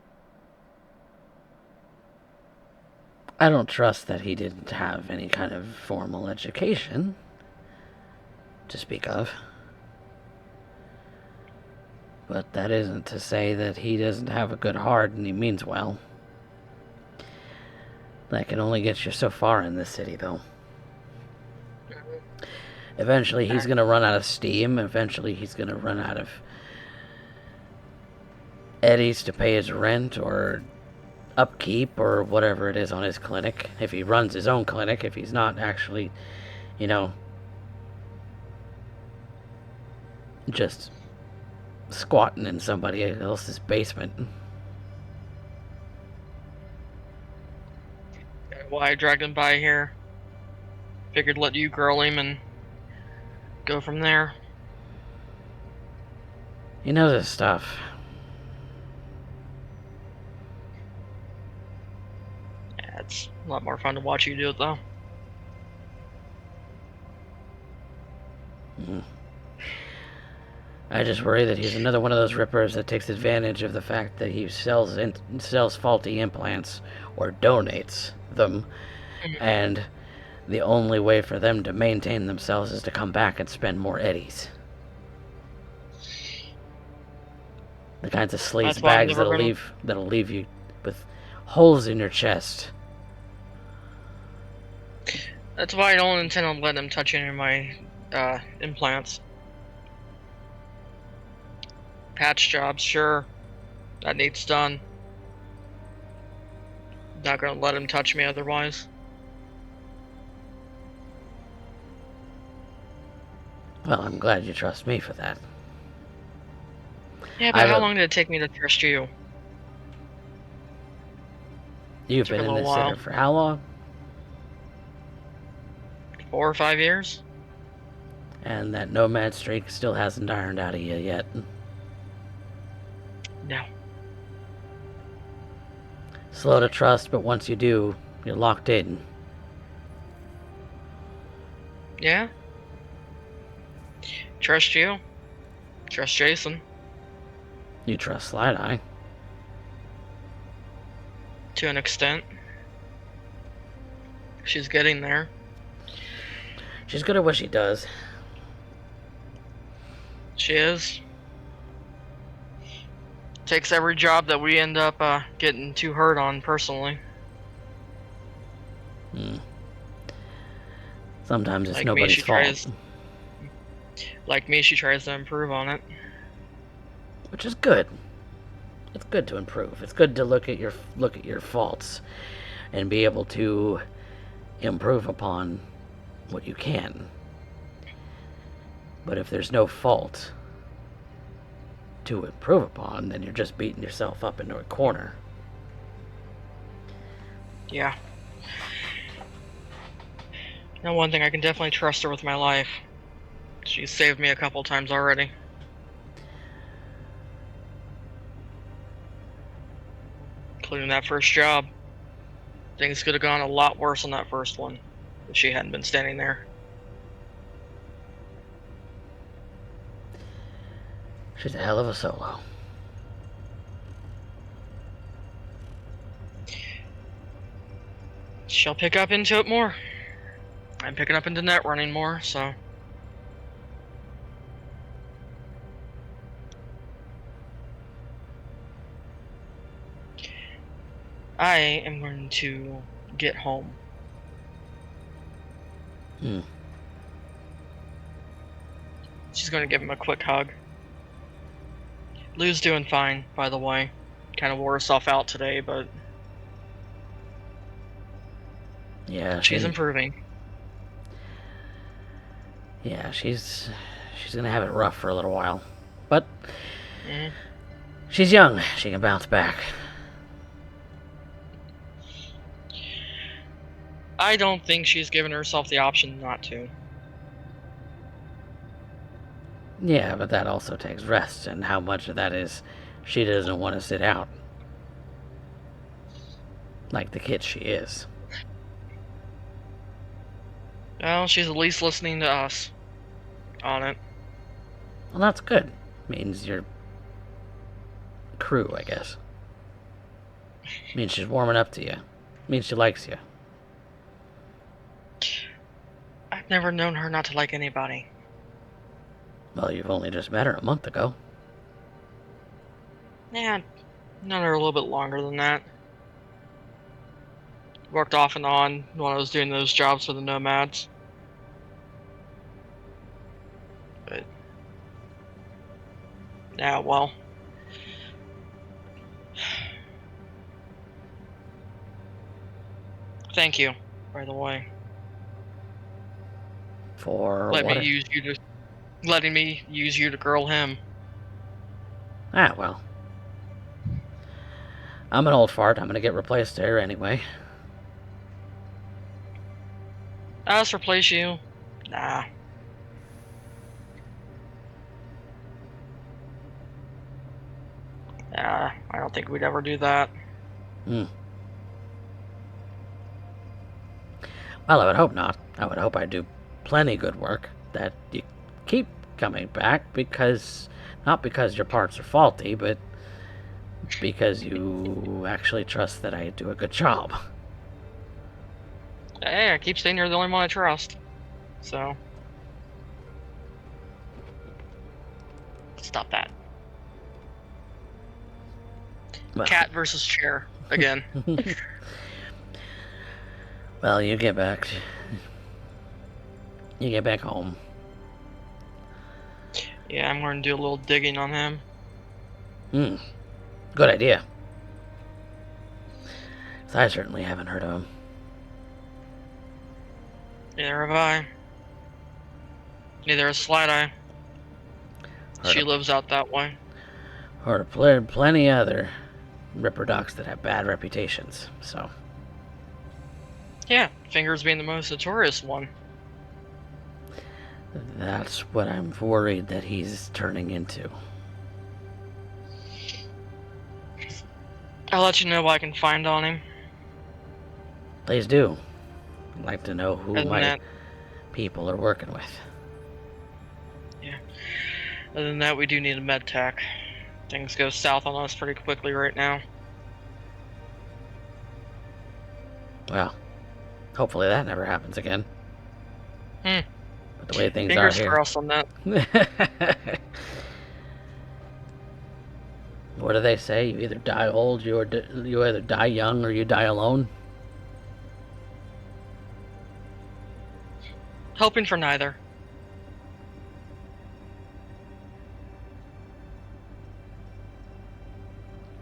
don't trust that he didn't have any kind of formal education to speak of. But that isn't to say that he doesn't have a good heart and he means well. That can only get you so far in this city, though. Eventually, he's going to run out of steam. Eventually, he's going to run out of eddies to pay his rent or upkeep or whatever it is on his clinic. If he runs his own clinic, if he's not actually, just squatting in somebody else's basement. Well, I dragged him by here. Figured let you grill him and go from there. He knows his stuff. Yeah, it's a lot more fun to watch you do it, though. I just worry that he's another one of those rippers that takes advantage of the fact that he sells faulty implants or donates them, and the only way for them to maintain themselves is to come back and spend more eddies. The kinds of sleaze That's why I'm bags never that'll leave you with holes in your chest. That's why I don't intend on letting him touch any of my implants. Patch jobs, sure. That needs done. Not gonna let him touch me otherwise. Well, I'm glad you trust me for that. Yeah, but how long did it take me to trust you? You've Took been a in little this center while. for how long? 4 or 5 years? And that nomad streak still hasn't ironed out of you yet. No. Slow to trust, but once you do, you're locked in. Yeah? Trust you. Trust Jason. You trust Slideye. To an extent. She's getting there. She's good at what she does. She is. Takes every job that we end up getting too hurt on personally. Sometimes it's Like me, nobody's she fault. tries. Like me, she tries to improve on it. Which is good. It's good to improve. It's good to look at your faults and be able to improve upon what you can. But if there's no fault to improve upon, then you're just beating yourself up into a corner. Yeah. Now, one thing I can definitely trust her with my life. She's saved me a couple times already. Including that first job. Things could have gone a lot worse on that first one if she hadn't been standing there. She's a hell of a solo. She'll pick up into it more. I'm picking up into net running more, so. I am going to get home. She's going to give him a quick hug. Lou's doing fine, by the way. Kind of wore herself out today, but Yeah, she's improving. Yeah, she's gonna have it rough for a little while. But Mhm. she's young. She can bounce back. I don't think she's given herself the option not to. Yeah, but that also takes rest, and how much of that is she doesn't want to sit out. Like the kid she is. Well, she's at least listening to us on it. Well, that's good. Means you're crew, I guess. Means she's warming up to you. Means she likes you. I've never known her not to like anybody. Well, you've only just met her a month ago. Yeah, known her a little bit longer than that. Worked off and on when I was doing those jobs for the Nomads. But yeah, well. Thank you, by the way. For Letting what? me use you to girl him. Ah, well. I'm an old fart. I'm gonna get replaced there anyway. Us replace you? Nah. Nah, I don't think we'd ever do that. Hmm. Well, I would hope not. I would hope I do plenty good work. That you keep coming back because... Not because your parts are faulty, but because you actually trust that I do a good job. Hey, I keep saying you're the only one I trust. So. Stop that. Well, Cat versus chair. Again. well, you get back. You get back home. Yeah, I'm going to do a little digging on him. Good idea. 'Cause I certainly haven't heard of him. Neither have I. Neither has Slideye. She lives out that way. Heard of plenty other Ripper Docs that have bad reputations, so... Yeah, Fingers being the most notorious one. That's what I'm worried that he's turning into. I'll let you know what I can find on him. Please do. I'd like to know who Other than my that, people are working with. other than that, we do need a med tech. Things go south on us pretty quickly right now. Well, hopefully that never happens again. But the way things Fingers are here... crossed on that. What do they say? You either die old, you either die young, or you die alone. Hoping for neither.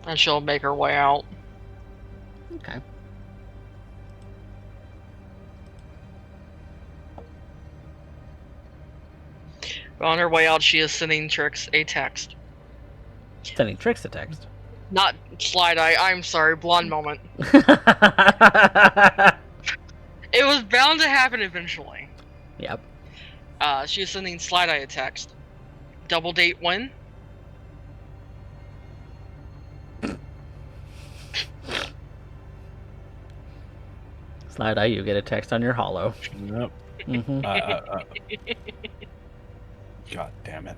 And she'll make her way out. Okay. But on her way out, she is sending Trix a text. Sending Trix a text. Not Slideye, I'm sorry, blonde moment. It was bound to happen eventually. Yep. She is sending Slideye a text. Double date when? Slideye, you get a text on your holo. Yep. Mm-hmm. God damn it.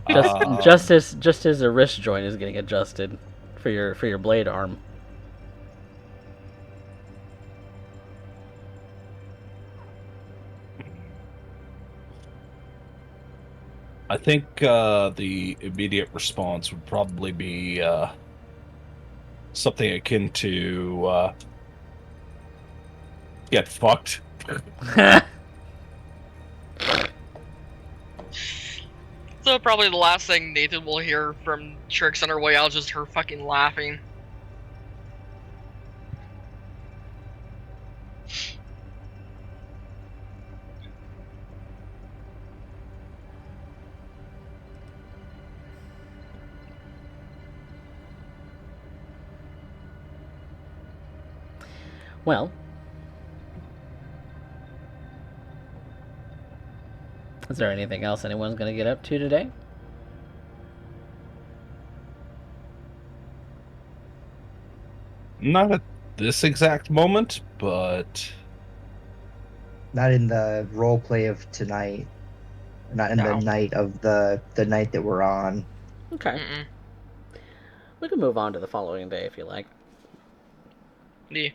Just as a wrist joint is getting adjusted for your blade arm. I think the immediate response would probably be something akin to get fucked. So probably the last thing Nathan will hear from Trix on her way out is just her fucking laughing. Well, is there anything else anyone's going to get up to today? Not at this exact moment, but Not in the role play of tonight. Not in the No. night of the night that we're on. Okay. Mm-mm. We can move on to the following day if you like. Yeah.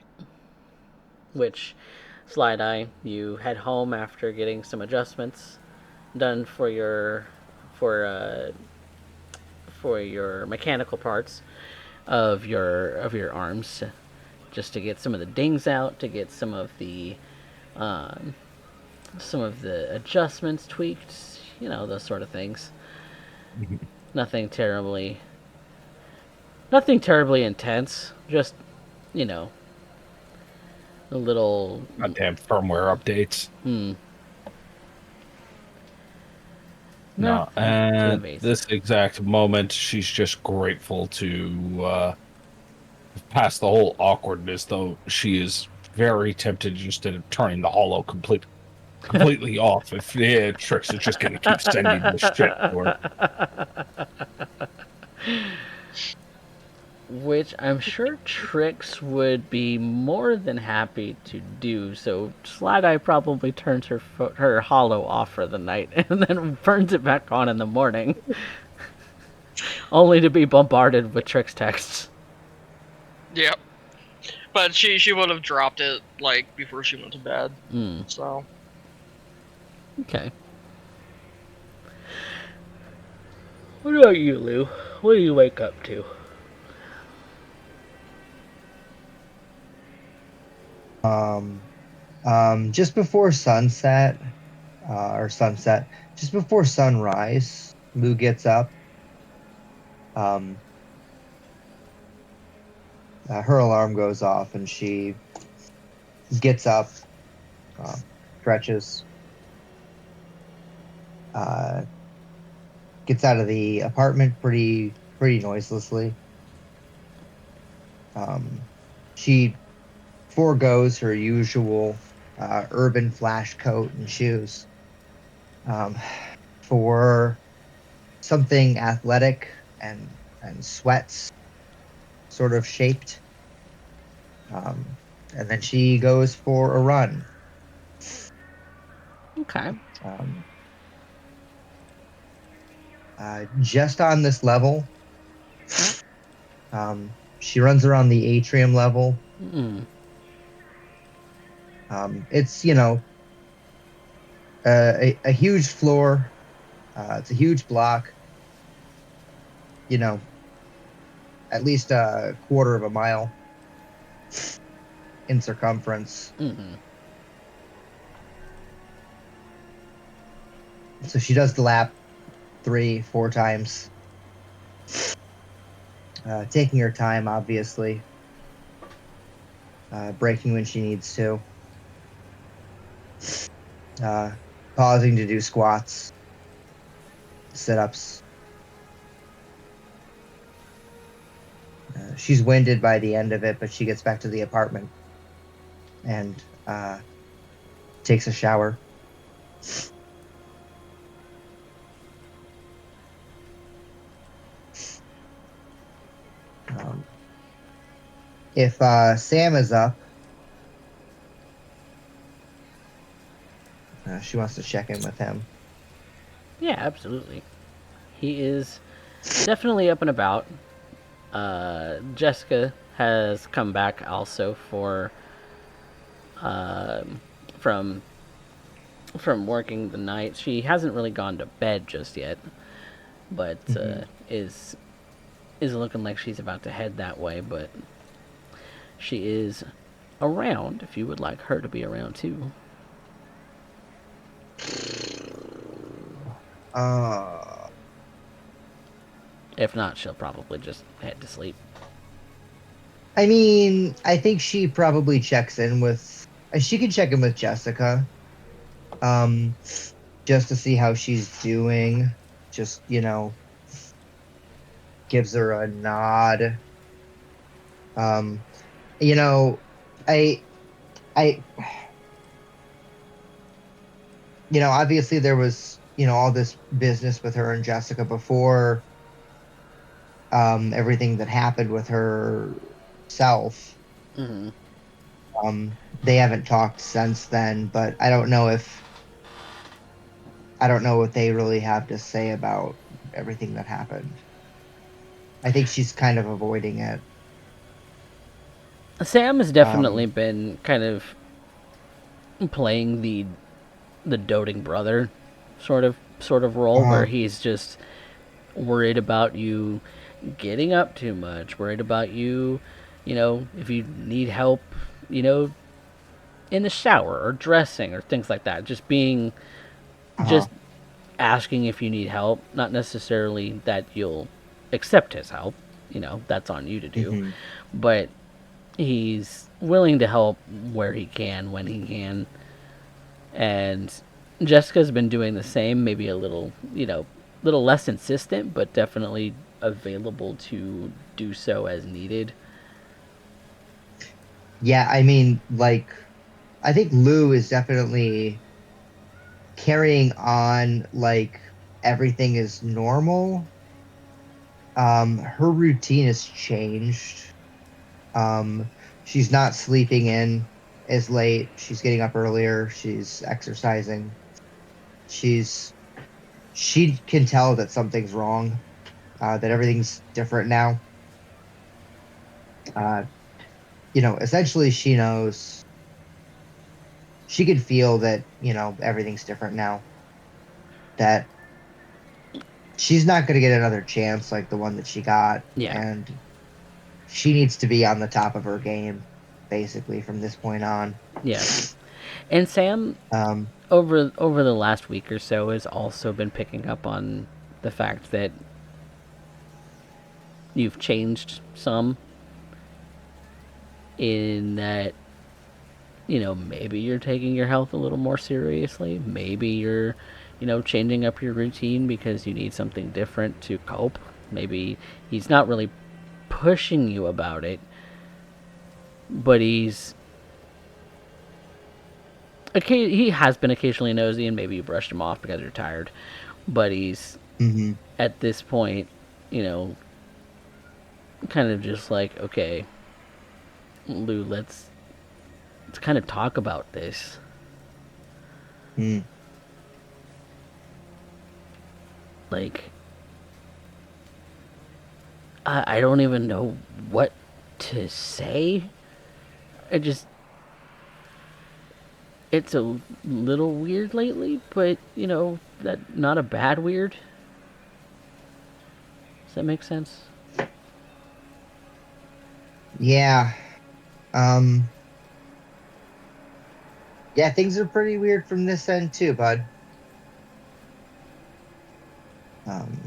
Which, Slideye, you head home after getting some adjustments done for your mechanical parts of your arms, just to get some of the dings out, to get some of the adjustments tweaked, those sort of things. Nothing terribly intense, just a little goddamn firmware updates. No, too and invasive. this exact moment, she's just grateful to pass the whole awkwardness, though she is very tempted just in turning the holo completely off if Trix is just going to keep sending the shit to her. Which I'm sure Trix would be more than happy to do. So Slideye probably turns her holo off for the night and then burns it back on in the morning, only to be bombarded with Trix texts. Yep. But she would have dropped it like before she went to bed. So Okay. What about you, Lou? What do you wake up to? Just before sunset, just before sunrise, Lou gets up. Her alarm goes off, and she gets up, stretches, gets out of the apartment pretty noiselessly. She forgoes her usual urban flash coat and shoes for something athletic and sweats, sort of shaped. And then she goes for a run. Okay. Just on this level, she runs around the atrium level. It's, a huge floor. It's a huge block. At least a quarter of a mile in circumference. So she does the lap 3-4 times, taking her time, obviously, braking when she needs to, pausing to do squats, sit-ups. She's winded by the end of it, but she gets back to the apartment and takes a shower. If Sam is up, she wants to check in with him. Yeah, absolutely. He is definitely up and about. Jessica has come back also from working the night. She hasn't really gone to bed just yet, but is looking like she's about to head that way. But she is around if you would like her to be around too. If not, she'll probably just head to sleep. I mean, I think she probably checks in with... She can check in with Jessica. Just to see how she's doing. Just, gives her a nod. I, obviously there was, all this business with her and Jessica before everything that happened with herself. Hmm. They haven't talked since then, but I don't know what they really have to say about everything that happened. I think she's kind of avoiding it. Sam has Um, definitely been kind of playing the doting brother sort of role where uh, he's just worried about you getting up too much, worried about you, if you need help, you know, in the shower or dressing or things like that. uh, Just asking if you need help, not necessarily that you'll accept his help. That's on you to do. hmm But he's willing to help where he can, when he can. And Jessica's been doing the same, maybe a little, little less insistent, but definitely available to do so as needed. yeah, I mean, like, I think Lou is definitely carrying on like everything is normal. Her routine has changed. Um, she's not sleeping in as late. She's getting up earlier. She's exercising. She's she can tell that something's wrong. That everything's different now. Uh, essentially, she knows. She can feel that everything's different now. That she's not going to get another chance like the one that she got, Yeah, and she needs to be on the top of her game, basically from this point on. yeah. And Sam, Um, over the last week or so, has also been picking up on the fact that you've changed some, in that maybe you're taking your health a little more seriously. Maybe you're, changing up your routine because you need something different to cope. Maybe he's not really pushing you about it, but he has been occasionally nosy, and maybe you brushed him off because you're tired. But he's, mhm. at this point, you know, kind of just like, okay, Lou, let's kind of talk about this. Mm. Like, I don't even know what to say. I just, it's a little weird lately, but that not a bad weird. Does that make sense? Yeah. Um, yeah, things are pretty weird from this end too, bud. Um,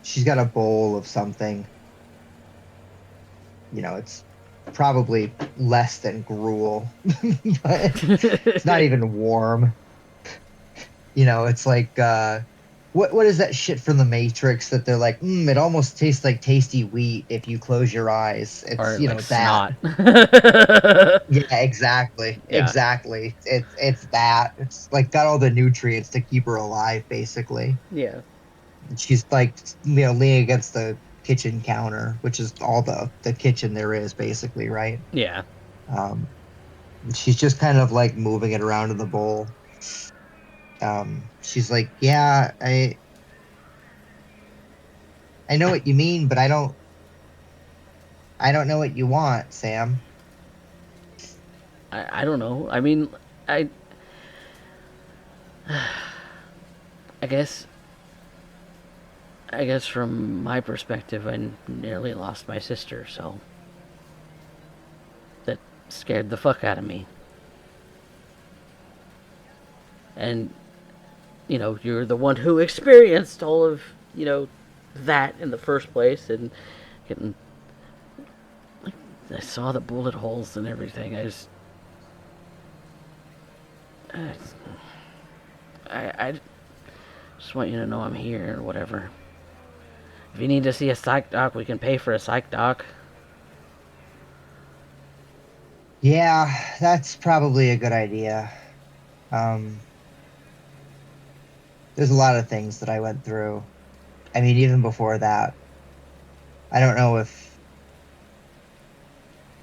she's got a bowl of something. It's probably less than gruel, but it's not even warm. It's like what is that shit from the Matrix that they're like, it almost tastes like tasty wheat if you close your eyes. It's Or like that. snot. Yeah, exactly. Yeah, Exactly. It's that. It's like got all the nutrients to keep her alive, basically. yeah, And she's like, leaning against the kitchen counter, which is all the kitchen there is, basically, right? yeah. Um, and she's just kind of like moving it around in the bowl. She's like, yeah, I know what you mean, but I don't know what you want, Sam. I don't know. I mean, I I guess from my perspective, I nearly lost my sister, so that scared the fuck out of me. And you're the one who experienced all of that in the first place, and getting, I saw the bullet holes and everything. I, I just want you to know I'm here or whatever. If you need to see a psych doc, we can pay for a psych doc. Yeah, that's probably a good idea. Um, there's a lot of things that I went through. I mean, even before that, I don't know if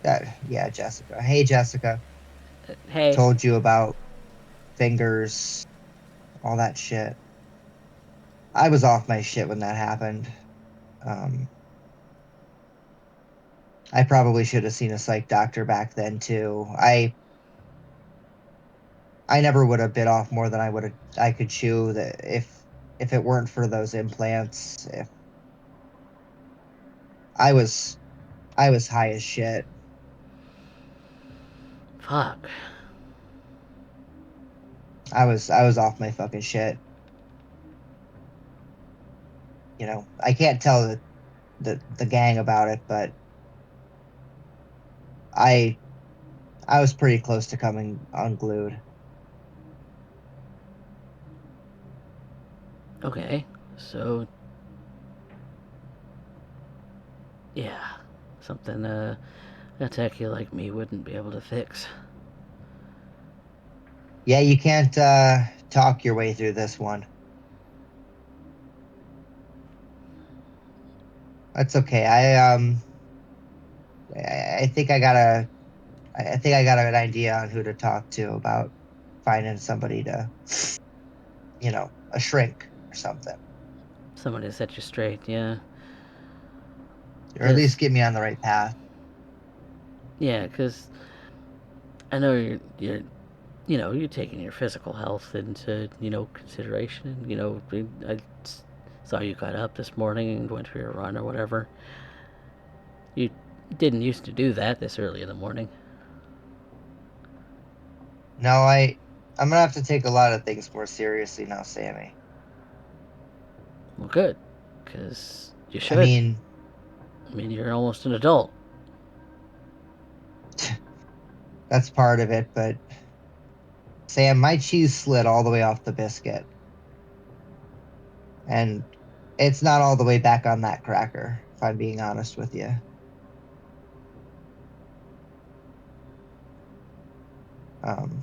that. Yeah, Jessica. Hey, Jessica. Hey, Told you about fingers, all that shit. I was off my shit when that happened. Um, I probably should have seen a psych doctor back then too. I never would have bit off more than I could chew. That if it weren't for those implants, if I was I was high as shit. fuck. I was off my fucking shit. You know, I can't tell the gang about it, but I I was pretty close to coming unglued. Okay, so yeah, something a techie like me wouldn't be able to fix. Yeah, you can't talk your way through this one. That's okay. I think I think I got an idea on who to talk to about finding somebody to, a shrink or something, Somebody to set you straight, yeah. or at least Cause get me on the right path. yeah, cause I know you're taking your physical health into consideration. I saw you got up this morning and went for your run or whatever. You didn't used to do that this early in the morning. No, I'm gonna have to take a lot of things more seriously now, Sammy. Well, good, because you I should. mean, I mean, you're almost an adult. that's part of it, but Sam, my cheese slid all the way off the biscuit, and it's not all the way back on that cracker, if I'm being honest with you. Um,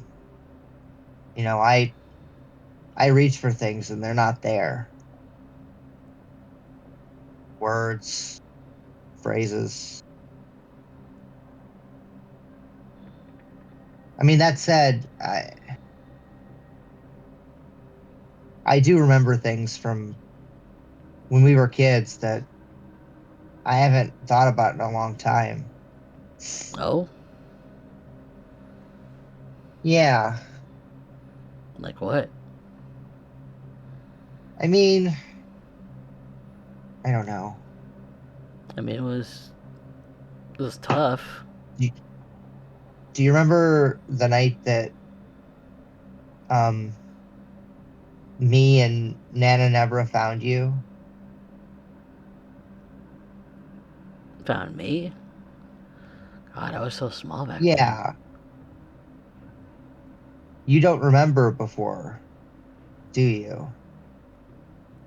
I reach for things and they're not there. Words, phrases. I mean, that said, I do remember things from when we were kids that I haven't thought about in a long time. Oh, Yeah, like what? I mean, I don't know. I mean, it was tough. Do, do you remember the night that um me and Nana Nebra found you? Found me. God, I was so small back then. Yeah, you don't remember before, do you?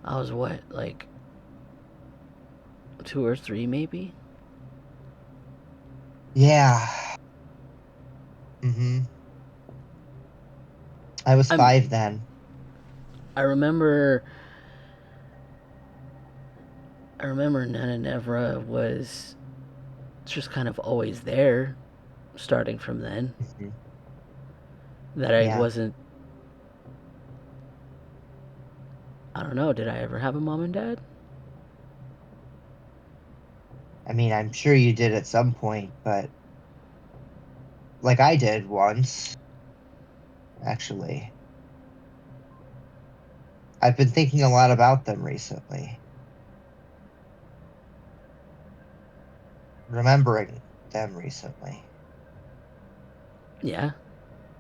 I was what, like 2 or 3, maybe. Yeah. Mm-hmm. I was I'm. 5 then. I remember. I remember Nana Nevra was just kind of always there, starting from then. Mhm. That I Yeah. wasn't. I don't know. Did I ever have a mom and dad? I mean, I'm sure you did at some point, but like I did once, actually. I've been thinking a lot about them recently, remembering them recently. Yeah.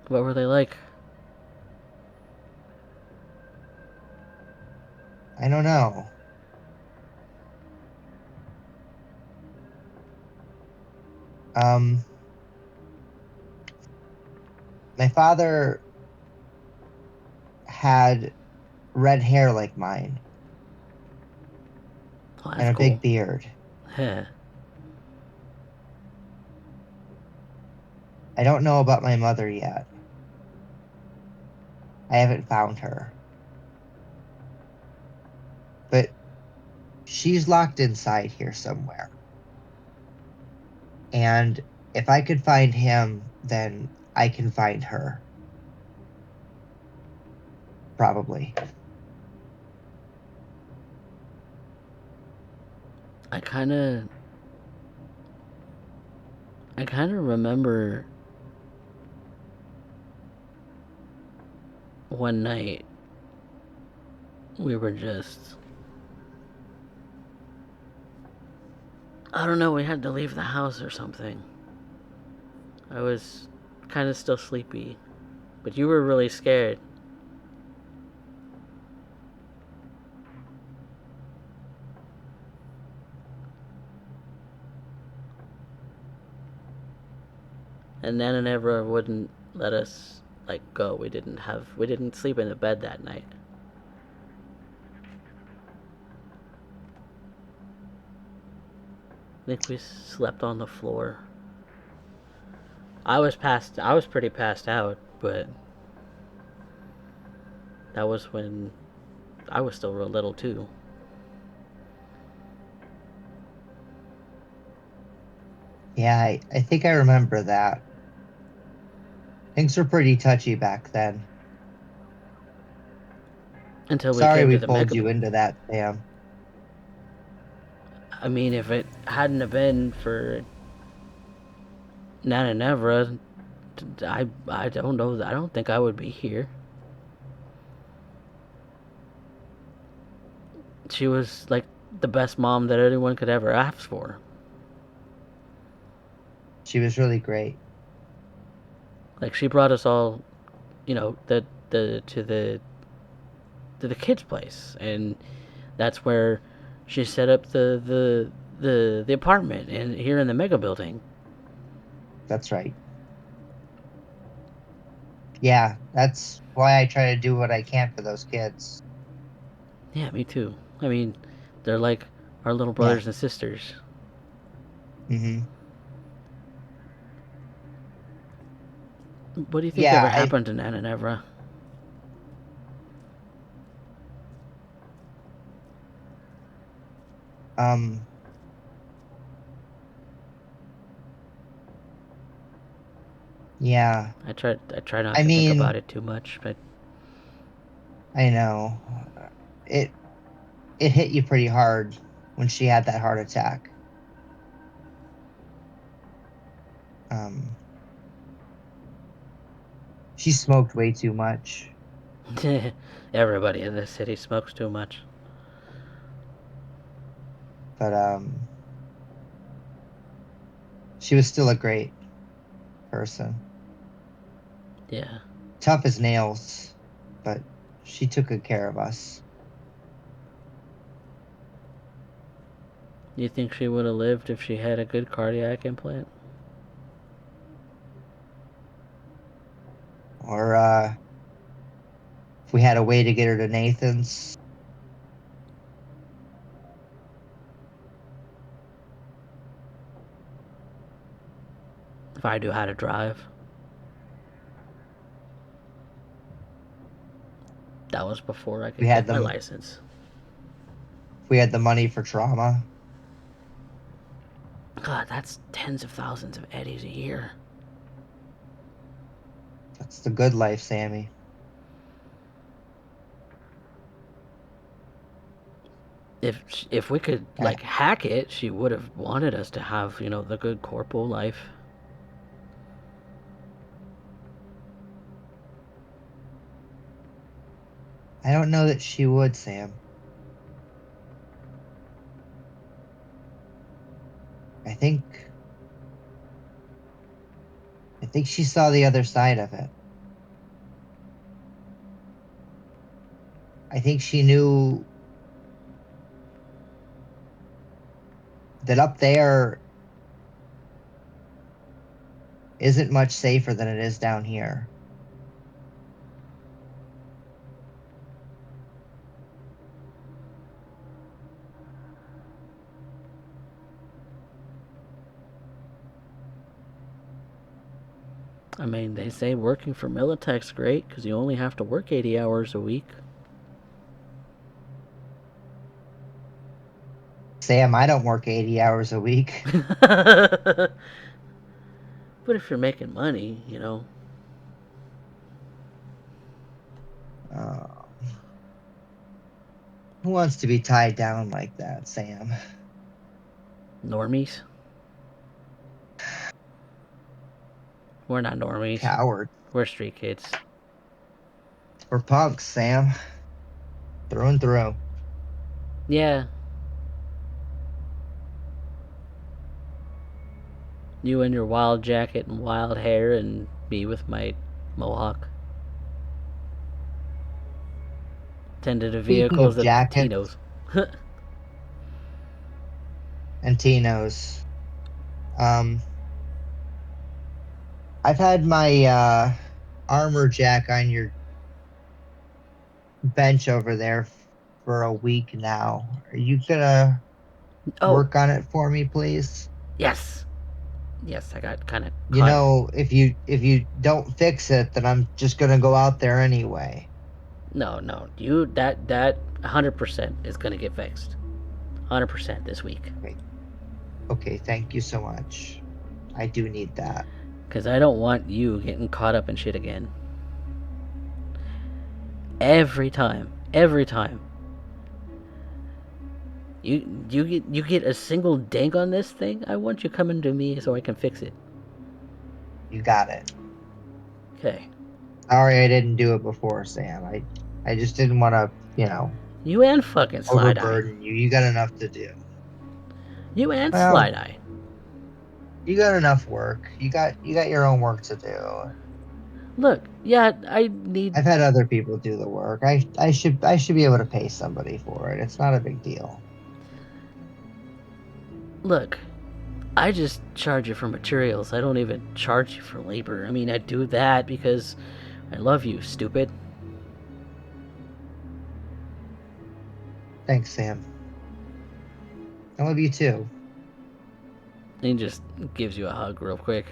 What were they like? I don't know. Um, my father had red hair like mine Oh, and that's a cool. big beard. Heh. I don't know about my mother yet. I haven't found her. But she's locked inside here somewhere. And if I could find him, then I can find her. Probably. I kind of remember one night we were just, I don't know, we had to leave the house or something. I was kind of still sleepy, but you were really scared. And Nana never wouldn't let us like go. We didn't sleep in the bed that night. I think we slept on the floor. I was pretty passed out, but that was when I was still real little too. Yeah, I think I remember that. Things were pretty touchy back then. Until we Sorry came we to the pulled Mega. you into that, Sam. I mean, if it hadn't have been for Nana Nevra, I don't know. I don't think I would be here. She was like the best mom that anyone could ever ask for. She was really great. Like she brought us all, you know, to the kids' place, and that's where she set up the apartment and here in the Mega building. That's right. Yeah, that's why I try to do what I can for those kids. Yeah, me too. I mean, they're like our little Yeah. brothers and sisters. Mm-hmm. What do you think Yeah, ever happened to Nana Nevra? um yeah. I try not I to think mean, about it too much, but I know. It it hit you pretty hard when she had that heart attack. Um she smoked way too much. everybody in this city smokes too much. But she was still a great person. Yeah. Tough as nails, but she took good care of us. You think she would have lived if she had a good cardiac implant? Or if we had a way to get her to Nathan's. If I knew how to drive. That was before I We could had get my them license. if we had the money for trauma. God, that's tens of thousands of eddies a year. That's the good life, Sammy. If we could I, like hack it, she would have wanted us to have, you know, the good corporal life. I don't know that she would, Sam. I think I think she saw the other side of it. I think she knew that up there isn't much safer than it is down here. I mean, they say working for Militech's great because you only have to work 80 hours a week. Sam, I don't work 80 hours a week. But if you're making money, you know. Who wants to be tied down like that, Sam? Normies? We're not normies. Coward. We're street kids. We're punks, Sam. Through and through. Yeah. You and your wild jacket and wild hair, and me with my mohawk. Tended Speaking vehicles of at jackets Tino's. and Tino's, I've had my armor jack on your bench over there for a week now. Are you gonna work on it for me, please? Yes. Yes, I got kind of You know, if you don't fix it, then I'm just gonna go out there anyway. No. You that 100% is gonna get fixed. 100% this week. Okay, thank you so much. I do need that. Because I don't want you getting caught up in shit again. Every time. You get a single ding on this thing, I want you coming to me so I can fix it. You got it. Okay. Sorry I didn't do it before, Sam. I just didn't want to, You and fucking Slideye. overburden you. You got enough to do. You and Well, Slideye. You got enough work. You got your own work to do. Look, yeah, I've had other people do the work. I should be able to pay somebody for it. It's not a big deal. Look, I just charge you for materials. I don't even charge you for labor. I mean, I do that because I love you, stupid. Thanks, Sam. I love you too. He just gives you a hug real quick.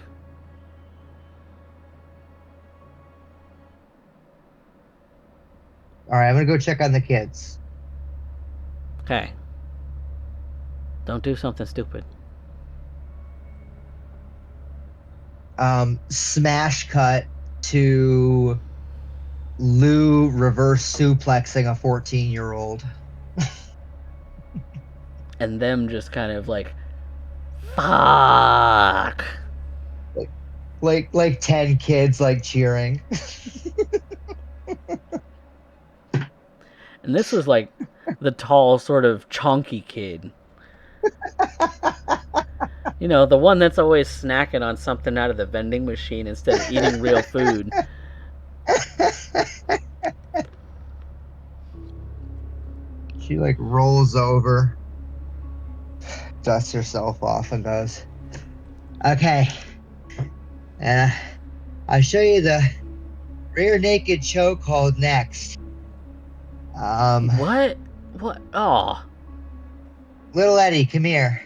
All right, I'm gonna go check on the kids. Okay. Don't do something stupid. Smash cut to Lou reverse suplexing a 14-year-old. And them just kind of like, fuck. Like 10 kids like cheering. And this was like the tall, sort of chonky kid. You know, the one that's always snacking on something out of the vending machine instead of eating real food. She like rolls over, dusts herself off, and goes, "Okay, I'll show you the rear naked chokehold next." What? Oh. Little Eddie, come here.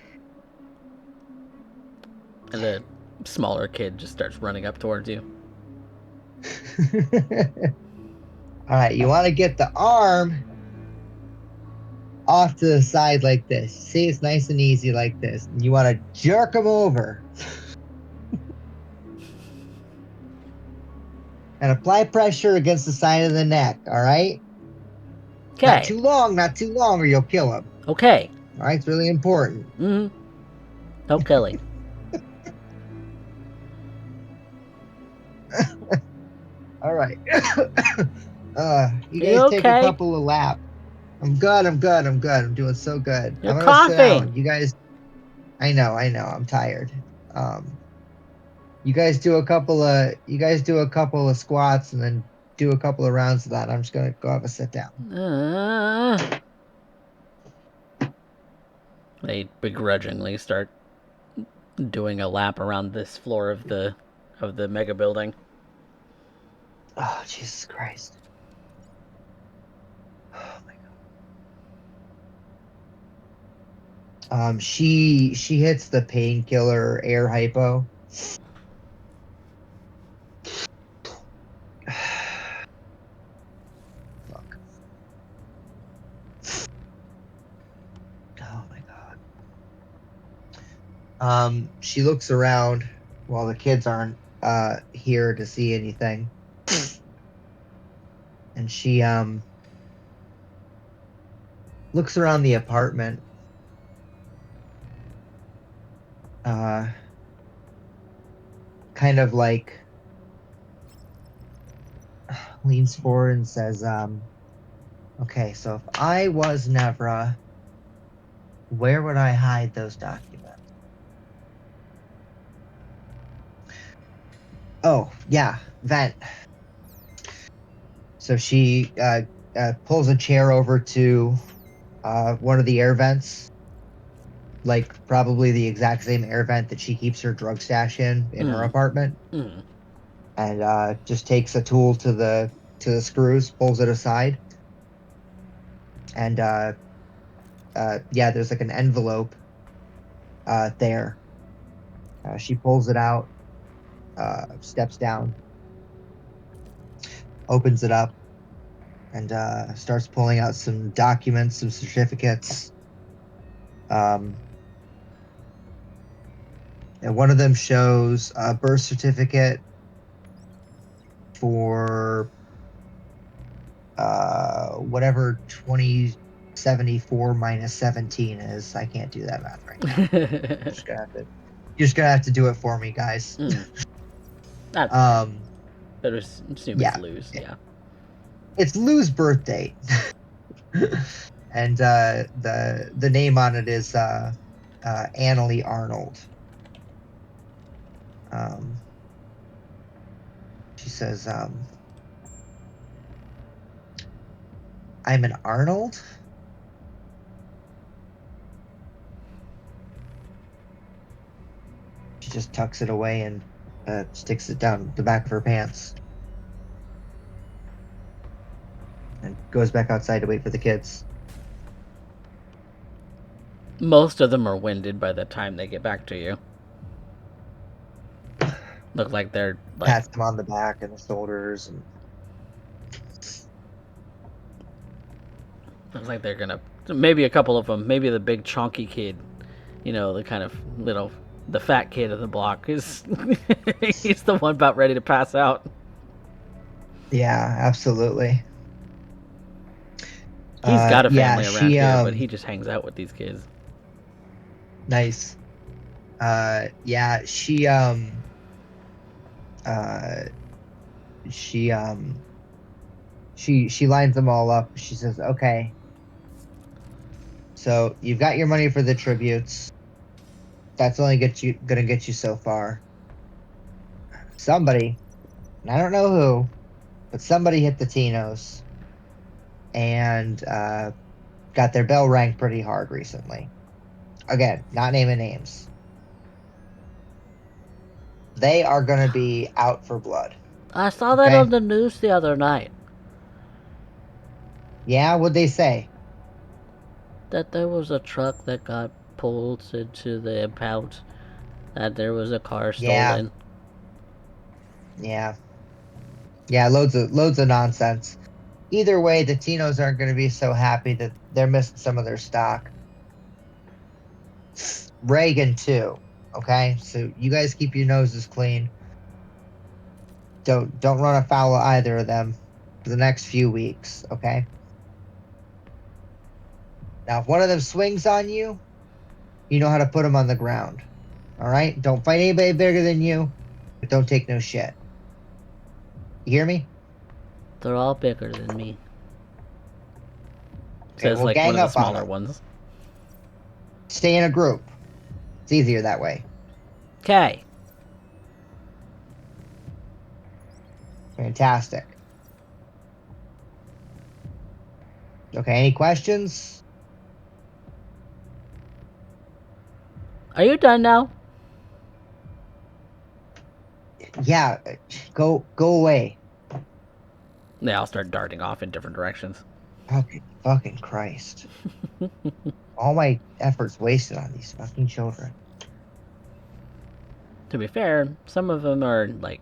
And the smaller kid just starts running up towards you. All right, you want to get the arm off to the side like this. See, it's nice and easy like this. And you want to jerk him over. And apply pressure against the side of the neck, all right? Okay. Not too long, or you'll kill him. Okay. All right, it's really important. Mm-hmm. No killing. All right. You guys take a couple of laps. I'm good. I'm doing so good. You're I'm gonna sit down. coughing. You guys. I know. I'm tired. You guys do a couple of squats and then do a couple of rounds of that. I'm just gonna go have a sit down. They begrudgingly start doing a lap around this floor of the mega building. Oh, Jesus Christ. Oh my God. She hits the painkiller air hypo. She looks around while the kids aren't here to see anything. And she looks around the apartment. Kind of like leans forward and says, okay, so if I was Nevra, where would I hide those documents? Oh, yeah, vent. So she pulls a chair over to one of the air vents, like probably the exact same air vent that she keeps her drug stash in her apartment, and just takes a tool to the screws, pulls it aside, and yeah, there's like an envelope there. She pulls it out, steps down, opens it up, and starts pulling out some documents, some certificates. And one of them shows a birth certificate for whatever 2074 minus 17 is. I can't do that math right now. You're just gonna have to do it for me, guys. That's but assume yeah. it's Lou's, yeah. It's Lou's birthday. And the name on it is Analie Arnold. She says, I'm an Arnold? She just tucks it away and sticks it down the back of her pants. And goes back outside to wait for the kids. Most of them are winded by the time they get back to you. Look like they're like... Pats them on the back and the shoulders. And... looks like they're gonna... Maybe a couple of them. Maybe the big chonky kid. You know, the kind of little... The fat kid of the block is... he's the one about ready to pass out. Yeah, absolutely. He's got a family around here, but she he just hangs out with these kids. Nice. Yeah, she lines them all up. She says, okay, so you've got your money for the tributes. That's only gonna get you so far. Somebody, and I don't know who, but somebody hit the Tinos and got their bell rang pretty hard recently. Again, not naming names. They are going to be out for blood. I saw that on the news the other night. Yeah, what'd they say? That there was a truck that got pulled into the impound. That there was a car stolen. Yeah. Yeah, loads of nonsense. Either way, the Tinos aren't going to be so happy that they're missing some of their stock. Reagan too. Okay, so you guys keep your noses clean. Don't run afoul of either of them for the next few weeks. Okay. Now, if one of them swings on you, you know how to put them on the ground. All right. Don't fight anybody bigger than you, but don't take no shit. You hear me? They're all bigger than me. Okay, Says well, like gang one of the up on smaller them. ones. Stay in a group. It's easier that way. Okay. Fantastic. Okay, any questions? Are you done now? Yeah, go away. They all start darting off in different directions. Fucking Christ. All my efforts wasted on these fucking children. To be fair, some of them are like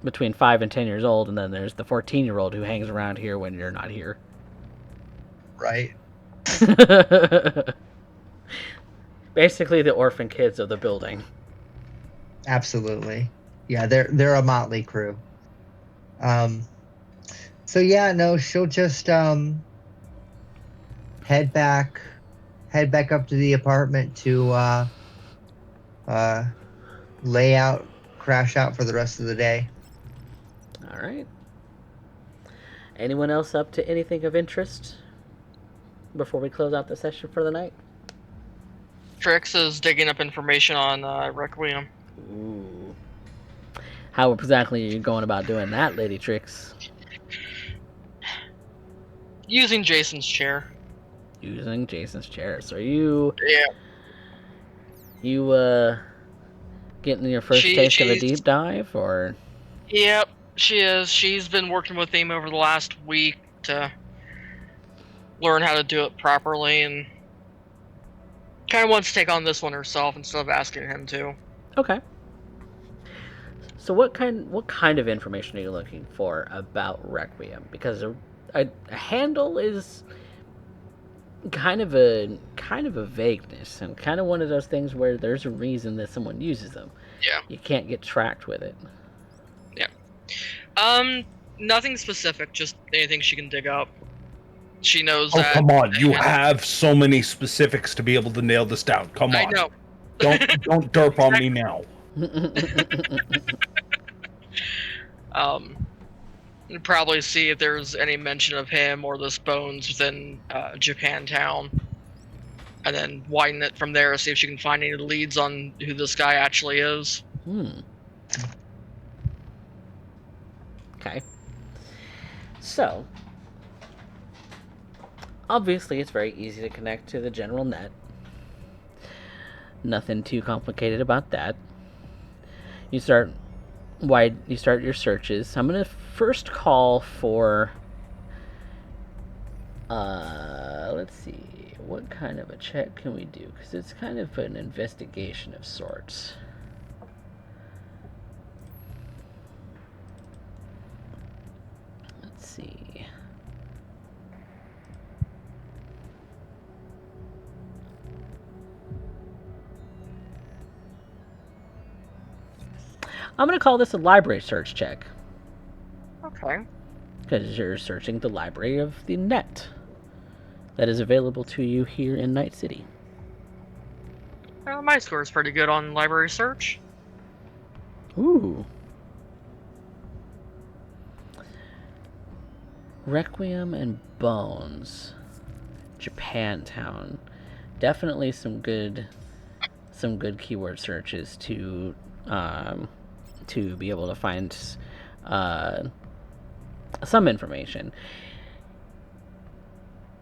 between 5 and 10 years old, and then there's the 14-year-old who hangs around here when you're not here. Right. Basically, the orphan kids of the building. Absolutely. Yeah, they're a motley crew. So yeah, no, she'll just head back up to the apartment to lay out, crash out for the rest of the day. All right. Anyone else up to anything of interest before we close out the session for the night? Trix is digging up information on Requiem. Ooh. How exactly are you going about doing that, Lady Trix? Using Jason's chair. Using Jason's chair. So you Yeah. getting your first taste of a deep dive, or? Yep, she is. She's been working with him over the last week to learn how to do it properly, and kind of wants to take on this one herself instead of asking him to. Okay. So what kind of information are you looking for about Requiem? Because a handle is kind of a vagueness, and kind of one of those things where there's a reason that someone uses them. Yeah. You can't get tracked with it. Yeah. Nothing specific, just anything she can dig up. She knows that. Come on, you have so many specifics to be able to nail this down. Come on. I know. Don't derp on me now. And probably see if there's any mention of him or this Bones within Japantown, and then widen it from there. See if she can find any leads on who this guy actually is. Okay. So, obviously, it's very easy to connect to the general net. Nothing too complicated about that. You start your searches. I'm gonna first call for let's see, what kind of a check can we do, because it's kind of an investigation of sorts. Let's see. I'm going to call this a library search check. Okay. Because you're searching the library of the net that is available to you here in Night City. My score is pretty good on library search. Ooh. Requiem and Bones. Japantown. Definitely some good keyword searches to be able to find some information.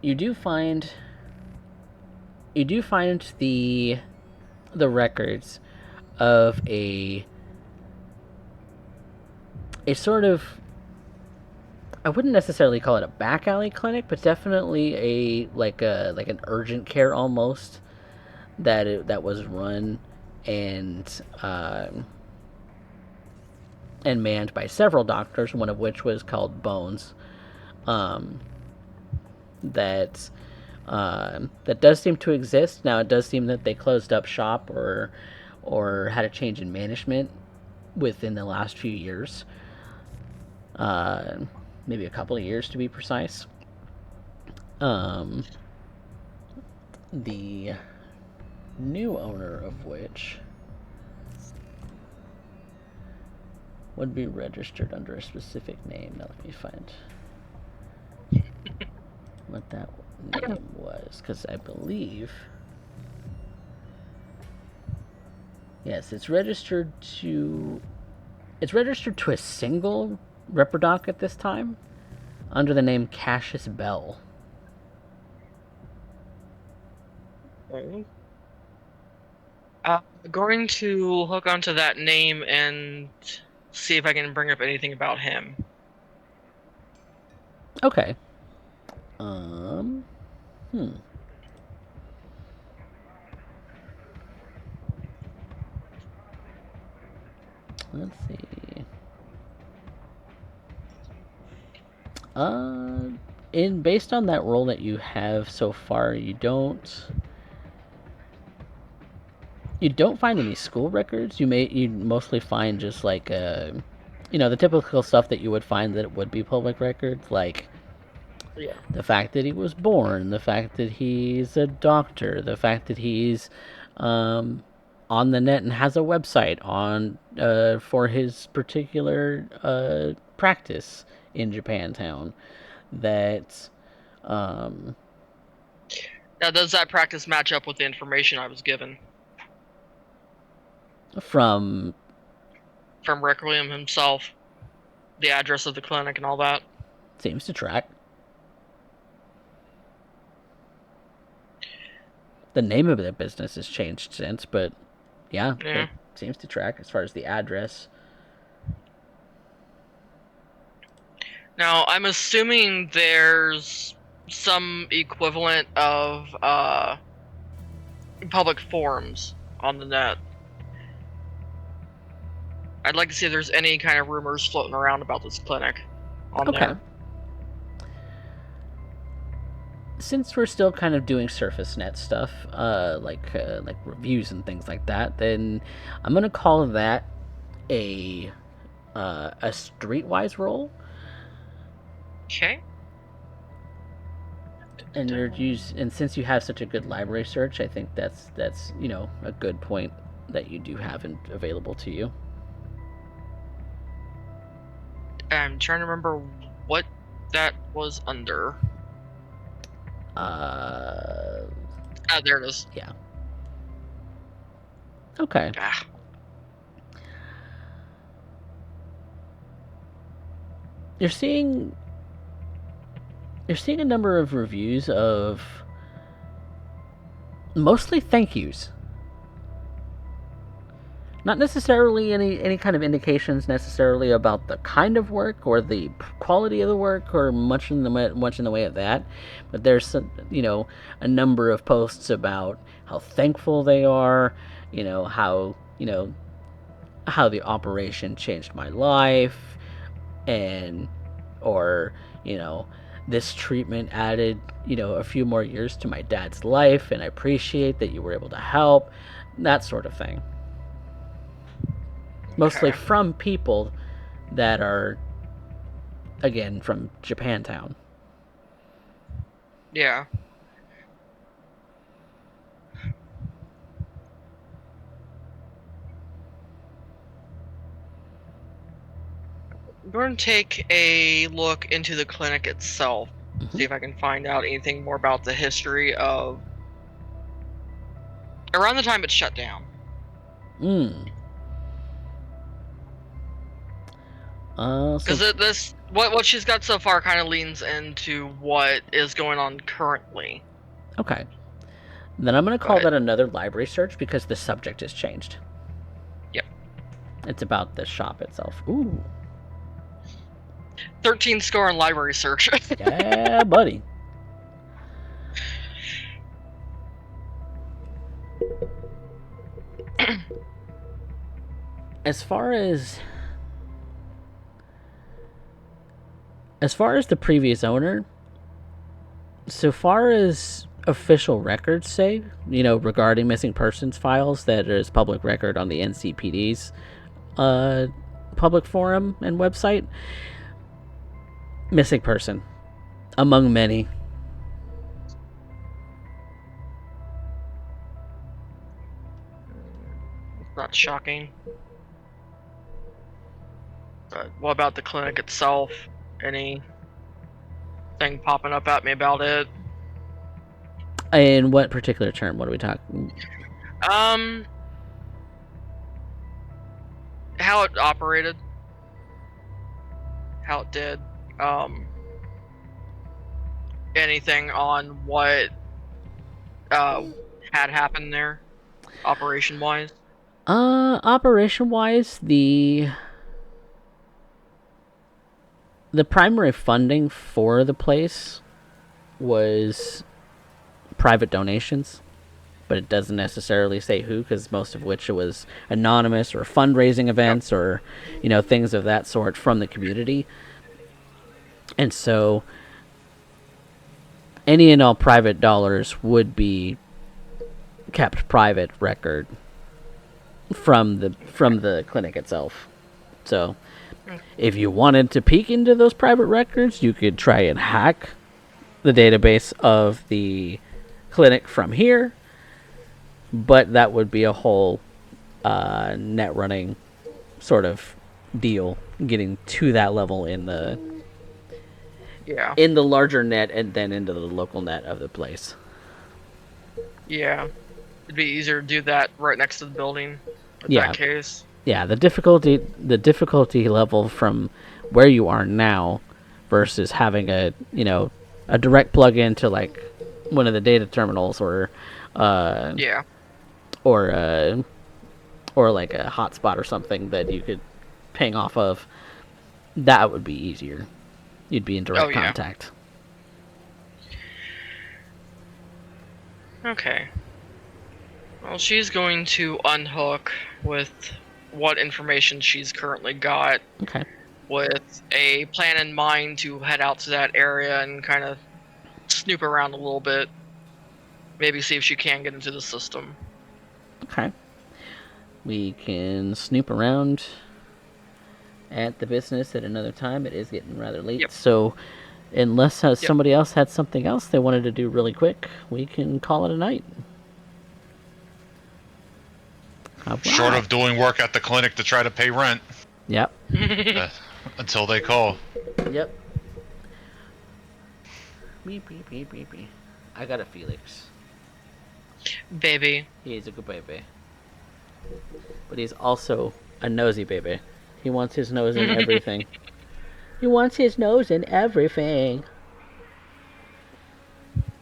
You do find the records of a sort of, I wouldn't necessarily call it a back alley clinic, but definitely like an urgent care almost that was run and manned by several doctors, one of which was called Bones. That does seem to exist. Now, it does seem that they closed up shop or had a change in management within the last few years. Maybe a couple of years to be precise. The new owner of which would be registered under a specific name. Now let me find what that name was, because I believe, yes, it's registered to a single Reprodoc at this time under the name Cassius Belle. Okay. Going to hook onto that name and see if I can bring up anything about him. Okay. Let's see. Based on that roll that you have so far, you don't You don't find any school records. You mostly find just like the typical stuff that you would find that would be public records, like Yeah. the fact that he was born, the fact that he's a doctor, the fact that he's on the net and has a website on for his particular practice in Japantown. That Now, does that practice match up with the information I was given from from Requiem himself, the address of the clinic and all that? seems to track. The name of the business has changed since, but yeah, it seems to track as far as the address. Now, I'm assuming there's some equivalent of public forums on the net. I'd like to see if there's any kind of rumors floating around about this clinic on there. Since we're still kind of doing surface net stuff, like reviews and things like that, then I'm gonna call that a streetwise roll. Okay. And since you have such a good library search, I think that's a good point that you do have available to you. I'm trying to remember what that was under. There it is. Yeah. Okay. You're seeing a number of reviews of mostly thank yous. Not necessarily any kind of indications necessarily about the kind of work or the quality of the work or much in the way of that, but there's a number of posts about how thankful they are, how the operation changed my life, or this treatment added a few more years to my dad's life, and I appreciate that you were able to help, that sort of thing. Mostly from people that are, again, from Japantown. Yeah. I'm going to take a look into the clinic itself, see if I can find out anything more about the history of around the time it shut down. Because what she's got so far kind of leans into what is going on currently. Okay. Then I'm going to call that another library search because the subject has changed. Yep. It's about the shop itself. Ooh. 13 score in library search. Yeah, buddy. As far as the previous owner, so far as official records say, regarding missing persons files that is public record on the NCPD's public forum and website, missing person among many. Not shocking. But what about the clinic itself? Anything popping up at me about it? In what particular term? What are we talking? How it operated. How it did. Anything on what had happened there, operation-wise? Operation-wise, the primary funding for the place was private donations, but it doesn't necessarily say who, because most of which it was anonymous or fundraising events or things of that sort from the community. And so any and all private dollars would be kept private record from the clinic itself. So, if you wanted to peek into those private records, you could try and hack the database of the clinic from here, but that would be a whole net running sort of deal, getting to that level in the larger net and then into the local net of the place. Yeah. It'd be easier to do that right next to the building in that case. Yeah, the difficulty level from where you are now versus having a direct plug into like one of the data terminals or like a hotspot or something that you could ping off of, that would be easier. You'd be in direct contact. Okay. Well, she's going to unhook with what information she's currently got. Okay. With a plan in mind to head out to that area and kind of snoop around a little bit. Maybe see if she can get into the system. Okay. We can snoop around at the business at another time. It is getting rather late. Yep. So unless somebody else had something else they wanted to do really quick, we can call it a night. Short of doing work at the clinic to try to pay rent. Yep. Until they call. Yep. Beep, beep, beep, beep, beep. I got a Felix. Baby. He's a good baby. But he's also a nosy baby. He wants his nose in everything. He wants his nose in everything.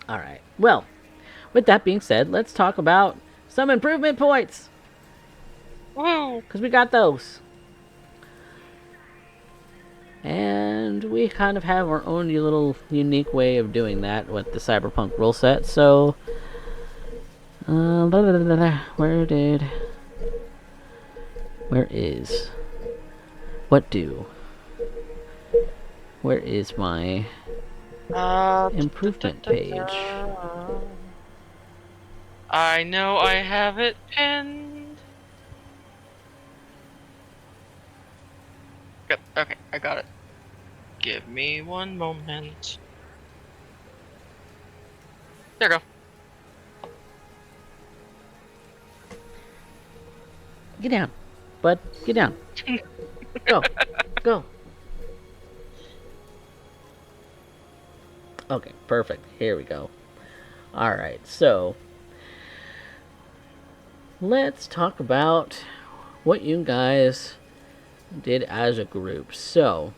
Alright. Well, with that being said, let's talk about some improvement points. Woo! Because we got those. And we kind of have our own little unique way of doing that with the Cyberpunk rule set. So, where is my improvement page? I know I have it pinned. Yep, okay, I got it. Give me one moment. There you go. Get down, bud. Get down. Go. Go. Okay, perfect. Here we go. Alright, so let's talk about what you guys did as a group. So,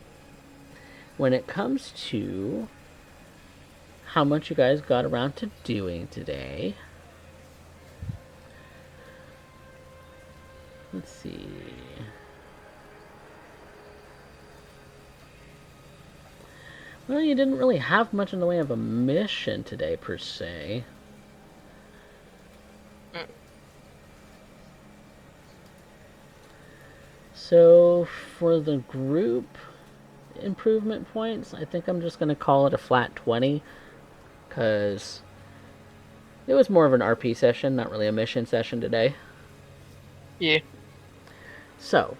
when it comes to how much you guys got around to doing today, let's see. Well, you didn't really have much in the way of a mission today, per se. So, for the group improvement points, I think I'm just going to call it a flat 20. Because it was more of an RP session, not really a mission session today. Yeah. So,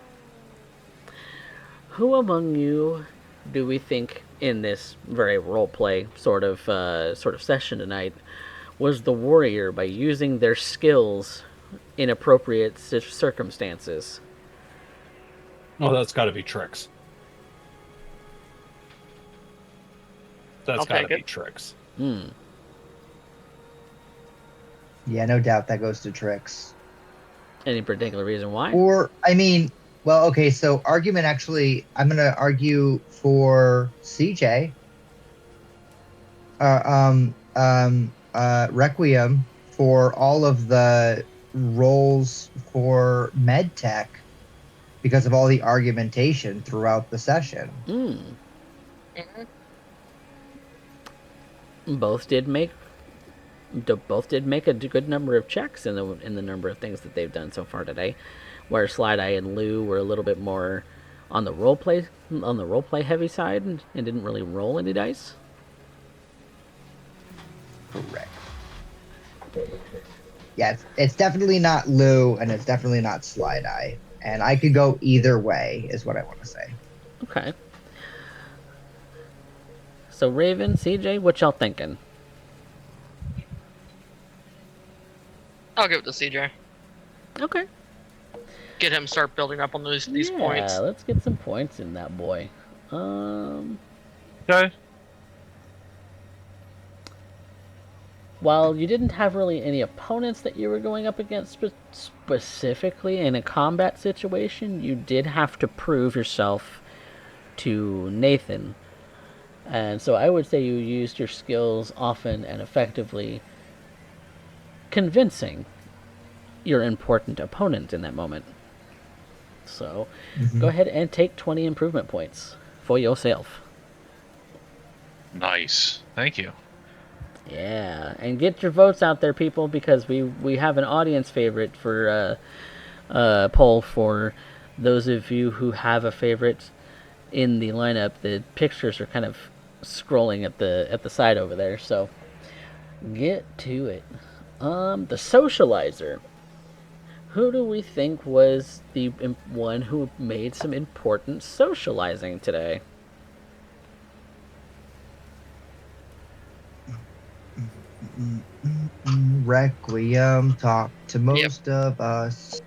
who among you do we think in this very roleplay sort of session tonight was the warrior by using their skills in appropriate circumstances? Oh, that's got to be Trix. That's got to be Trix. Yeah, no doubt that goes to Trix. Any particular reason why? Or, I mean, well, okay, so argument actually, I'm going to argue for CJ. Requiem for all of the roles for MedTech because of all the argumentation throughout the session. Both did make a good number of checks in the number of things that they've done so far today, where Slideye and Loup were a little bit more on the roleplay heavy side and didn't really roll any dice. Correct. Yeah, it's definitely not Lou, and it's definitely not Slideye. And I could go either way, is what I want to say. Okay. So Raven, CJ, what y'all thinking? I'll give it to CJ. Okay. Get him start building up on these Yeah, points. let's get some points in that boy. Okay. While you didn't have really any opponents that you were going up against specifically in a combat situation, you did have to prove yourself to Nathan. And so I would say you used your skills often and effectively, convincing your important opponent in that moment. So go ahead and take 20 improvement points for yourself. Nice. Thank you. Yeah, and get your votes out there, people, because we have an audience favorite for poll for those of you who have a favorite in the lineup. The pictures are kind of scrolling at the side over there, so get to it. The socializer. Who do we think was the one who made some important socializing today? Requiem talk to most of us.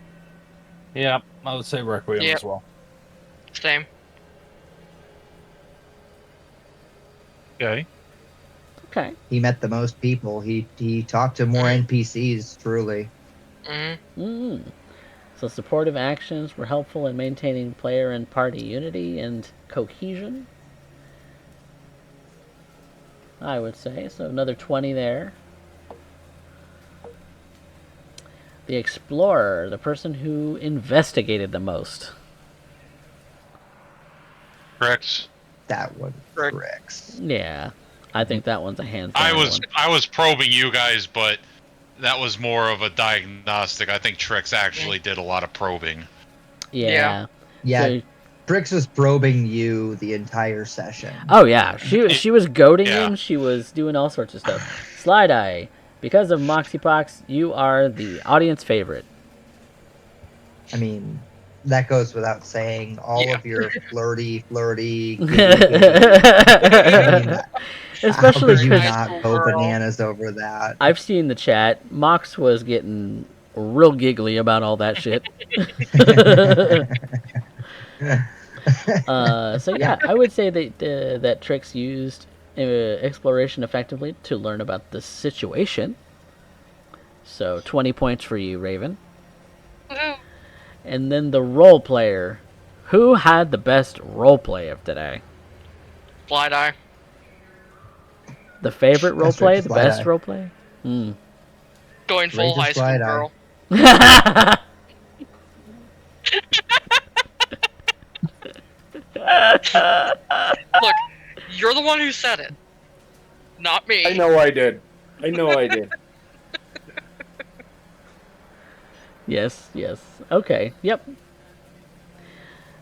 Yeah, I would say Requiem Yep. as well. Same. Okay. Okay. He met the most people. He talked to more NPCs. Truly. So supportive actions were helpful in maintaining player and party unity and cohesion, I would say. So another 20 there. The explorer, the person who investigated the most. Correct. That one, Right. Trix. Yeah, I think that one's a hands down I one. was probing you guys, but that was more of a diagnostic. I think Trix actually did a lot of probing. Yeah. Yeah, So- Trix was probing you the entire session. oh yeah, she was goading Yeah. him. She was doing all sorts of stuff. Slideye, because of Moxiepox, you are the audience favorite. I mean, that goes without saying. All of your flirty, Especially how could you because not go bananas over that? I've seen the chat. Mox was getting real giggly about all that shit. So yeah, I would say that that Trix used exploration effectively to learn about the situation. So 20 points for you, Raven. And then the role player. Who had the best role play of today? Slideye. The favorite role That's play? right, The best Slideye. role play? Hmm. Going full Rachel high school Slideye. girl. Look, you're the one who said it, not me. I know I did. Yes. Okay, yep.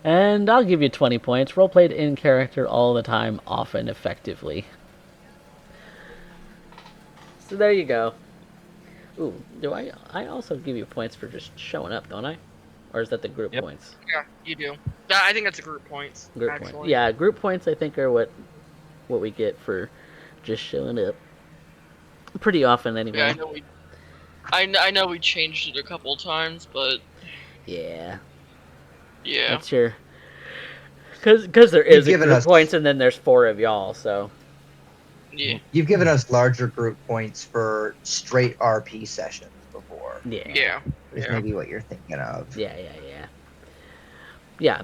And I'll give you 20 points. Role played in character all the time, often, effectively. So there you go. Ooh, do I also give you points for just showing up, don't I? Or is that the group points? Yeah, you do. Yeah, I think that's a group points. Group actually. points. Yeah, group points I think are what we get for just showing up. Pretty often anyway. Yeah, I know we changed it a couple times, but Yeah. yeah. That's your... Because there is a given group us- points and then there's 4 of y'all, so... Yeah. You've given us larger group points for straight RP sessions before. Yeah. Is maybe what you're thinking of. Yeah,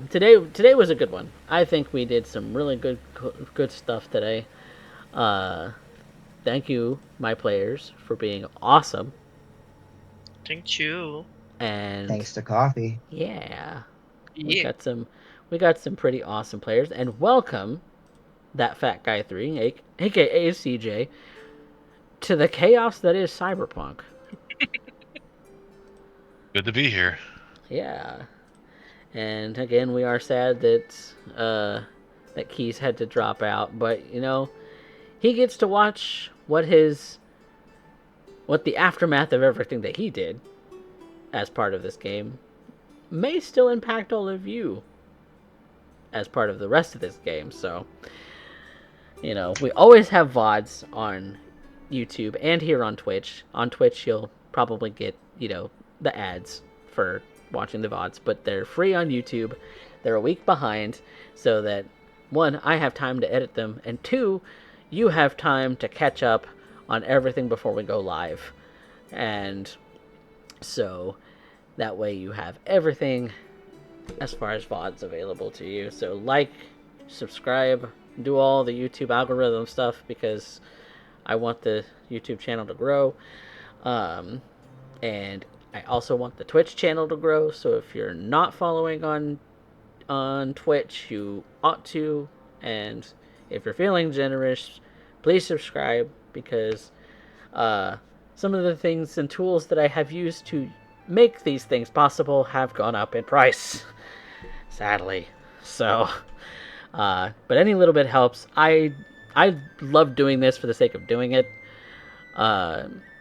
today was a good one. I think we did some really good stuff today. Thank you, my players, for being awesome. Thank you. And Thanks to coffee. yeah, Yeah. we got some pretty awesome players. And welcome that fat guy 3, aka CJ, to the chaos that is Cyberpunk. Good to be here. Yeah. And again, we are sad that that Keys had to drop out, but you know, he gets to watch what his what the aftermath of everything that he did as part of this game may still impact all of you as part of the rest of this game. So, we always have VODs on YouTube and here on Twitch. On Twitch, you'll probably get, the ads for watching the VODs, but they're free on YouTube. They're a week behind, so that, one, I have time to edit them, and two, you have time to catch up on everything before we go live. And so that way you have everything as far as VODs available to you. So subscribe, do all the YouTube algorithm stuff, because I want the YouTube channel to grow. And I also want the Twitch channel to grow. So if you're not following on Twitch, you ought to. And if you're feeling generous, please subscribe, because some of the things and tools that I have used to make these things possible have gone up in price, sadly. So, but any little bit helps. I love doing this for the sake of doing it.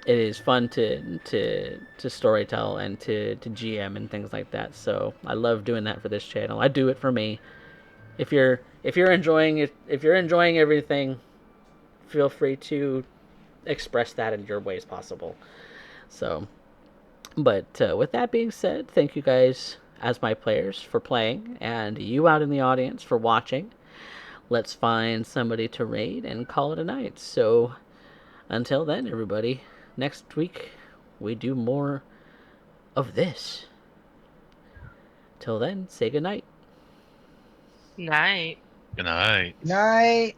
It is fun to storytell and to GM and things like that. So I love doing that for this channel. I do it for me. If you're enjoying it, if you're enjoying everything, feel free to express that in your ways possible. So, but with that being said, thank you guys as my players for playing, and you out in the audience for watching. Let's find somebody to raid and call it a night. So until then, everybody, next week we do more of this. Till then, say goodnight. Night. Good night. Night.